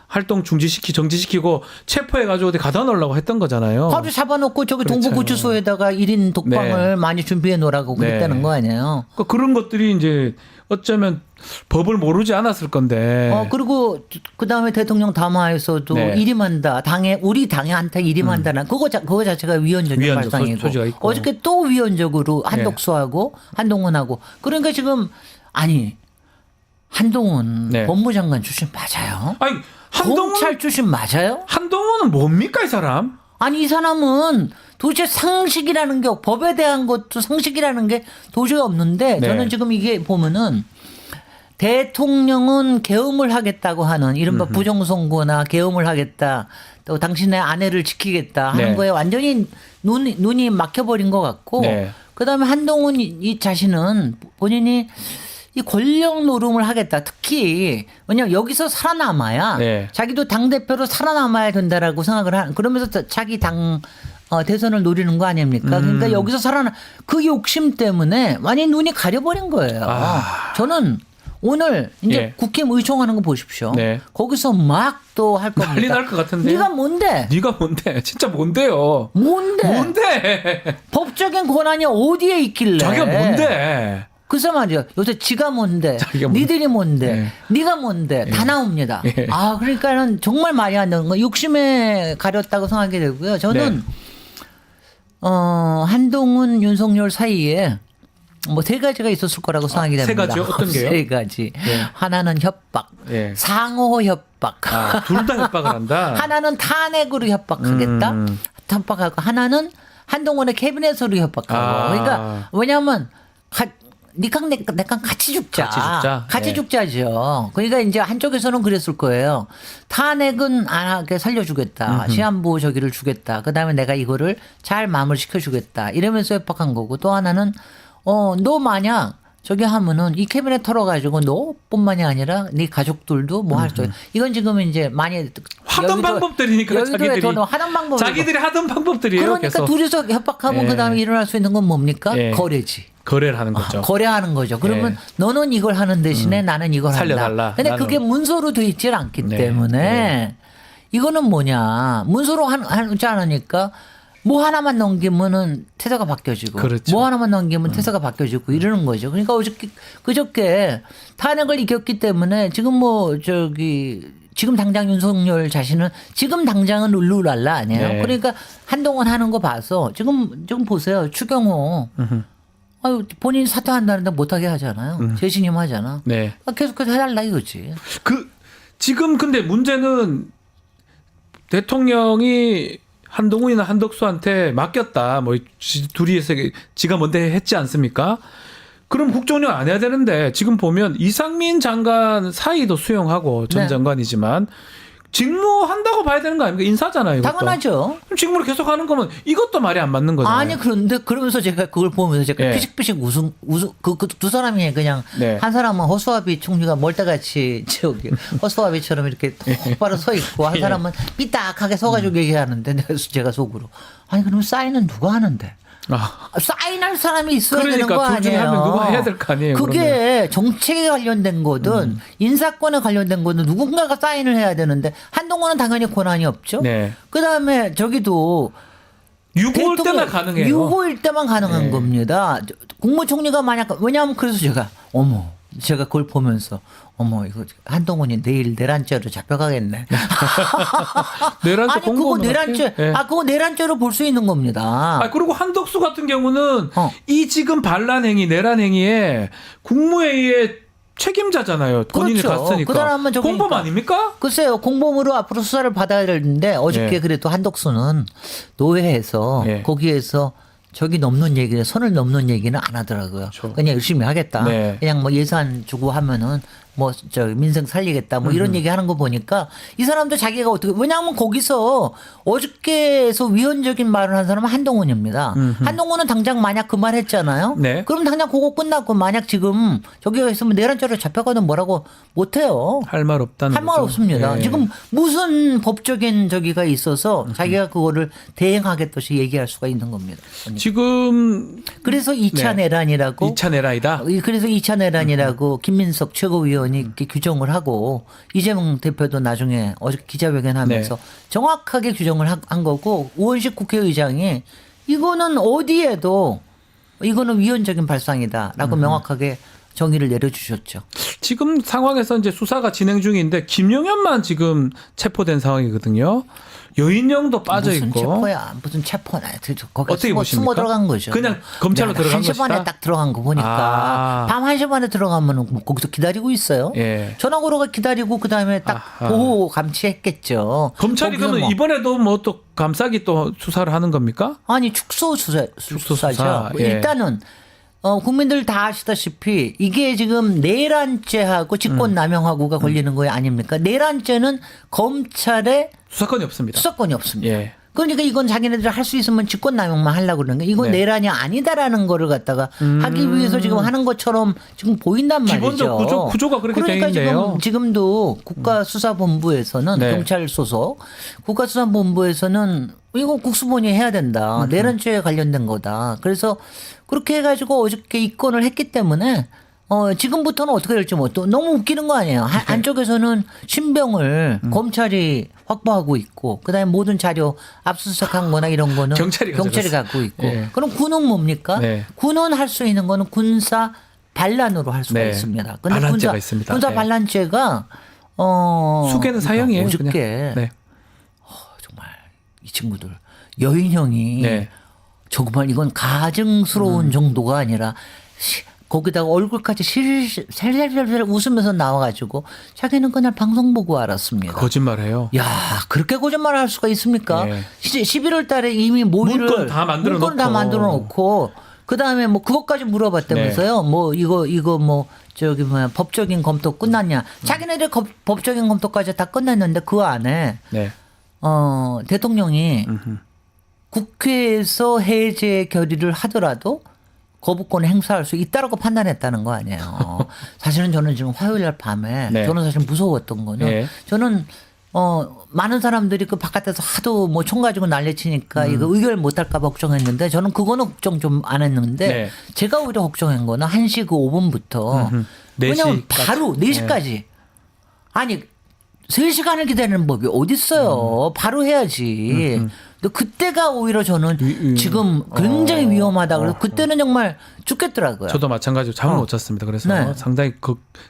활동 정지시키고 체포해가지고 어디 가다 놓으려고 했던 거잖아요. 바로 잡아놓고 저기 그렇죠. 동부구치소에다가 1인 독방을 많이 준비해 놓으라고 그랬다는 거 아니에요. 그러니까 그런 것들이 이제 어쩌면 법을 모르지 않았을 건데. 그리고 그 다음에 대통령 담화에서도 일임한다. 우리 당한테 일임한다는 그거 자체가 위헌적인 발상이고. 소지가 있고. 어저께 또 위헌적으로 한덕수하고 한동훈하고. 그러니까 지금 한동훈 법무장관 출신 맞아요? 아니 검찰 출신 맞아요? 한동훈은 뭡니까 이 사람? 이 사람은 도대체 상식이라는 게 법에 대한 것도 상식이라는 게 도저히 없는데 저는 지금 이게 보면은 대통령은 계엄을 하겠다고 하는 이른바 부정선거나 계엄을 하겠다 또 당신의 아내를 지키겠다 하는 거에 완전히 눈이 막혀버린 것 같고 그다음에 한동훈 이 자신은 본인이 이 권력 노름을 하겠다. 특히 왜냐하면 여기서 살아남아야 자기도 당대표로 살아남아야 된다라고 생각을 하는 그러면서 자기 당 대선을 노리는 거 아닙니까? 그러니까 여기서 살아나 그 욕심 때문에 완전히 눈이 가려버린 거예요. 저는 오늘 이제 예. 국힘 의총하는 거 보십시오. 네. 거기서 막 또 할 겁니다. 난리 날 것 같은데. 네가 뭔데? 네가 뭔데? 진짜 뭔데요? 뭔데? 뭔데? 법적인 권한이 어디에 있길래? 자기가 뭔데? 글쎄 말이야. 요새 지가 뭔데? 자기가 뭔데? 니들이 뭔데? 네. 네가 뭔데? 다 나옵니다. 예. 그러니까는 정말 말이 안 되는 거. 욕심에 가렸다고 생각하게 되고요. 저는 한동훈, 윤석열 사이에 뭐 세 가지가 있었을 거라고 생각이 됩니다. 세 가지요? 어떤 게요? 세 가지. 하나는 협박, 예. 상호 협박. 둘 다 협박을 한다. 하나는 탄핵으로 협박하겠다. 협박하고 하나는 한동훈의 캐비넷으로 협박하고. 그러니까 왜냐하면 니캉 내캉 같이 죽자. 같이 죽자. 죽자죠. 그러니까 이제 한쪽에서는 그랬을 거예요. 탄핵은 안 하게 살려주겠다. 시한부 저기를 주겠다. 그다음에 내가 이거를 잘 마무리시켜주겠다. 이러면서 협박한 거고 또 하나는 너 만약 저기 하면은 이 캐비넷 털어가지고 너뿐만이 아니라 네 가족들도 뭐 할 수 있어. 이건 지금 이제 많이 하던 방법들이니까 자기들이 하던 방법. 자기들이 하던 방법들이에요. 그러니까 계속. 둘이서 협박하면 그다음에 일어날 수 있는 건 뭡니까? 예. 거래지. 거래를 하는 거죠. 거래하는 거죠. 그러면 너는 이걸 하는 대신에 나는 이걸 살려달라. 한다. 근데 나는. 그게 문서로 돼 있질 않기 네. 때문에 이거는 뭐냐. 문서로 하지 않으니까 뭐 하나만 넘기면은 태세가 바뀌어지고 그렇죠. 뭐 하나만 넘기면 태세가 바뀌어지고 이러는 거죠. 그러니까 그저께 탄핵을 이겼기 때문에 지금 지금 당장 윤석열 자신은 지금 당장은 룰루랄라 아니에요. 네. 그러니까 한동안 하는 거 봐서 지금 보세요. 추경호 본인이 사퇴한다는데 못하게 하잖아요. 재신임 하잖아. 네. 계속해서 해달라 이거지. 지금 근데 문제는 대통령이 한동훈이나 한덕수한테 맡겼다. 뭐 둘이서 지가 뭔데 했지 않습니까? 그럼 국정운영 안 해야 되는데 지금 보면 이상민 장관 사이도 수용하고 전 네. 장관이지만 직무한다고 봐야 되는 거 아닙니까? 인사잖아요. 이것도. 당연하죠. 그럼 직무를 계속 하는 거면 이것도 말이 안 맞는 거잖아요. 아니 그런데 그러면서 제가 그걸 보면서 제가 예. 피식피식 웃음 그 두 사람이 그냥 네. 한 사람은 허수아비 총리가 멀다같이 허수아비처럼 이렇게 똑바로 서 있고 한 사람은 삐딱하게 서가지고 얘기하는데 제가 속으로 아니 그럼 사인은 누가 하는데? 사인할 사람이 있어야 되는 거 그러니까 둘 중에 아니에요. 한 명 누가 해야 될 거 아니에요. 그게 그러면. 정책에 관련된 거든 인사권에 관련된 거든 누군가가 사인을 해야 되는데 한동훈은 당연히 권한이 없죠. 네. 그다음에 저기도 6.5일 때만 가능해요. 6.5일 때만 가능한 네. 겁니다. 국무총리가 만약 왜냐하면 그래서 제가 그걸 보면서 이거 한동훈이 내일 내란죄로 잡혀가겠네. 내란죄 아니 그거 공고는 내란죄 어때요? 네. 그거 내란죄로 볼 수 있는 겁니다. 그리고 한덕수 같은 경우는 이 지금 반란 행위, 내란 행위에 국무회의의 책임자잖아요. 본인이 그렇죠. 갔으니까. 그 사람은 저기 공범 그러니까. 아닙니까? 글쎄요, 공범으로 앞으로 수사를 받아야 되는데 어저께 네. 그래도 한덕수는 노회에서 네. 거기에서 선을 넘는 얘기는 안 하더라고요. 그렇죠. 그냥 열심히 하겠다. 네. 그냥 뭐 예산 주고 하면은 민생 살리겠다. 뭐 이런 얘기 하는 거 보니까 이 사람도 자기가 왜냐하면 거기서 어저께에서 위헌적인 말을 한 사람은 한동훈입니다. 한동훈은 당장 만약 그 말 했잖아요. 네. 그럼 당장 그거 끝났고 만약 지금 저기가 있으면 내란죄로 잡혀가든 뭐라고 못해요. 할 말 없다는 할 말 거죠. 없습니다. 예. 지금 무슨 법적인 저기가 있어서 자기가 그거를 대행하겠듯이 얘기할 수가 있는 겁니다. 지금 그래서 2차 내란이라고 2차 내란이다. 그래서 2차 내란이라고 김민석 최고위원이 이렇게 규정을 하고 이재명 대표도 나중에 어제 기자회견하면서 네. 정확하게 규정을 한 거고 우원식 국회의장이 이거는 어디에도 이거는 위헌적인 발상이다라고 명확하게 정의를 내려주셨죠. 지금 상황에서 이제 수사가 진행 중인데 김용현만 지금 체포된 상황이거든요. 여인영도 빠져 무슨 있고. 체포야? 무슨 체포나? 거기 어떻게 보십니까? 숨어 들어간 거죠. 그냥 검찰로 들어간 1시 반에 것이다? 딱 들어간 거 보니까 밤 1시 반에 들어가면 뭐 거기서 기다리고 있어요. 예. 전화 걸어가 기다리고 그다음에 딱 보호 감시했겠죠. 검찰이 거기서 그러면 이번에도 뭐 또 감싸기 또 수사를 하는 겁니까? 아니 수사죠. 수사, 예. 일단은 국민들 다 아시다시피 이게 지금 내란죄하고 직권남용하고가 걸리는 거예요, 아닙니까? 내란죄는 검찰의 수사권이 없습니다. 수사권이 없습니다. 예. 그러니까 이건 자기네들 할 수 있으면 직권남용만 하려고 그러는 거예요. 이건 네. 내란이 아니다라는 거를 갖다가 하기 위해서 지금 하는 것처럼 지금 보인단 말이죠. 기본적 구조가 그렇게 그러니까 돼 있네요. 지금도 국가수사본부에서는 네. 경찰 소속 국가수사본부에서는 이거 국수본이 해야 된다. 내란죄에 관련된 거다. 그래서 그렇게 해가지고 어저께 입건을 했기 때문에 지금부터는 어떻게 될지 또 너무 웃기는 거 아니에요. 한쪽에서는 신병을 검찰이 확보하고 있고 그다음에 모든 자료 압수수색한 거나 이런 거는 경찰이 갖고 있고 네. 그럼 군은 뭡니까? 네. 군은 할 수 있는 거는 군사 반란으로 할 수가 네. 있습니다. 근데 반란죄가 있습니다. 군사 네. 반란죄가 수개는 사형이에요. 어저께 그냥. 네. 정말 이 친구들 여인형이 네. 정말 이건 가증스러운 정도가 아니라 거기다가 얼굴까지 살살살살 웃으면서 나와가지고 자기는 그날 방송 보고 알았습니다. 거짓말해요. 야 그렇게 거짓말할 수가 있습니까? 네. 11월 달에 이미 모의를 문건 다 만들어 놓고 그다음에 뭐 그것까지 물어봤다면서요. 뭐 이거 뭐 저기 뭐야 법적인 검토 끝났냐? 자기네들 법적인 검토까지 다 끝냈는데 그 안에 네. 대통령이 국회에서 해제 결의를 하더라도 거부권을 행사할 수 있다라고 판단했다는 거 아니에요. 사실은 저는 지금 화요일 날 밤에 네. 저는 사실 무서웠던 거는 네. 저는 많은 사람들이 그 바깥에서 하도 뭐 총 가지고 난리치니까 이거 의결 못할까 봐 걱정했는데 저는 그거는 걱정 좀 안 했는데 네. 제가 오히려 걱정한 거는 1시 그 5분부터 왜냐면 4시까지. 바로 4시까지 아니 3시간을 기다리는 법이 어딨어요. 바로 해야지. 근데 그때가 오히려 저는 지금 굉장히 위험하다. 그래서 그때는 정말 죽겠더라고요. 저도 마찬가지로 잠을 못 잤습니다. 그래서 네. 상당히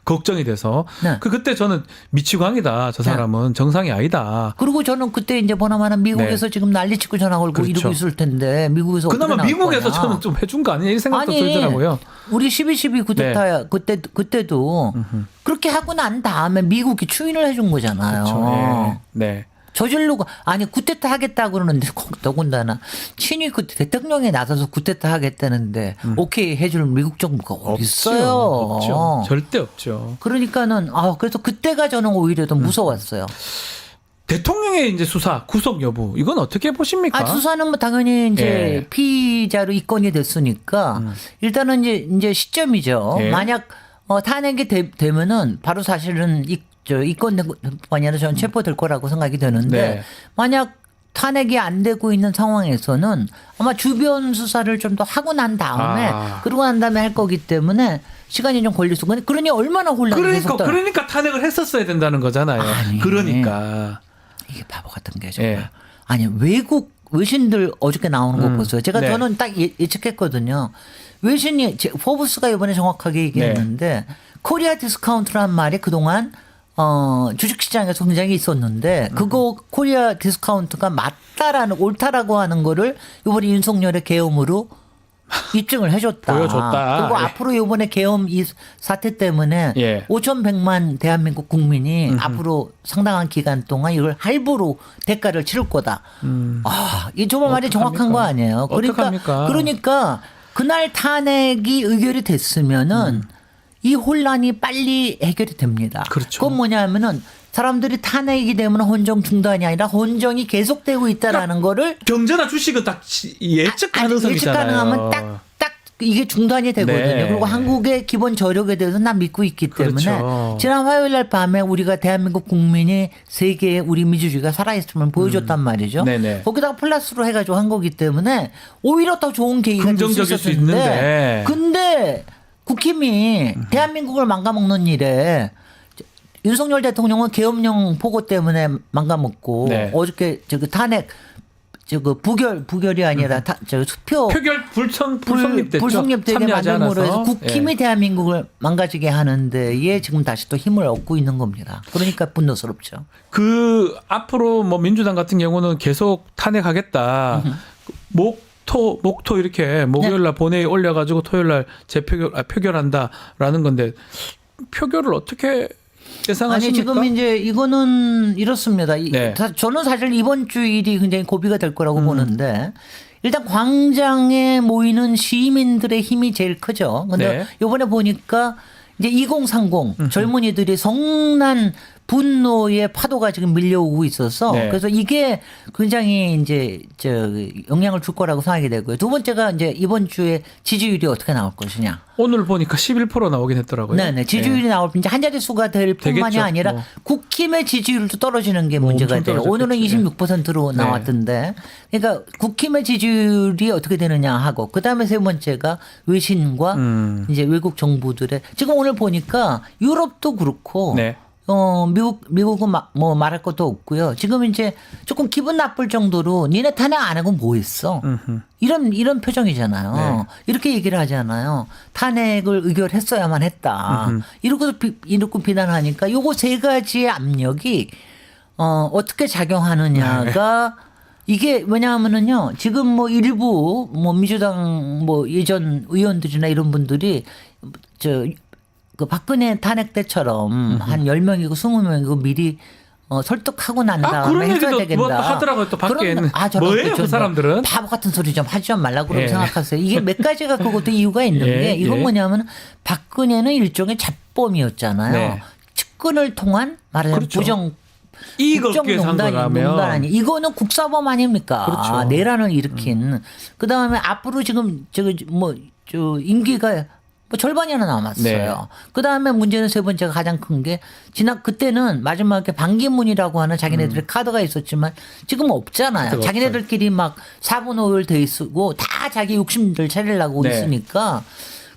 걱정이 돼서 네. 그때 저는 미치광이다. 저 사람은 정상이 아니다. 그리고 저는 그때 이제 보나마나 미국에서 네. 지금 난리치고 전화 걸고 그렇죠. 이러고 있을 텐데 미국에서 그나마 어떻게 나올 미국에서 거냐. 저는 좀 해준 거 아니냐 이 생각도 들더라고요. 우리 12.12 쿠데타야 그때도 그렇게 하고 난 다음에 미국이 추인을 해준 거잖아요. 그렇죠. 네. 저질르고 아니 쿠데타 하겠다 그러는데 더군다나 친위 대통령이 나서서 쿠데타 하겠다는데 오케이 해줄 미국 정부가 어디 있어요? 없죠. 절대 없죠. 그러니까는 그래서 그때가 저는 오히려 더 무서웠어요. 대통령의 이제 수사 구속 여부 이건 어떻게 보십니까? 수사는 뭐 당연히 이제 예. 피의자로 입건이 됐으니까 일단은 이제 시점이죠. 예. 만약 탄핵이 되면은 바로 사실은 입건된 것뿐 아니라 저는 체포될 거라고 생각이 되는데 네. 만약 탄핵이 안 되고 있는 상황에서는 아마 주변 수사를 좀 더 하고 난 다음에 그러고 난 다음에 할 거기 때문에 시간이 좀 걸릴 수가 있는데 그러니 얼마나 혼란이 그러니까 탄핵을 했었어야 된다는 거잖아요. 그러니까 이게 바보 같은 게 정말 예. 아니 외신들 어저께 나오는 거 보세요. 제가 네. 저는 딱 예측했거든요. 외신이 포브스가 이번에 정확하게 얘기했는데 코리아 디스카운트란 말이 그동안 주식시장에서 굉장히 있었는데 그거 코리아 디스카운트가 맞다라는 옳다라고 하는 거를 이번에 윤석열의 계엄으로 입증을 해줬다. 보여줬다. 그리고 예. 앞으로 이번에 계엄 이 사태 때문에 예. 5,100만 대한민국 국민이 앞으로 상당한 기간 동안 이걸 할부로 대가를 치를 거다. 이 정말 말이 정확한 거 아니에요. 어떡합니까? 그러니까 그날 탄핵이 의결이 됐으면은 이 혼란이 빨리 해결이 됩니다. 그렇죠. 그건 뭐냐면은 사람들이 탄핵이 되면 헌정 중단이 아니라 헌정이 계속되고 있다라는 거를 경제나 주식은 딱 예측 가능성이잖아요. 예측 가능하면 딱 이게 중단이 되거든요. 네. 그리고 한국의 기본 저력에 대해서 난 믿고 있기 때문에 그렇죠. 지난 화요일 날 밤에 우리가 대한민국 국민이 세계에 우리 민주주의가 살아있음을 보여줬단 말이죠. 네네. 거기다가 플러스로 해가지고 한 거기 때문에 오히려 더 좋은 계기가 될 수 긍정적일 수 있었는데 있는데. 근데 국힘이 대한민국을 망가먹는 일에 윤석열 대통령은 계엄령 보고 때문에 망가먹고 네. 어저께 탄핵 부결이 아니라 투표 표결 불성립됐죠. 불성립되게 참여하지 만듦으로 해서 않아서. 국힘이 예. 대한민국을 망가지게 하는데에 지금 다시 또 힘을 얻고 있는 겁니다. 그러니까 분노스럽죠. 앞으로 뭐 민주당 같은 경우는 계속 탄핵하겠다. 목토 이렇게 목요일 날 본회의 올려가지고 토요일 날 표결한다라는 건데 표결을 어떻게 예상하십니까? 아니 지금 이제 이거는 이렇습니다. 네. 저는 사실 이번 주일이 굉장히 고비가 될 거라고 보는데 일단 광장에 모이는 시민들의 힘이 제일 크죠. 근데 네. 이번에 보니까 이제 2030 젊은이들이 성난 분노의 파도가 지금 밀려오고 있어서 네. 그래서 이게 굉장히 이제 영향을 줄 거라고 생각이 되고요. 두 번째가 이제 이번 주에 지지율이 어떻게 나올 것이냐. 오늘 보니까 11% 나오긴 했더라고요. 네네. 지지율이 나올 이제 한 자릿수가 될 뿐만이 되겠죠. 아니라 뭐. 국힘의 지지율도 떨어지는 게 문제가 엄청 돼요. 오늘은 떨어졌겠지. 26%로 네. 나왔던데. 그러니까 국힘의 지지율이 어떻게 되느냐 하고 그다음에 세 번째가 외신과 이제 외국 정부들의 지금 오늘 보니까 유럽도 그렇고 네. 미국은 뭐 말할 것도 없고요. 지금 이제 조금 기분 나쁠 정도로 니네 탄핵 안 하고 뭐 했어? 이런 표정이잖아요. 네. 이렇게 얘기를 하잖아요. 탄핵을 의결했어야만 했다. 이러고 비난하니까 요거 세 가지의 압력이 어떻게 작용하느냐가 이게 왜냐하면은요. 지금 뭐 일부 뭐 민주당 뭐 예전 의원들이나 이런 분들이 그 박근혜 탄핵 때처럼 한 10명이고 20명이고 미리 설득하고 난 다음에 그런 해줘야 얘기도 되겠다. 뭐 하더라고요. 또 밖에 있는. 저런 뭐예요, 그 사람들은? 바보 같은 소리 좀 하지 좀 말라고 그러고 예. 생각하세요. 이게 몇 가지가 그것도 이유가 있는 예, 게 이건 예. 뭐냐면 박근혜는 일종의 잡범이었잖아요. 네. 측근을 통한 말하자면 그렇죠. 부정 이익 얻기 위해서 한 국정농단이 거라면. 아니 이거는 국사범 아닙니까? 그렇죠. 내란을 일으킨. 그다음에 앞으로 지금 임기가 뭐 절반이나 남았어요. 네. 그다음에 문제는 세 번째가 가장 큰 게 그때는 마지막에 반기문이라고 하는 자기네들의 카드가 있었지만 지금 없잖아요. 카드가 자기네들끼리 막 4분 5일 돼 있고 다 자기 욕심들 차리려고 네. 있으니까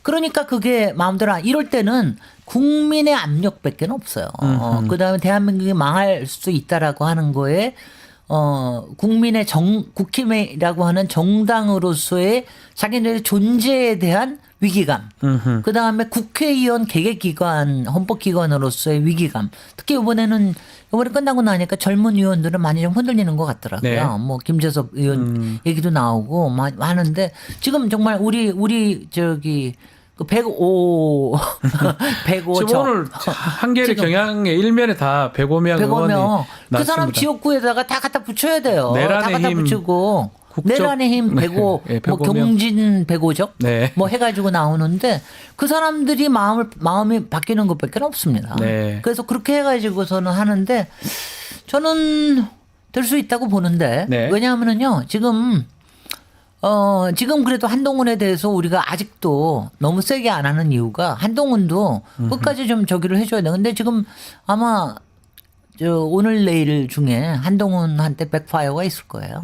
그러니까 그게 마음대로 이럴 때는 국민의 압력밖에 없어요. 그다음에 대한민국이 망할 수 있다라고 하는 거에 국민의 국힘이라고 하는 정당으로서의 자기네의 존재에 대한 위기감. 그다음에 국회의원 개개기관 헌법기관으로서의 위기감. 특히 이번에 끝나고 나니까 젊은 의원들은 많이 좀 흔들리는 것 같더라고요. 네. 뭐 김재섭 의원 얘기도 나오고 많은데 지금 정말 우리 그 105 지금 오늘 한겨레 경향의 일면에 다 105명 의원이 105명. 그 사람 나왔습니다. 지역구에다가 다 갖다 붙여야 돼요. 내란의 다 갖다 힘, 붙이고. 내란의 힘 105, 네, 뭐 105 명. 경진 105적 네. 뭐 해가지고 나오는데 그 사람들이 마음이 바뀌는 것밖에 없습니다. 네. 그래서 그렇게 해가지고서는 하는데 저는 될 수 있다고 보는데 네. 왜냐하면은요 지금 그래도 한동훈에 대해서 우리가 아직도 너무 세게 안 하는 이유가 한동훈도 끝까지 좀 저기를 해줘야 돼. 근데 지금 아마 오늘 내일 중에 한동훈한테 백파이어가 있을 거예요.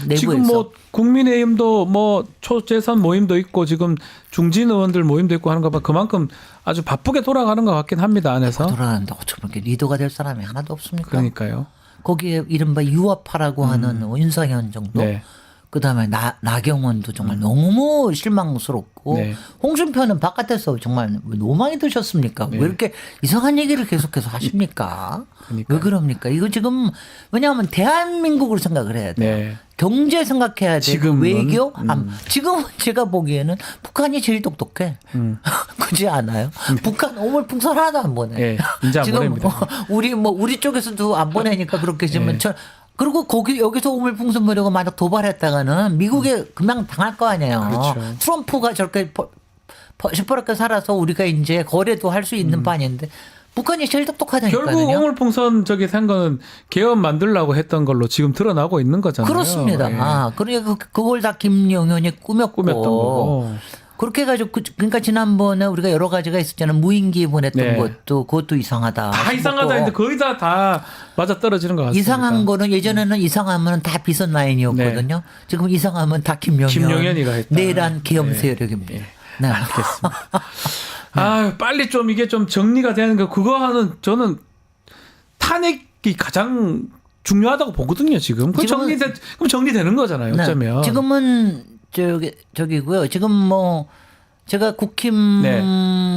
내부에서. 지금 뭐 국민의힘도 뭐 초재선 모임도 있고 지금 중진 의원들 모임도 있고 하는 거 봐 그만큼 아주 바쁘게 돌아가는 것 같긴 합니다 안에서. 돌아가는데 어쩜 그렇게 리더가 될 사람이 하나도 없습니까? 그러니까요. 거기에 이른바 유화파라고 하는 윤석열 정도. 네. 그다음에 나경원도 정말 너무 실망스럽고 네. 홍준표는 바깥에서 정말 너무 많이 드셨습니까? 네. 왜 이렇게 이상한 얘기를 계속해서 하십니까? 그러니까요. 왜 그럽니까? 이거 지금 왜냐하면 대한민국을 생각을 해야 돼요. 네. 경제 생각해야 돼요. 지금은, 외교? 지금은 제가 보기에는 북한이 제일 똑똑해. 그렇지 않아요? 북한 오물풍선 하나도 안 보내. 네, 이제 안 지금 보냅니다. 우리 쪽에서도 안 보내니까 그렇겠지만 네. 그리고 여기서 오물풍선 보려고 만약 도발했다가는 미국에 그냥 당할 거 아니에요. 그렇죠. 트럼프가 저렇게 시퍼렇게 살아서 우리가 이제 거래도 할 수 있는 판인데 북한이 제일 똑똑하다니까요. 결국 오물풍선 저기 산 거는 개헌 만들려고 했던 걸로 지금 드러나고 있는 거잖아요. 그렇습니다. 예. 그러니까 그걸 다 김용현이 꾸몄던 거고. 그렇게 해가지고 그러니까 지난번에 우리가 여러 가지가 있었잖아요. 무인기 보냈던 네. 그것도 이상하다. 다 이상하다 했는데 거의 다 맞아 떨어지는 것 같습니다. 이상한 거는 예전에는 이상하면 다 비선 라인이었거든요. 지금 이상하면 다 김용현이가 했다. 내란 계엄 세력입니다. 네. 알겠습니다. 빨리 좀 이게 좀 정리가 되는 거 그거 저는 탄핵이 가장 중요하다고 보거든요. 지금. 그럼 정리되는 거잖아요. 어쩌면. 지금은 저기고요. 지금 뭐 제가 국힘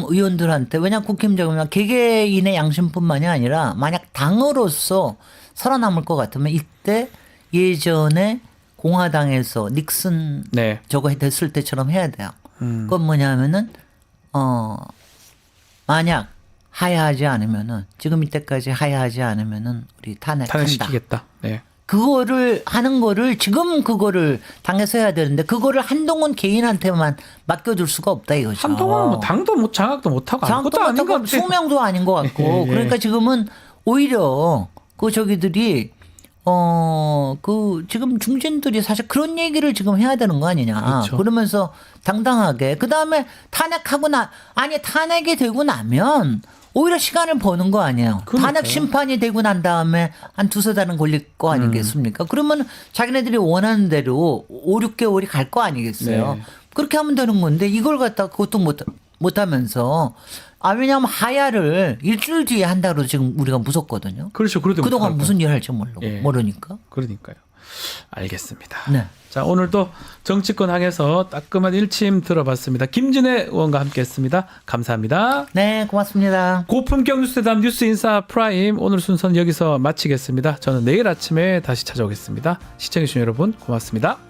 의원들한테 왜냐 국힘적이면 개개인의 양심뿐만이 아니라 만약 당으로서 살아남을 것 같으면 이때 예전에 공화당에서 닉슨 저거 됐을 때처럼 해야 돼요. 그건 뭐냐면은 만약 하야하지 않으면은 지금 이때까지 하야하지 않으면은 우리 탄핵시키겠다. 네. 그거를 하는 거를 지금 그거를 당에서 해야 되는데 그거를 한동훈 개인한테만 맡겨둘 수가 없다 이거죠. 한동훈은 뭐 당도 장악도 못하고 아무것도 아닌 것 같아요. 수명도 아닌 것 같고 그러니까 지금은 오히려 그 저기들이 그 지금 중진들이 사실 그런 얘기를 지금 해야 되는 거 아니냐. 그렇죠. 그러면서 당당하게 그다음에 탄핵이 되고 나면 오히려 시간을 버는 거 아니에요. 그러니까요. 탄핵 심판이 되고 난 다음에 한 2-3달은 걸릴 거 아니겠습니까? 그러면 자기네들이 원하는 대로 5-6개월이 갈 거 아니겠어요. 네. 그렇게 하면 되는 건데 이걸 갖다가 그것도 못 하면서 왜냐하면 하야를 일주일 뒤에 한다고 지금 우리가 무섭거든요. 그렇죠. 그동안 무슨 일 할지 예. 모르니까. 그러니까요. 알겠습니다. 네. 자, 오늘도 정치권 항에서 따끔한 일침 들어봤습니다. 김진애 의원과 함께했습니다. 감사합니다. 네, 고맙습니다. 고품격 뉴스대담 뉴스인사 프라임 오늘 순서는 여기서 마치겠습니다. 저는 내일 아침에 다시 찾아오겠습니다. 시청해주신 여러분 고맙습니다.